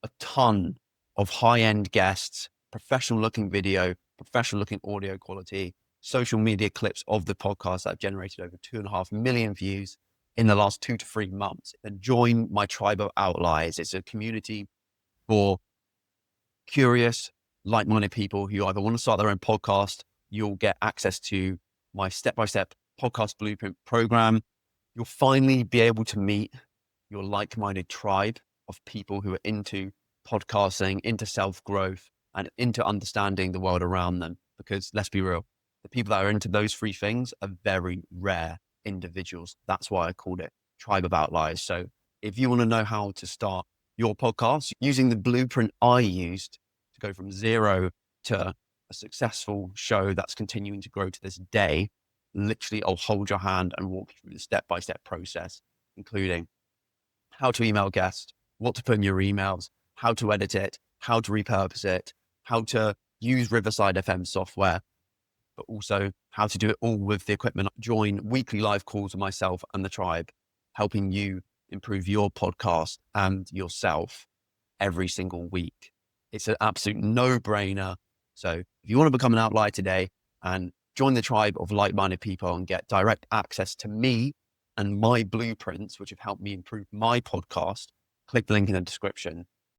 a ton of high-end guests, professional looking video, professional looking audio quality, social media clips of the podcast that have generated over 2.5 million views in the last 2 to 3 months, then join my tribe of outliers. It's a community for curious, like-minded people who either want to start their own podcast. You'll get access to my step-by-step podcast blueprint program. You'll finally be able to meet your like-minded tribe of people who are into podcasting, into self-growth, and into understanding the world around them. Because let's be real, the people that are into those 3 things are very rare individuals. That's why I called it Tribe of Outliers. So if you want to know how to start your podcast using the blueprint I used to go from 0 to a successful show that's continuing to grow to this day, literally I'll hold your hand and walk you through the step-by-step process, including how to email guests, what to put in your emails, how to edit it, how to repurpose it, how to use Riverside FM software, but also how to do it all with the equipment. Join weekly live calls with myself and the tribe, helping you improve your podcast and yourself every single week. It's an absolute no-brainer. So if you want to become an outlier today and join the tribe of like-minded people and get direct access to me and my blueprints, which have helped me improve my podcast, click the link in the description.